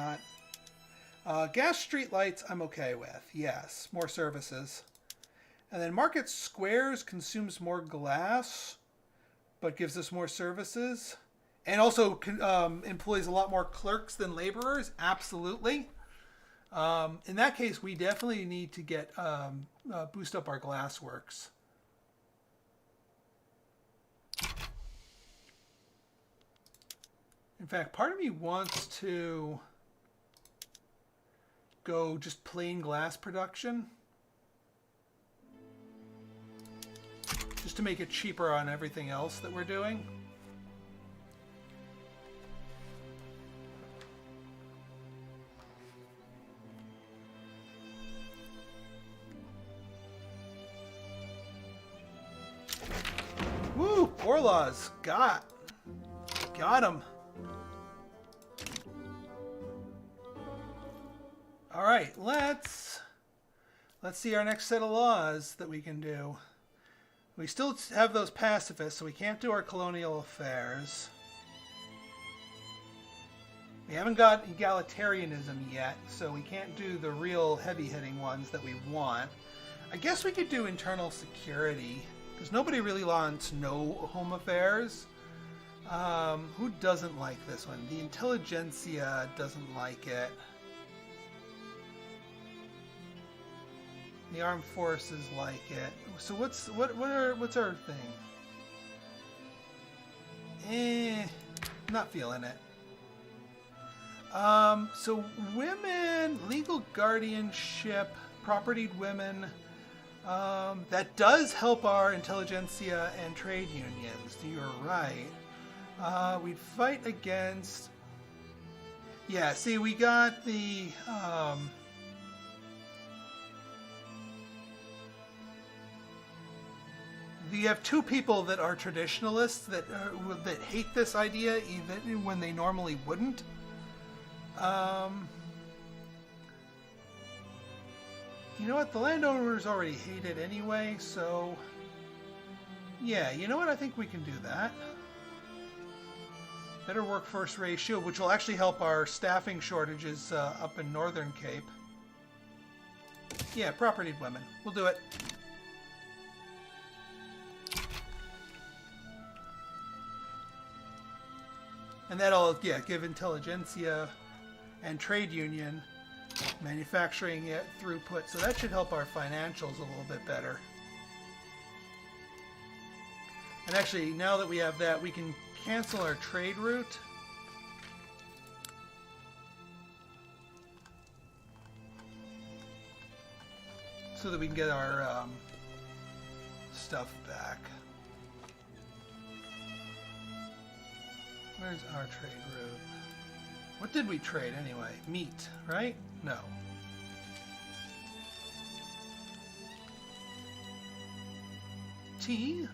Speaker 1: not. Gas street lights, I'm okay with. Yes, more services. And then market squares consumes more glass, but gives us more services. And also employs a lot more clerks than laborers. Absolutely. In that case, we definitely need to get boost up our glass works. In fact, part of me wants to go just plain glass production. Just to make it cheaper on everything else that we're doing. Woo! Poor laws. Got him. All right, let's see our next set of laws that we can do. We still have those pacifists, so we can't do our colonial affairs. We haven't got egalitarianism yet, so we can't do the real heavy-hitting ones that we want. I guess we could do internal security, because nobody really wants no home affairs. Who doesn't like this one? The intelligentsia doesn't like it. The armed forces like it. So what's our thing? Not feeling it. So women, legal guardianship, propertied women. That does help our intelligentsia and trade unions. You're right. We'd fight against. Yeah. See, we got the. You have two people that are traditionalists that hate this idea even when they normally wouldn't. You know what? The landowners already hate it anyway, so... Yeah, you know what? I think we can do that. Better workforce ratio, which will actually help our staffing shortages up in Northern Cape. Yeah, propertied women. We'll do it. And that'll, yeah, give intelligentsia and trade union manufacturing throughput. So that should help our financials a little bit better. And actually, now that we have that, we can cancel our trade route. So that we can get our stuff back. Where's our trade route? What did we trade anyway? Meat, right? No. Tea?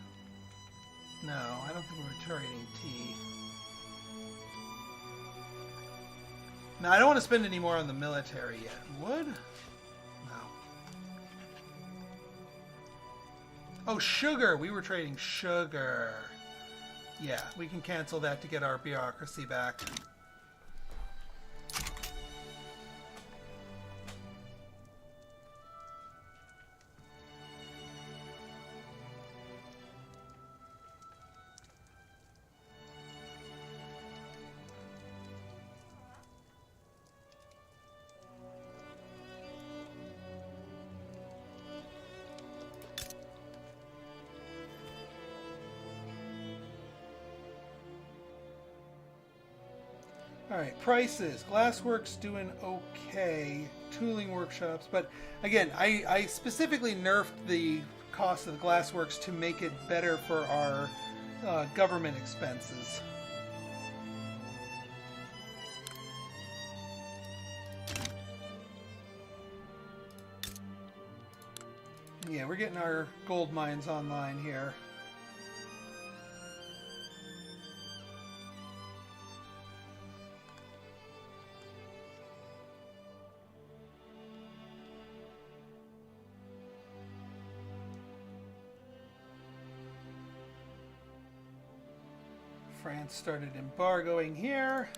Speaker 1: No, I don't think we're trading tea. No, I don't want to spend any more on the military yet. Wood? No. Oh, sugar! We were trading sugar. Yeah, we can cancel that to get our bureaucracy back. Alright, prices. Glassworks doing okay. Tooling workshops. But again, I specifically nerfed the cost of the glassworks to make it better for our government expenses. Yeah, we're getting our gold mines online here. France started embargoing here.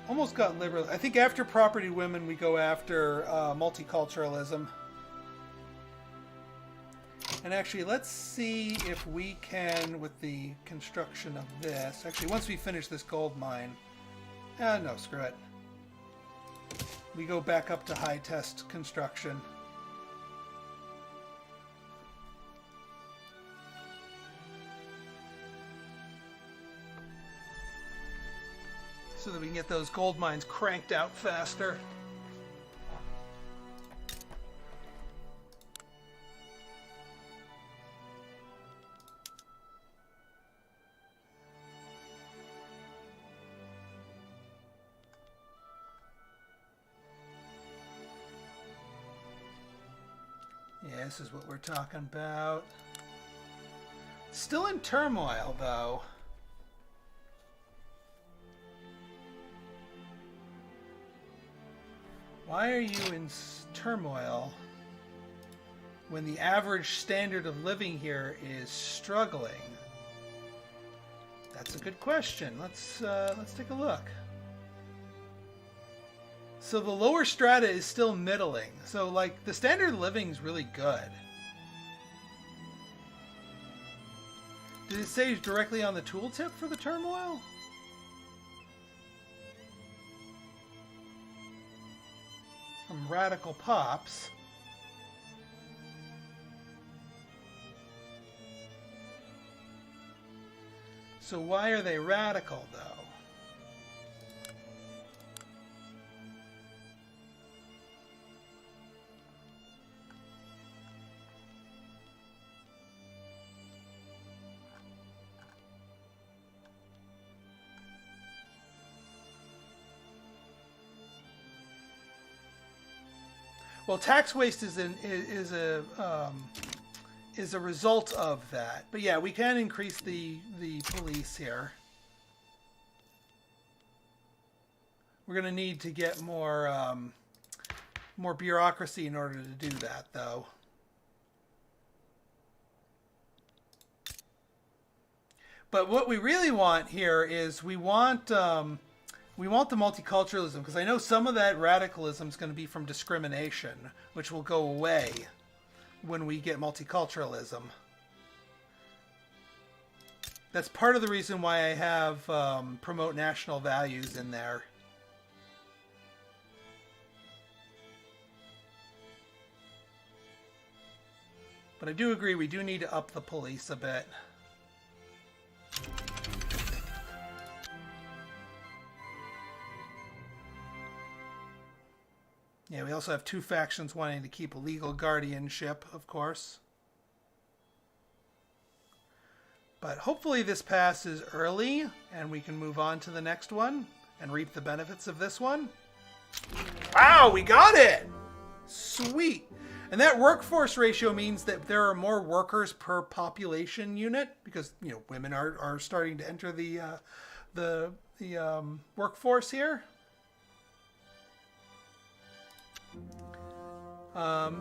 Speaker 1: Almost got liberal. I think after property women, we go after multiculturalism. And actually, let's see if we can, with the construction of this. Actually, once we finish this gold mine. No, screw it. We go back up to high test construction. So that we can get those gold mines cranked out faster. Yeah, this is what we're talking about. Still in turmoil, though. Why are you in turmoil when the average standard of living here is struggling? That's a good question. Let's take a look. So the lower strata is still middling. So like the standard of living is really good. Did it say directly on the tooltip for the turmoil? From Radical Pops. So why are they radical, though? Well, tax waste is a result of that. But yeah, we can increase the police here. We're going to need to get more more bureaucracy in order to do that, though. But what we really want here is we want the multiculturalism, because I know some of that radicalism is going to be from discrimination, which will go away when we get multiculturalism. That's part of the reason why I have promote national values in there. But I do agree we do need to up the police a bit. Yeah, we also have two factions wanting to keep a legal guardianship, of course. But hopefully this passes early, and we can move on to the next one and reap the benefits of this one. Wow, we got it! Sweet! And that workforce ratio means that there are more workers per population unit, because, you know, women are starting to enter the workforce here.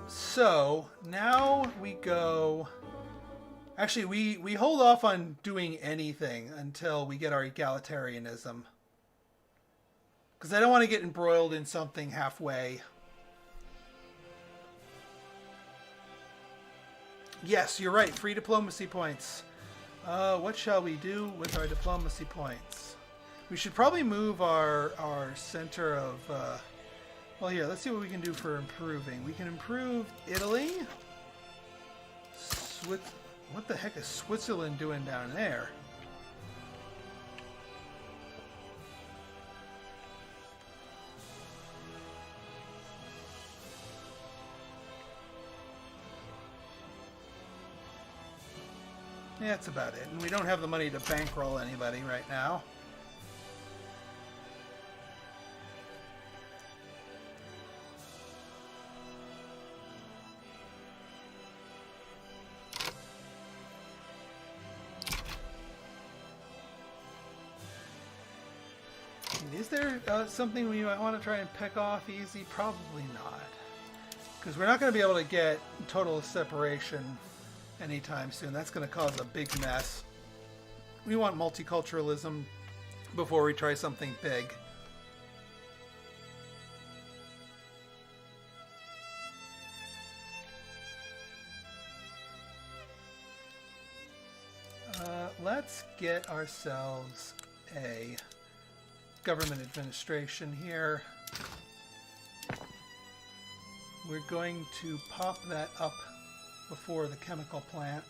Speaker 1: So now we go. Actually, we hold off on doing anything until we get our egalitarianism, because I don't want to get embroiled in something halfway. Yes, you're right. Free diplomacy points. What shall we do with our diplomacy points? We should probably move our center of. Well, here, let's see what we can do for improving. We can improve Italy. What the heck is Switzerland doing down there? Yeah, that's about it. And we don't have the money to bankroll anybody right now. Is there something we might want to try and pick off easy? Probably not. Because we're not going to be able to get total separation anytime soon. That's going to cause a big mess. We want multiculturalism before we try something big. Let's get ourselves a government administration here. We're going to pop that up before the chemical plant.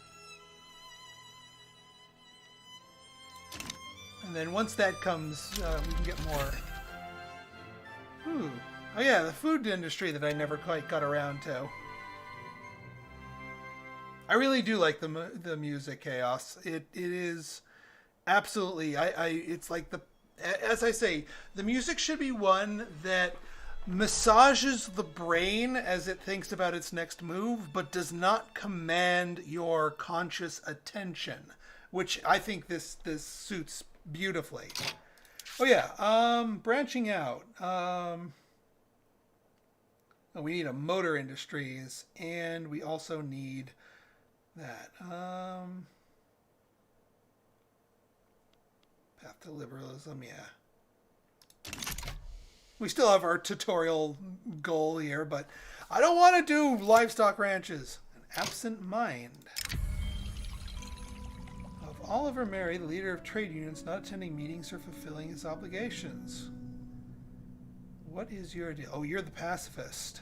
Speaker 1: And then once that comes, we can get more. Oh yeah, the food industry that I never quite got around to. I really do like the music, Chaos. It is absolutely, it's like as I say, the music should be one that massages the brain as it thinks about its next move, but does not command your conscious attention, which I think this suits beautifully. Oh yeah, branching out. We need a motor industries, and we also need that. Path to liberalism, yeah. We still have our tutorial goal here, but I don't want to do livestock ranches. An absent mind. Of Oliver Mary, the leader of trade unions, not attending meetings or fulfilling his obligations. What is your deal? Oh, you're the pacifist.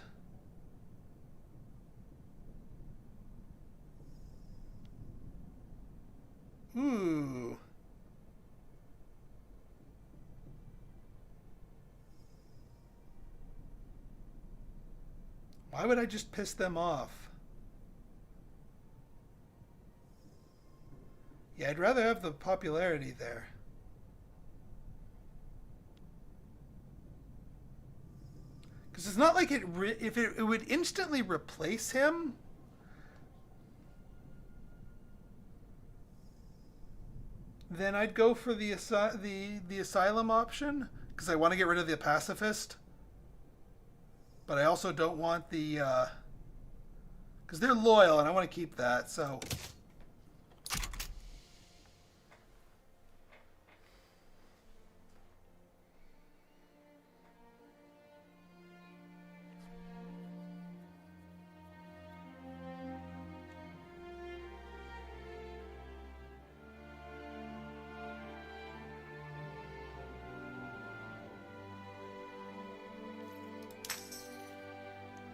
Speaker 1: Ooh. Why would I just piss them off? Yeah, I'd rather have the popularity there. Because it's not like if it would instantly replace him. Then I'd go for the asylum option, because I want to get rid of the pacifist. But I also don't want the, because they're loyal and I want to keep that, so.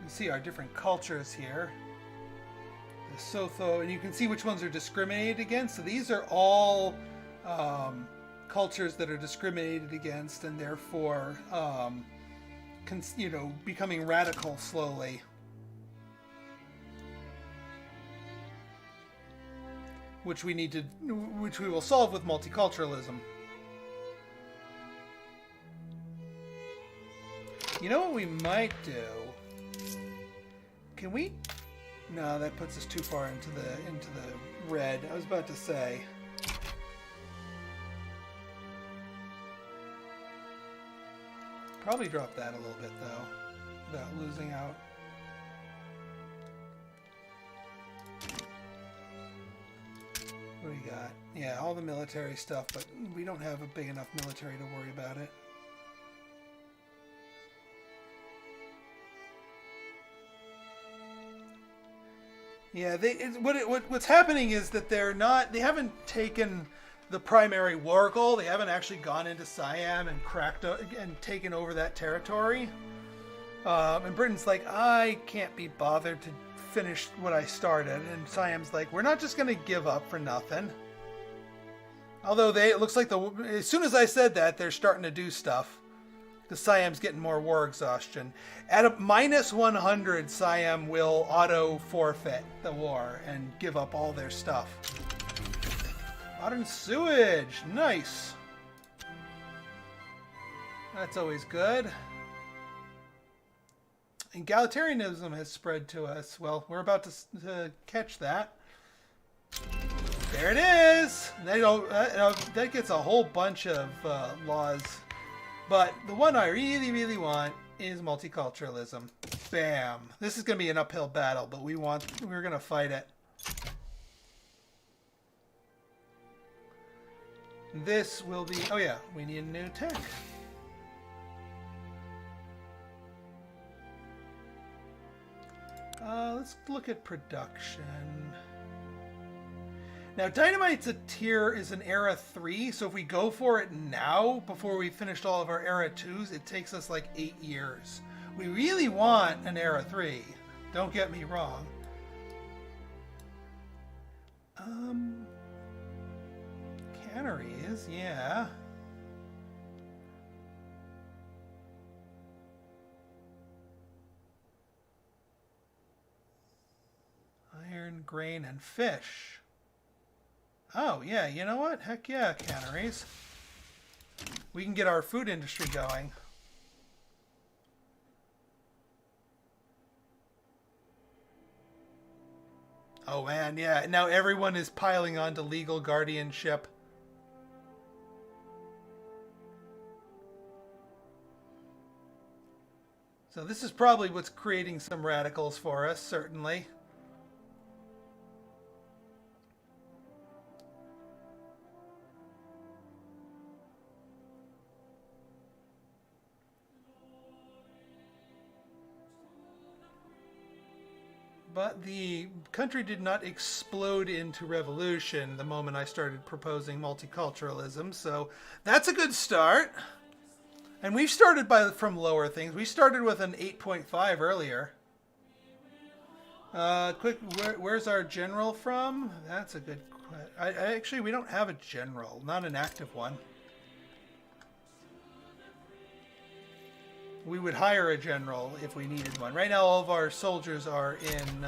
Speaker 1: See our different cultures here. The Sotho, and you can see which ones are discriminated against. So these are all cultures that are discriminated against, and therefore, becoming radical slowly. Which we will solve with multiculturalism. You know what we might do? Can we? No, that puts us too far into the red. I was about to say. Probably drop that a little bit though, without losing out. What do we got? Yeah, all the military stuff, but we don't have a big enough military to worry about it. Yeah, what's happening is that they haven't taken the primary war goal. They haven't actually gone into Siam and taken over that territory. And Britain's like, I can't be bothered to finish what I started. And Siam's like, we're not just going to give up for nothing. Although it looks like as soon as I said that, they're starting to do stuff. Because Siam's getting more war exhaustion. At a -100, Siam will auto forfeit the war and give up all their stuff. Modern sewage. Nice. That's always good. Egalitarianism has spread to us. Well, we're about to catch that. There it is. That gets a whole bunch of laws. But the one I really, really want is multiculturalism. Bam. This is going to be an uphill battle, but we're going to fight it. This will be... Oh yeah, we need a new tech. Let's look at production. Now, Dynamite's is an Era 3, so if we go for it now, before we finished all of our Era 2s, it takes us like 8 years. We really want an Era 3. Don't get me wrong. Canneries, yeah. Iron, grain, and fish. Oh, yeah, you know what? Heck yeah, canneries. We can get our food industry going. Oh, man, yeah. Now everyone is piling onto legal guardianship. So this is probably what's creating some radicals for us, certainly. But the country did not explode into revolution the moment I started proposing multiculturalism, so that's a good start. And we've started from lower things. We started with an 8.5 earlier. Where's our general from? That's a good question. Actually, we don't have a general, not an active one. We would hire a general if we needed one. Right now, all of our soldiers are in.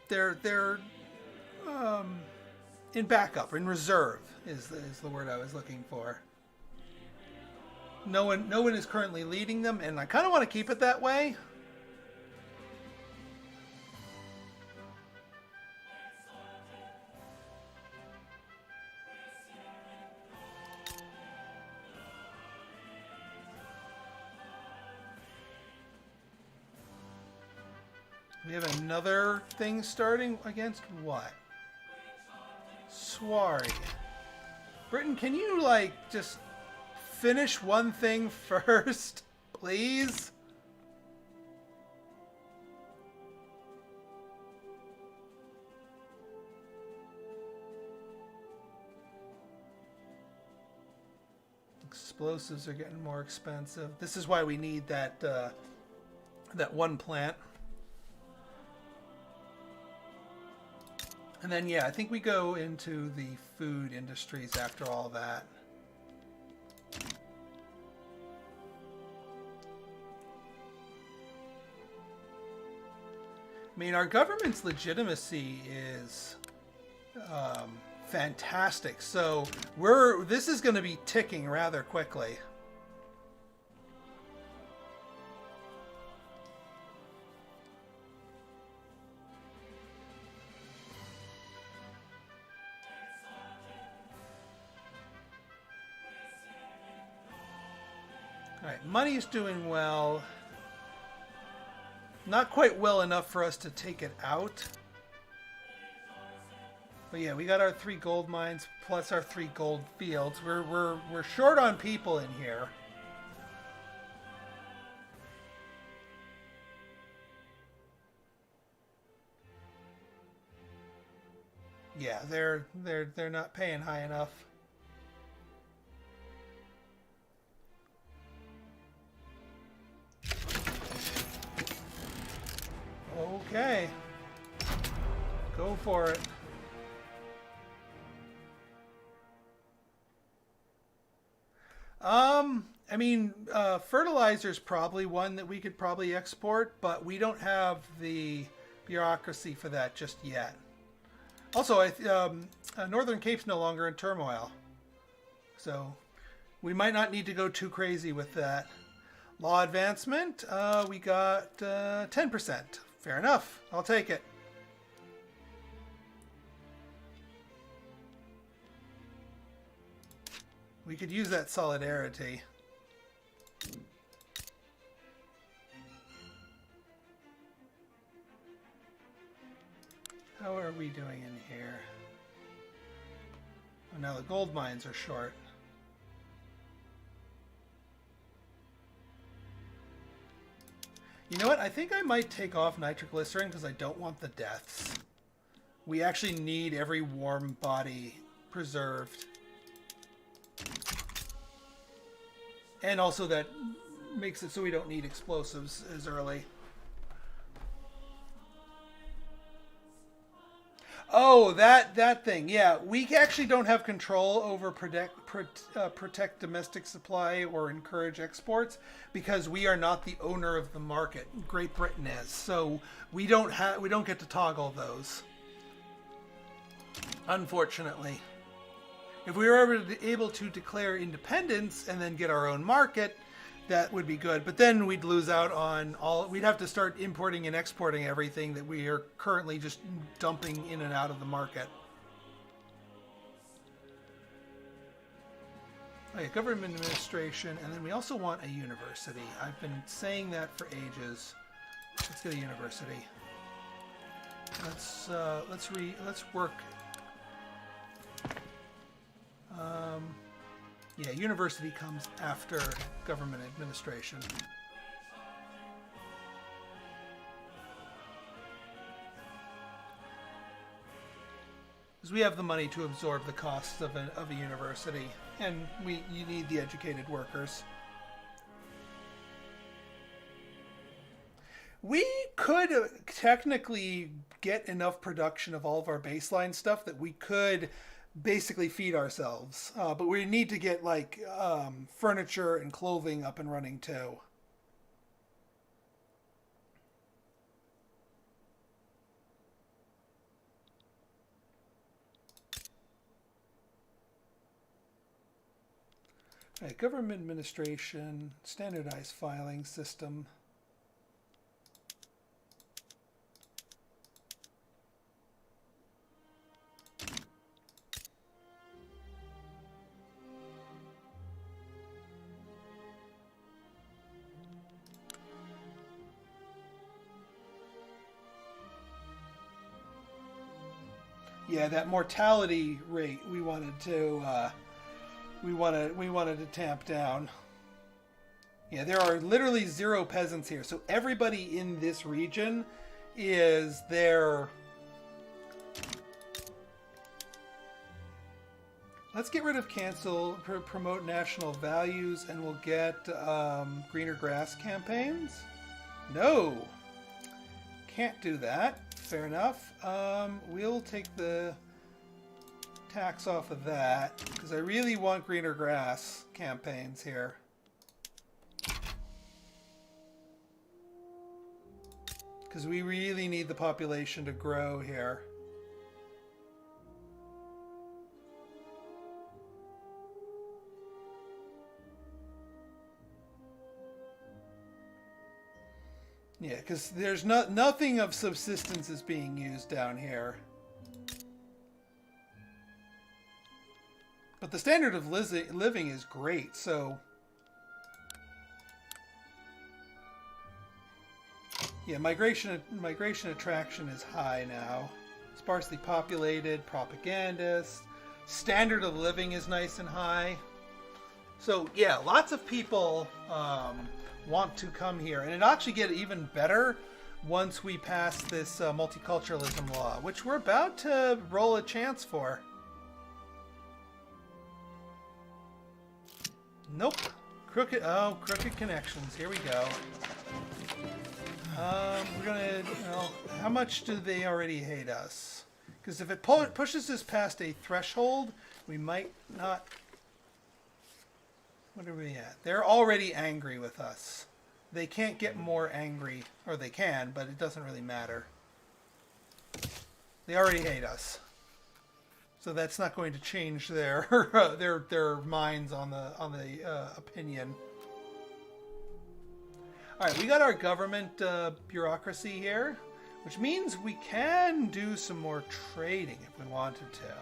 Speaker 1: They're in backup, in reserve is the word I was looking for. No one is currently leading them, and I kind of want to keep it that way. We have another thing starting against what? Swari. Britain, can you, like, just finish one thing first, please? Explosives are getting more expensive. This is why we need that one plant. And then, yeah, I think we go into the food industries after all that. I mean, our government's legitimacy is fantastic. So this is going to be ticking rather quickly. Alright, money's doing well. Not quite well enough for us to take it out. But yeah, we got our 3 gold mines plus our 3 gold fields. We're short on people in here. Yeah, they're not paying high enough. Okay. Go for it. I mean, fertilizer's probably one that we could probably export, but we don't have the bureaucracy for that just yet. Also, Northern Cape's no longer in turmoil. So we might not need to go too crazy with that. Law advancement, we got 10%. Fair enough. I'll take it. We could use that solidarity. How are we doing in here? Oh, now the gold mines are short. You know what? I think I might take off nitroglycerin because I don't want the deaths. We actually need every warm body preserved. And also that makes it so we don't need explosives as early. Oh, that thing. Yeah, we actually don't have control over protect domestic supply or encourage exports because we are not the owner of the market. Great Britain is, so we don't get to toggle those. Unfortunately, if we were able to declare independence and then get our own market, that would be good. But then we'd lose out on all. We'd have to start importing and exporting everything that we are currently just dumping in and out of the market. Okay, government administration, and then we also want a university. I've been saying that for ages. Let's get a university. Let's work. Yeah, university comes after government administration. Because we have the money to absorb the costs of a university, and you need the educated workers. We could technically get enough production of all of our baseline stuff that we could basically feed ourselves, but we need to get like furniture and clothing up and running too. Okay, government administration, standardized filing system. Yeah, that mortality rate we wanted to tamp down. Yeah, there are literally 0 peasants here, so everybody in this region is there. Let's get rid of cancel, promote national values, and we'll get greener grass campaigns. No, can't do that. Fair enough. We'll take the tax off of that because I really want greener grass campaigns here. Because we really need the population to grow here. Yeah, because there's nothing of subsistence is being used down here. But the standard of living is great, so... Yeah, migration attraction is high now. Sparsely populated, propagandist. Standard of living is nice and high. So, yeah, lots of people... want to come here, and it'll actually get even better once we pass this multiculturalism law, which we're about to roll a chance for. Nope. Crooked connections. Here we go. We're gonna, how much do they already hate us? Because if it pushes us past a threshold, we might not. What are we at? They're already angry with us. They can't get more angry, or they can, but it doesn't really matter. They already hate us. So that's not going to change their their minds on the opinion. All right, we got our government bureaucracy here, which means we can do some more trading if we wanted to.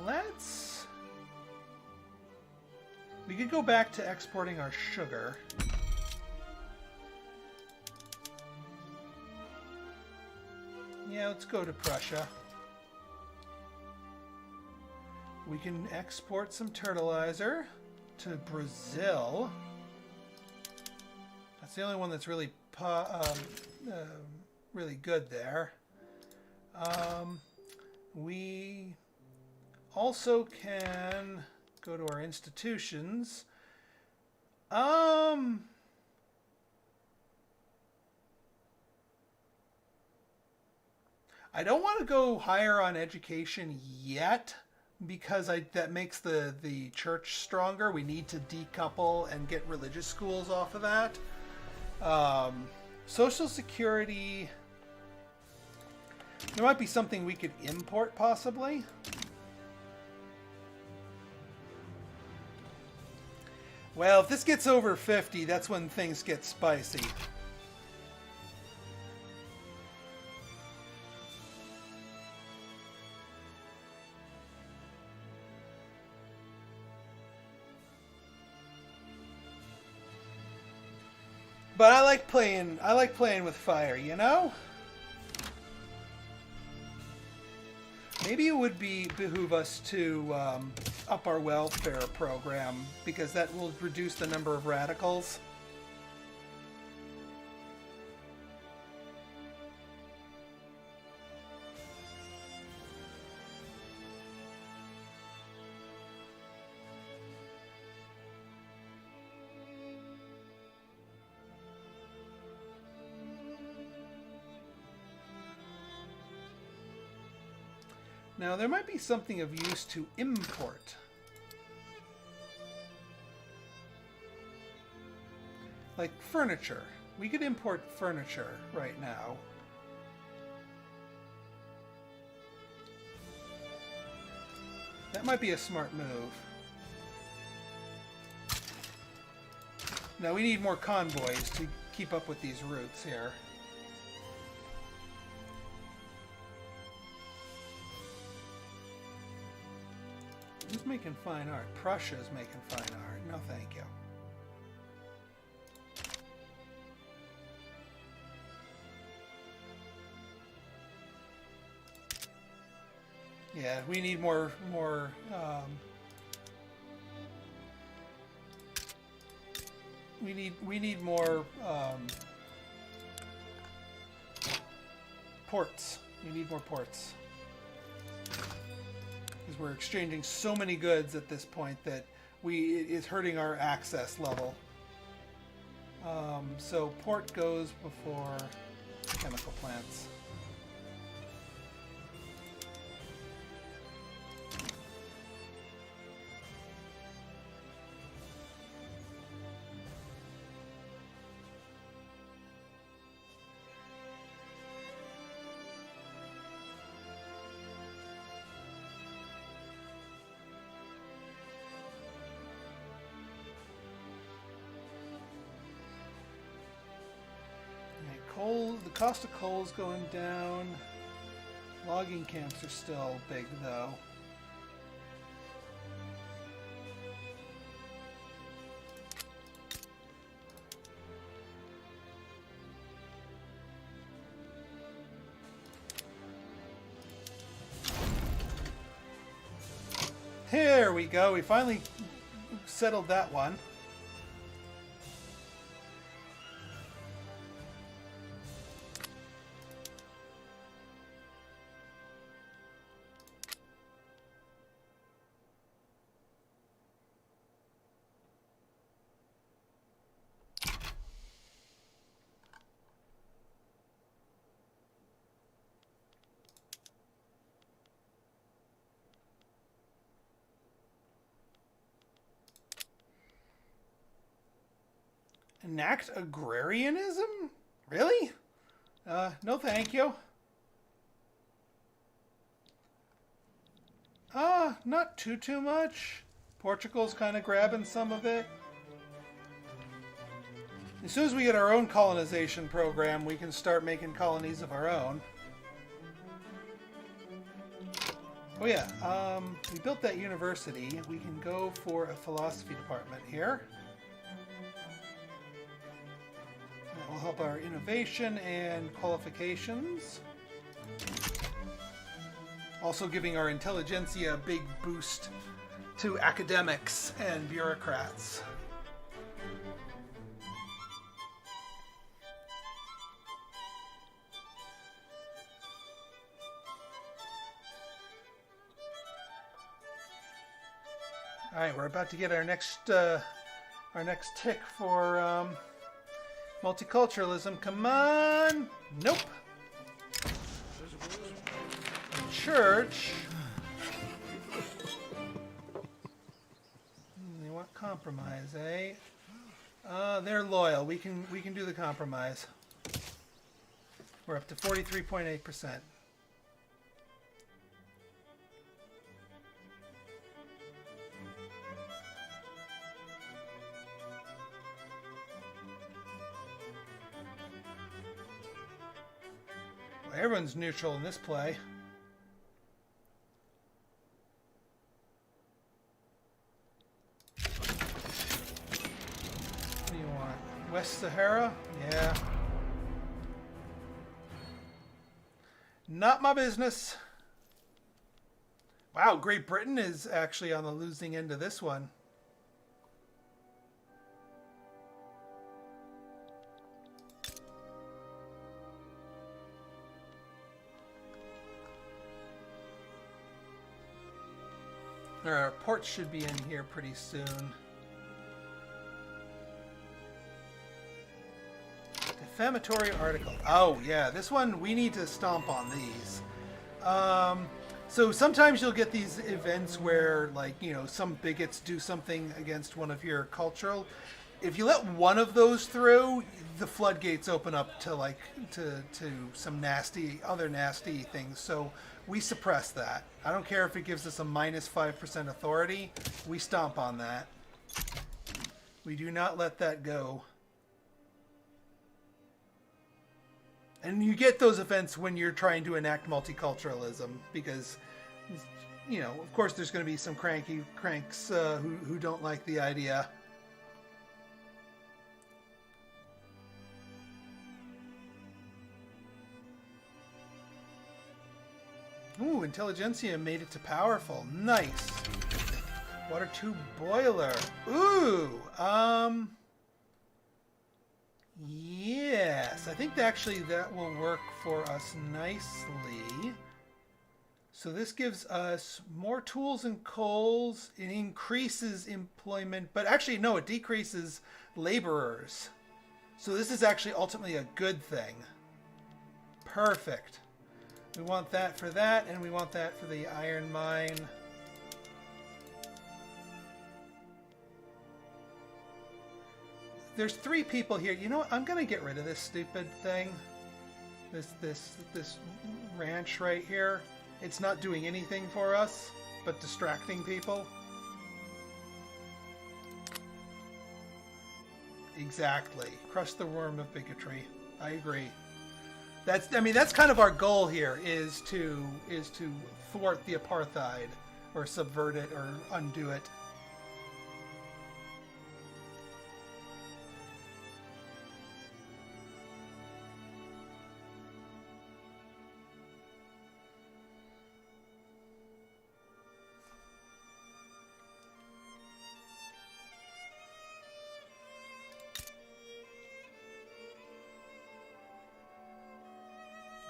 Speaker 1: Let's... We could go back to exporting our sugar. Yeah, let's go to Prussia. We can export some fertilizer to Brazil. That's the only one that's really really good there. We also can go to our institutions. I don't want to go higher on education yet because that makes the church stronger. We need to decouple and get religious schools off of that. Social Security, there might be something we could import possibly. Well, if this gets over 50, that's when things get spicy. But I like playing with fire, you know? Maybe it would behoove us to up our welfare program, because that will reduce the number of radicals. Now, there might be something of use to import. Like furniture. We could import furniture right now. That might be a smart move. Now, we need more convoys to keep up with these routes here. Who's making fine art? Prussia's making fine art. No, thank you. Yeah, we need more. We need more ports. We need more ports. Because we're exchanging so many goods at this point that it is hurting our access level. So port goes before chemical plants. Coal, the cost of coal is going down. Logging camps are still big, though. Here we go. We finally settled that one. Enact agrarianism? Really? No thank you. Not too much. Portugal's kind of grabbing some of it. As soon as we get our own colonization program, we can start making colonies of our own. Oh yeah, we built that university. We can go for a philosophy department here. That will help our innovation and qualifications. Also giving our intelligentsia a big boost to academics and bureaucrats. All right, we're about to get our next tick for multiculturalism. Come on! Nope. Church. They want compromise, eh? They're loyal. We can do the compromise. We're up to 43.8%. Well, everyone's neutral in this play. West Sahara? Yeah. Not my business. Wow, Great Britain is actually on the losing end of this one. Our ports should be in here pretty soon. Defamatory article. Oh, yeah. This one, we need to stomp on these. So sometimes you'll get these events where, like, you know, some bigots do something against one of your cultural. If you let one of those through, the floodgates open up to, like, to some other nasty things. So we suppress that. I don't care if it gives us a minus 5% authority. We stomp on that. We do not let that go. And you get those events when you're trying to enact multiculturalism because, you know, of course there's going to be some cranks who don't like the idea. Ooh, intelligentsia made it to powerful. Nice. Water 2 boiler. Ooh, yes, I think actually that will work for us nicely. So this gives us more tools and coals. It increases employment, but actually no, it decreases laborers. So this is actually ultimately a good thing. Perfect. We want that for that, and we want that for the iron mine. There's 3 people here. You know what? I'm gonna get rid of this stupid thing. This ranch right here. It's not doing anything for us, but distracting people. Exactly. Crush the worm of bigotry. I agree. That's kind of our goal here is to thwart the apartheid or subvert it or undo it.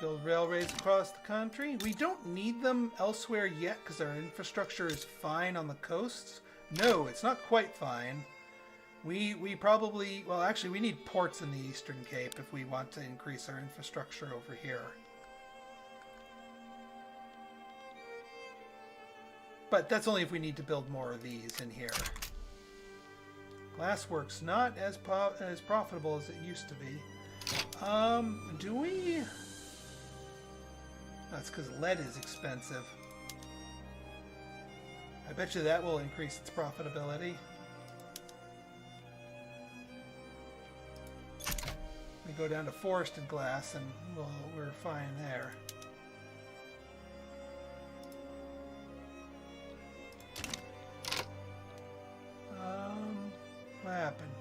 Speaker 1: Build railways across the country. We don't need them elsewhere yet because our infrastructure is fine on the coasts. No, it's not quite fine. We probably, well, actually we need ports in the Eastern Cape if we want to increase our infrastructure over here. But that's only if we need to build more of these in here. Glassworks not as profitable as it used to be. Do we? That's because lead is expensive. I bet you that will increase its profitability. We go down to forested glass and we're fine there. What happened?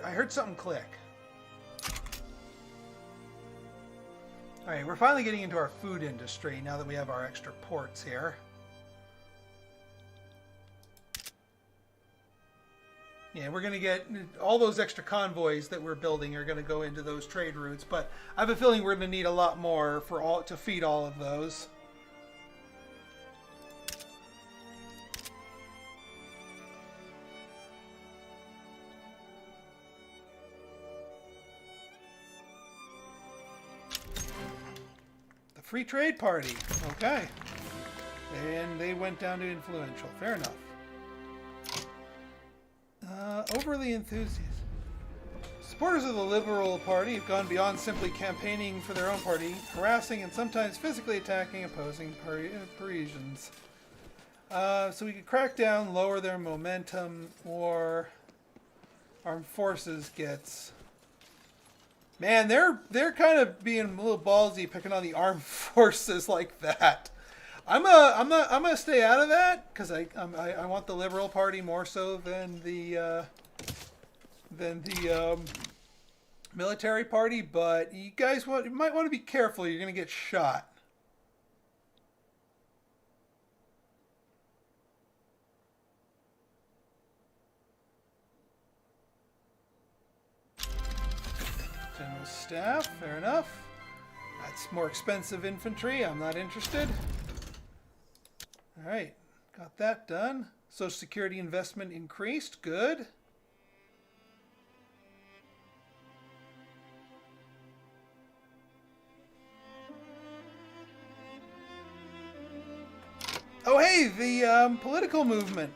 Speaker 1: I heard something click. Alright, we're finally getting into our food industry now that we have our extra ports here. Yeah, we're going to get all those extra convoys that we're building are going to go into those trade routes, but I have a feeling we're going to need a lot more to feed all of those. Free Trade Party. Okay. And they went down to influential. Fair enough. Overly enthusiastic. Supporters of the Liberal Party have gone beyond simply campaigning for their own party, harassing and sometimes physically attacking opposing Parisians. So we could crack down, lower their momentum, or armed forces gets... Man, they're kind of being a little ballsy picking on the armed forces like that. I'm gonna stay out of that because I want the Liberal Party more so than the military party. But you guys might want to be careful. You're gonna get shot. General staff, fair enough. That's more expensive infantry. I'm not interested. All right, got that done. Social Security investment increased. Good. Oh, hey, the political movement.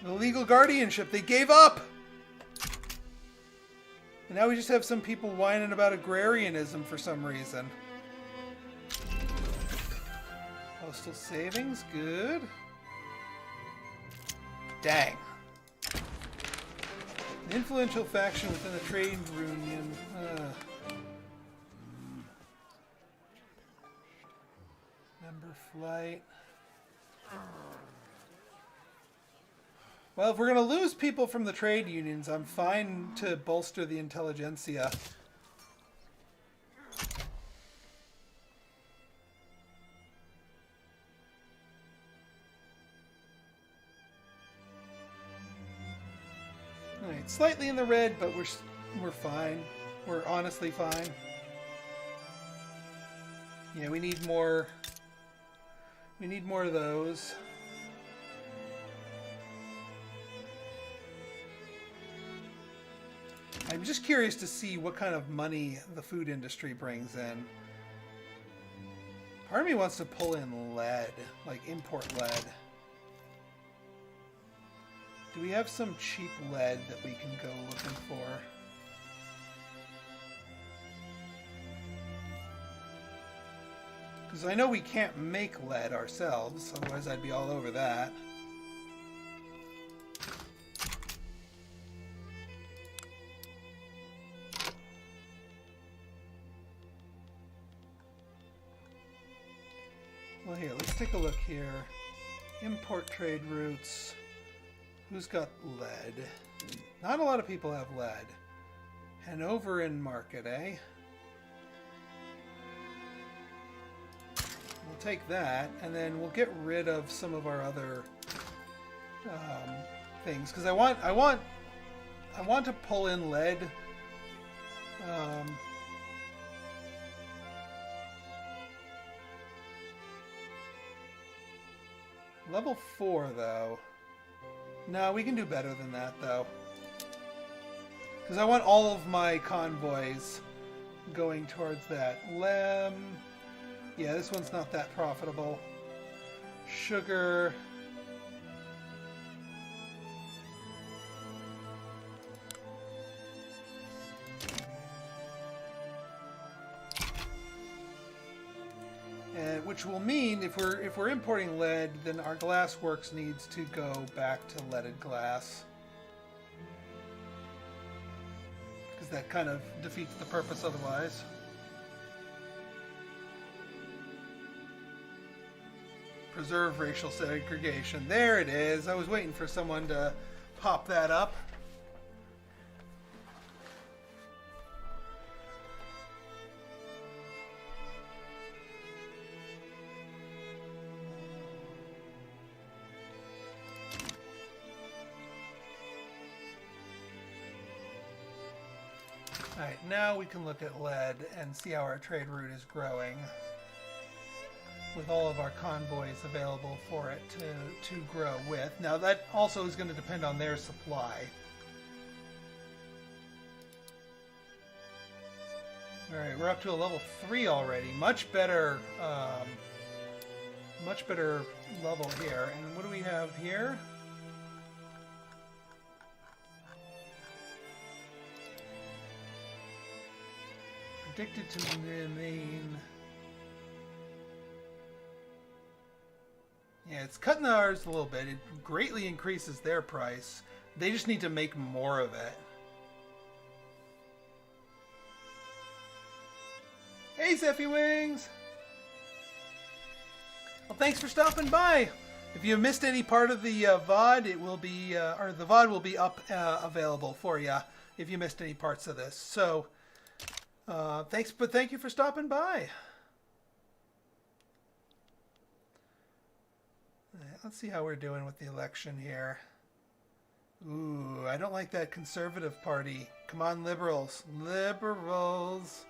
Speaker 1: The legal guardianship. They gave up. And now we just have some people whining about agrarianism for some reason. Postal savings, good. Dang. An influential faction within the trade union. Member flight. Well, if we're going to lose people from the trade unions, I'm fine to bolster the intelligentsia. All right, slightly in the red, but we're fine. We're honestly fine. Yeah, we need more. We need more of those. I'm just curious to see what kind of money the food industry brings in. Part of me wants to pull in lead, like import lead. Do we have some cheap lead that we can go looking for? Because I know we can't make lead ourselves, otherwise I'd be all over that. Well, here, let's take a look here. Import trade routes. Who's got lead? Not a lot of people have lead. Hanover in market, eh? We'll take that, and then we'll get rid of some of our other things, because I want to pull in lead. Level 4, though. No, we can do better than that, though. Because I want all of my convoys going towards that. Yeah, this one's not that profitable. Sugar. which will mean if we're importing lead, then our glass works needs to go back to leaded glass. Because that kind of defeats the purpose otherwise. Preserve racial segregation. There it is. I was waiting for someone to pop that up. Alright, now we can look at lead and see how our trade route is growing, with all of our convoys available for it to grow with. Now that also is going to depend on their supply. Alright, we're up to a level 3 already. Much better level here. And what do we have here? Predicted to remain... Yeah, it's cutting ours a little bit. It greatly increases their price. They just need to make more of it. Hey, Zeffy Wings! Well, thanks for stopping by. If you missed any part of the VOD, it will be, or the VOD will be up available for you if you missed any parts of this. So, thank you for stopping by. Let's see how we're doing with the election here. Ooh, I don't like that Conservative Party. Come on, liberals. Liberals.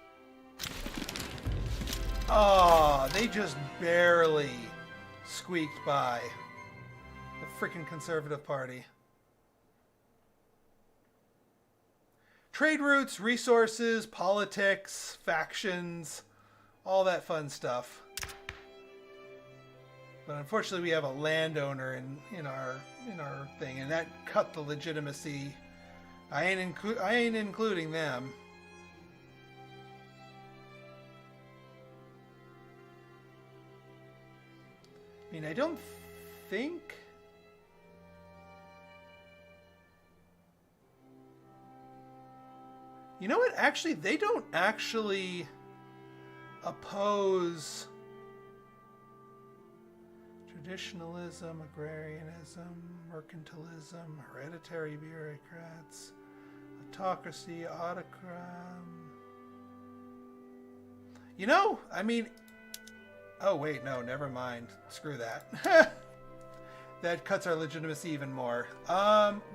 Speaker 1: Oh, they just barely squeaked by. The freaking Conservative Party. Trade routes, resources, politics, factions, all that fun stuff. But unfortunately, we have a landowner in our thing, and that cut the legitimacy. I ain't including them. I mean, I don't think. You know what? Actually, they don't actually oppose traditionalism, agrarianism, mercantilism, hereditary bureaucrats, autocracy, autocrat. You know, I mean, oh wait, no, never mind. Screw that. That cuts our legitimacy even more.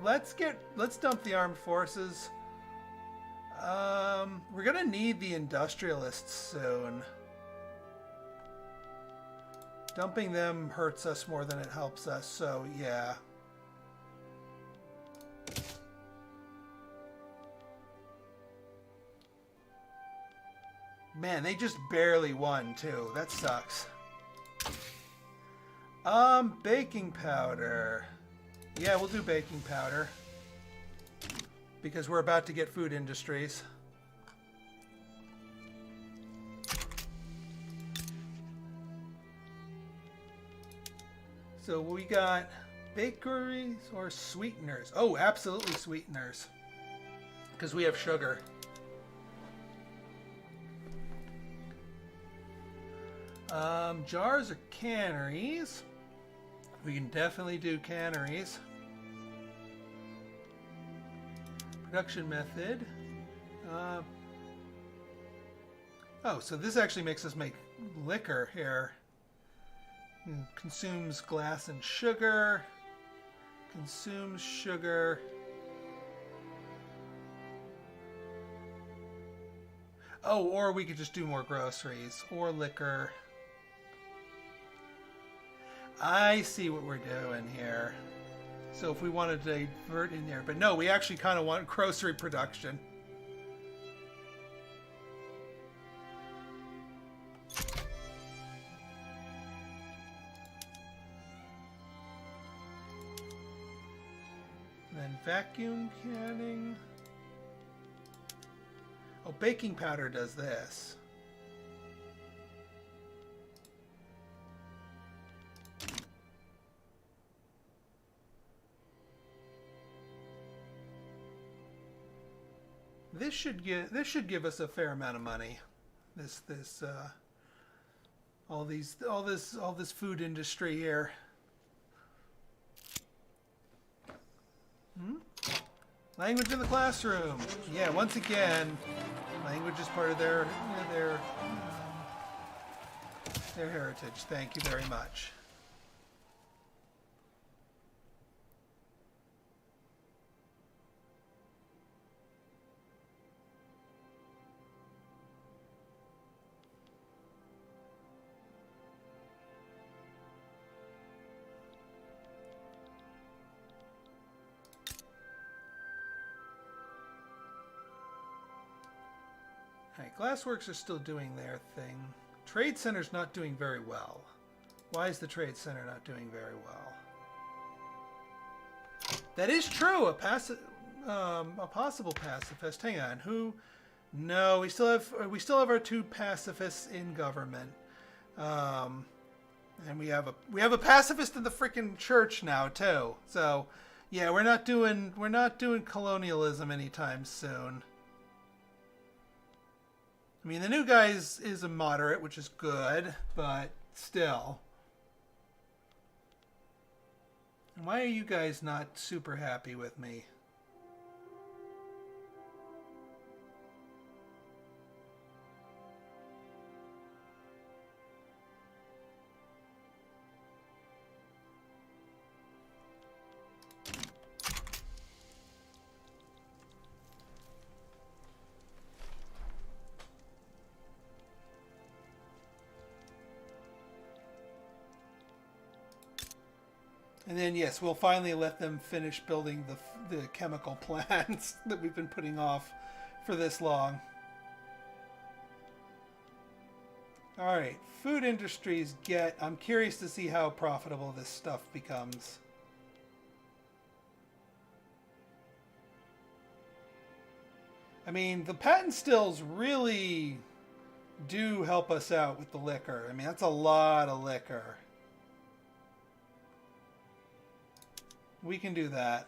Speaker 1: Let's dump the armed forces. We're gonna need the industrialists soon. Dumping them hurts us more than it helps us, so yeah. Man, they just barely won, too. That sucks. Baking powder. Yeah, we'll do baking powder. Because we're about to get food industries. So we got bakeries or sweeteners. Oh, absolutely sweeteners. Because we have sugar. Jars or canneries. We can definitely do canneries. Production method. Oh, so this actually makes us make liquor here. Consumes glass and sugar. Consumes sugar. Oh, or we could just do more groceries or liquor. I see what we're doing here. So if we wanted to divert in there, but no, we actually kind of want grocery production. And then vacuum canning. Oh, baking powder does this. this should give us a fair amount of money. This all this food industry here. Language in the classroom. Yeah, once again, language is part of their heritage. Thank you very much. Alright, Glassworks are still doing their thing. Trade Center's not doing very well. Why is the Trade Center not doing very well? That is true. A possible pacifist. Hang on. Who? No, we still have our 2 pacifists in government. And we have a pacifist in the freaking church now too. So, yeah, we're not doing colonialism anytime soon. I mean, the new guy is a moderate, which is good, but still. And why are you guys not super happy with me? And then, yes, we'll finally let them finish building the chemical plants that we've been putting off for this long. All right, food industries I'm curious to see how profitable this stuff becomes. I mean, the patent stills really do help us out with the liquor. I mean, that's a lot of liquor. We can do that.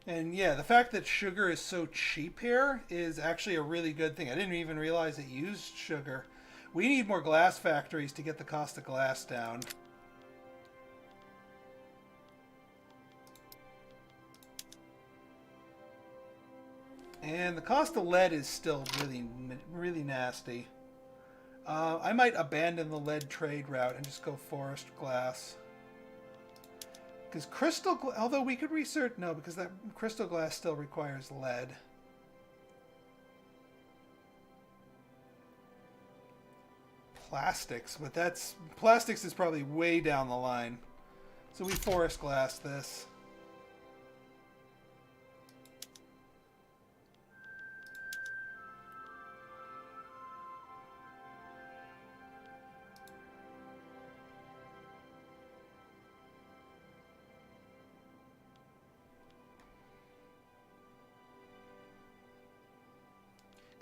Speaker 1: And yeah, the fact that sugar is so cheap here is actually a really good thing. I didn't even realize it used sugar. We need more glass factories to get the cost of glass down. And the cost of lead is still really, really nasty. I might abandon the lead trade route and just go forest glass. Because although we could research, no, because that crystal glass still requires lead. Plastics, but plastics is probably way down the line. So we forest glass this.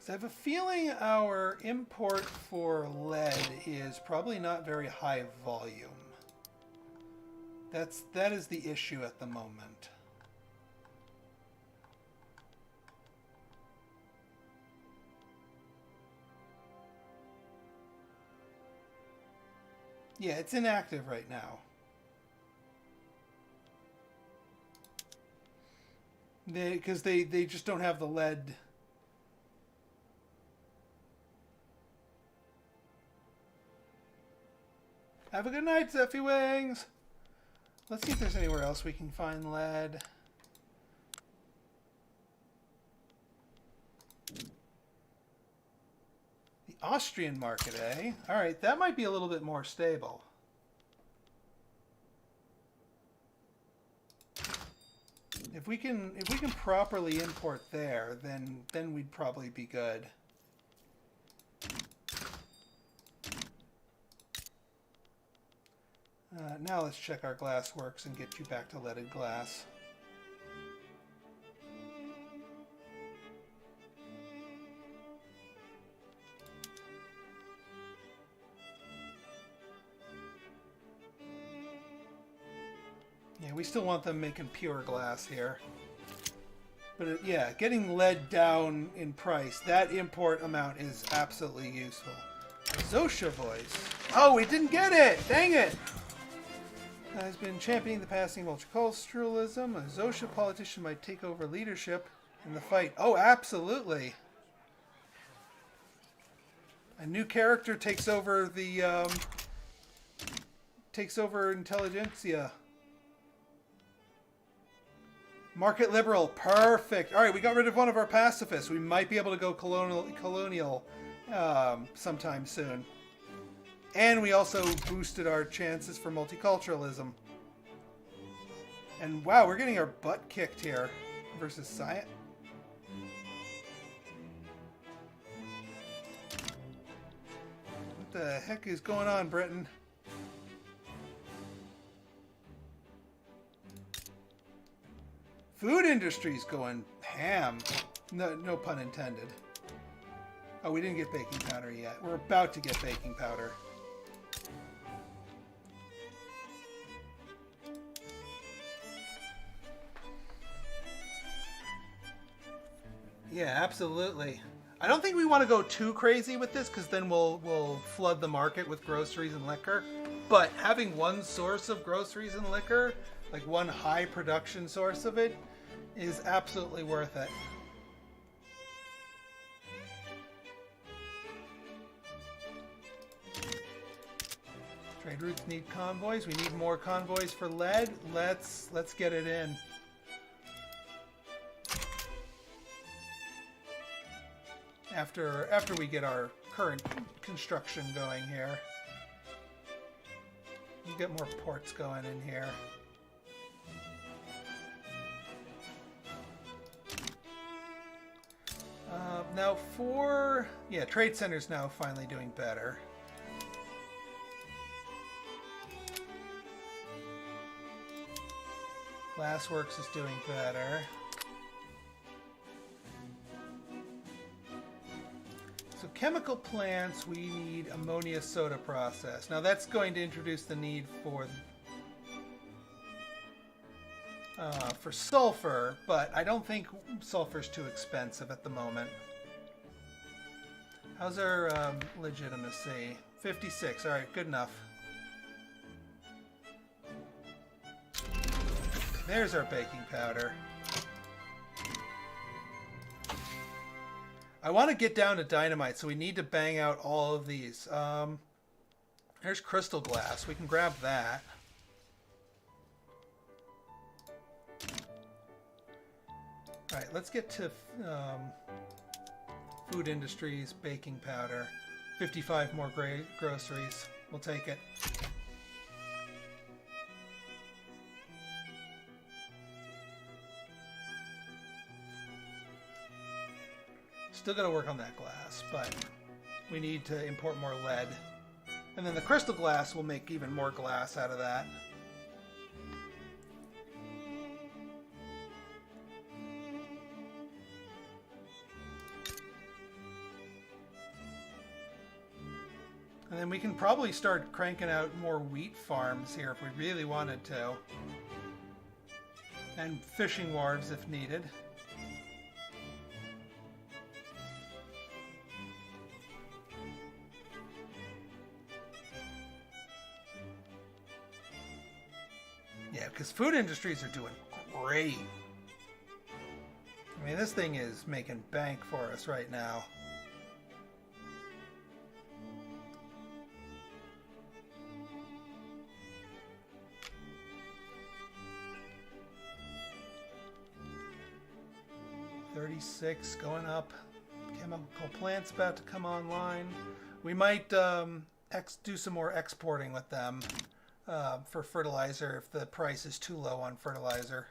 Speaker 1: I have a feeling our import for lead is probably not very high volume. That is the issue at the moment. Yeah, it's inactive right now. Because they just don't have the lead. Have a good night, Zeffy Wings. Let's see if there's anywhere else we can find lead. The Austrian market, eh? All right, that might be a little bit more stable. If we can properly import there, then we'd probably be good. Now let's check our glass works and get you back to leaded glass. Yeah, we still want them making pure glass here. But yeah, getting lead down in price, that import amount is absolutely useful. Zosha voice. Oh, we didn't get it! Dang it! Has been championing the passing of multiculturalism. A Zosha politician might take over leadership in the fight. Oh, absolutely. A new character takes over the intelligentsia. Market liberal, perfect. All right, we got rid of one of our pacifists. We might be able to go colonial sometime soon. And we also boosted our chances for multiculturalism. And wow, we're getting our butt kicked here versus science. What the heck is going on, Britain? Food industry's going ham. No pun intended. Oh, we didn't get baking powder yet. We're about to get baking powder. Yeah, absolutely. I don't think we want to go too crazy with this because then we'll flood the market with groceries and liquor. But having one source of groceries and liquor, like one high production source of it, is absolutely worth it. Trade routes need convoys. We need more convoys for lead. Let's get it in. After we get our current construction going here. We'll get more ports going in here. Now Trade Center's now finally doing better. Glassworks is doing better. So chemical plants, we need ammonia soda process. Now that's going to introduce the need for sulfur, but I don't think sulfur's too expensive at the moment. How's our legitimacy? 56. All right, good enough. There's our baking powder. I want to get down to dynamite, so we need to bang out all of these. There's crystal glass. We can grab that. All right, let's get to food industries, baking powder. 55 more groceries. We'll take it. Still got to work on that glass, but we need to import more lead. And then the crystal glass will make even more glass out of that. And then we can probably start cranking out more wheat farms here if we really wanted to. And fishing wharves if needed. Yeah, because food industries are doing great. I mean, this thing is making bank for us right now. $36 going up. Chemical plants about to come online. We might do some more exporting with them for fertilizer if the price is too low on fertilizer.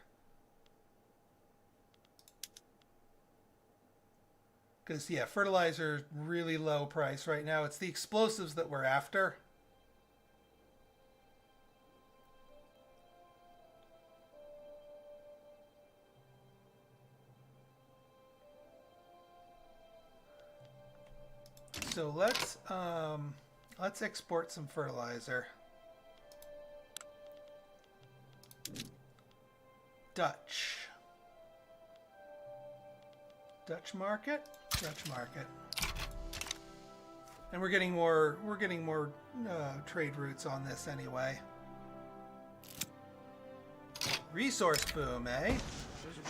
Speaker 1: Because, yeah, fertilizer really low price right now. It's the explosives that we're after. So let's export some fertilizer. Dutch. Dutch market? Dutch market. And we're getting more trade routes on this anyway. Resource boom, eh?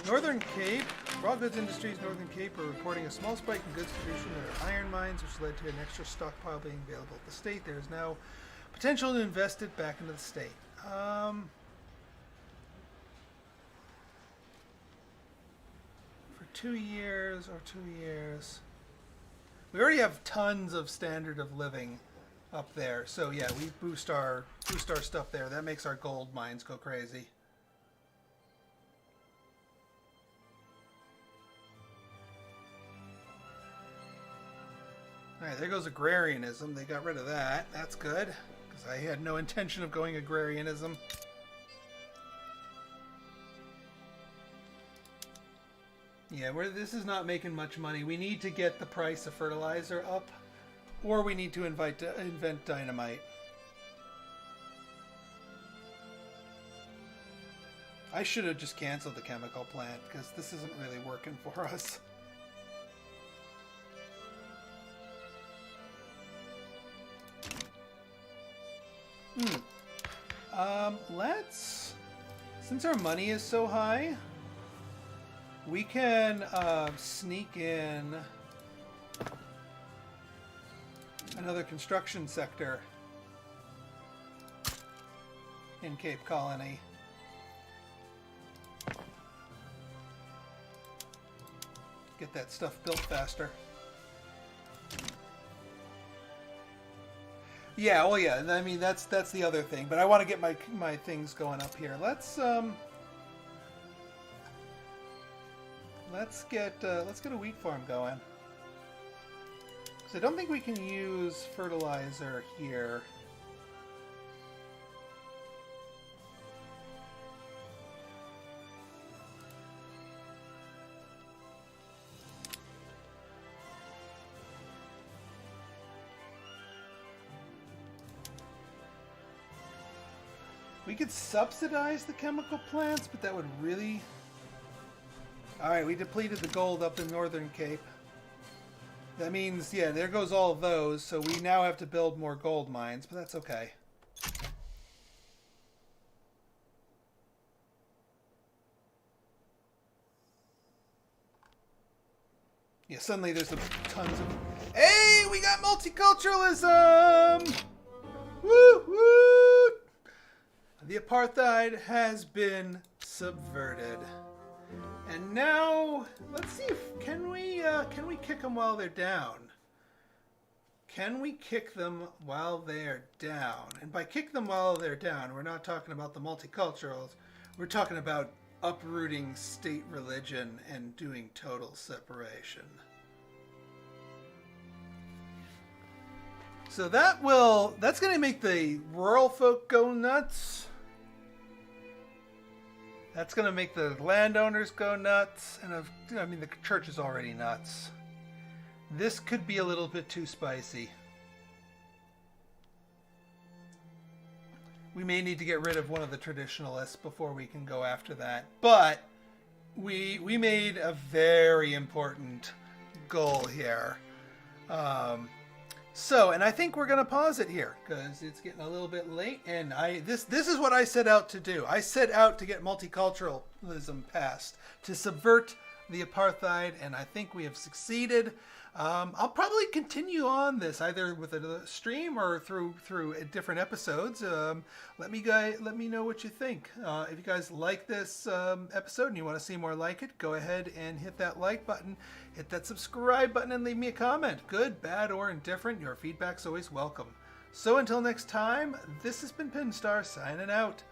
Speaker 1: Northern Cape, raw goods industries, Northern Cape are reporting a small spike in goods production at our iron mines, which led to an extra stockpile being available at the state. There is now potential to invest it back into the state. For 2 years or 2 years. We already have tons of standard of living up there. So yeah, we boost our stuff there. That makes our gold mines go crazy. Alright, there goes agrarianism. They got rid of that. That's good, because I had no intention of going agrarianism. Yeah, this is not making much money. We need to get the price of fertilizer up, or we need to invent dynamite. I should have just canceled the chemical plant, because this isn't really working for us. Let's, since our money is so high, we can sneak in another construction sector in Cape Colony. Get that stuff built faster. Yeah, well, yeah. I mean, that's the other thing. But I want to get my things going up here. Let's get a wheat farm going. Because I don't think we can use fertilizer here. We could subsidize the chemical plants, but that would really... Alright, we depleted the gold up in Northern Cape. That means, yeah, there goes all of those, so we now have to build more gold mines, but that's okay. Yeah, suddenly there's tons of... Hey, we got multiculturalism! Woo, woo! The apartheid has been subverted. And now, let's see if, can we kick them while they're down? Can we kick them while they're down? And by kick them while they're down, we're not talking about the multiculturals. We're talking about uprooting state religion and doing total separation. So that's going to make the rural folk go nuts. That's going to make the landowners go nuts. And I mean, the church is already nuts. This could be a little bit too spicy. We may need to get rid of one of the traditionalists before we can go after that. But we made a very important goal here. And I think we're going to pause it here because it's getting a little bit late. And this is what I set out to do. I set out to get multiculturalism passed, to subvert the apartheid, and I think we have succeeded. I'll probably continue on this either with a stream or through different episodes. Let me know what you think. If you guys like this episode and you want to see more like it, go ahead and hit that like button, hit that subscribe button, and leave me a comment. Good, bad, or indifferent. Your feedback's always welcome. So until next time, this has been Pinstar signing out.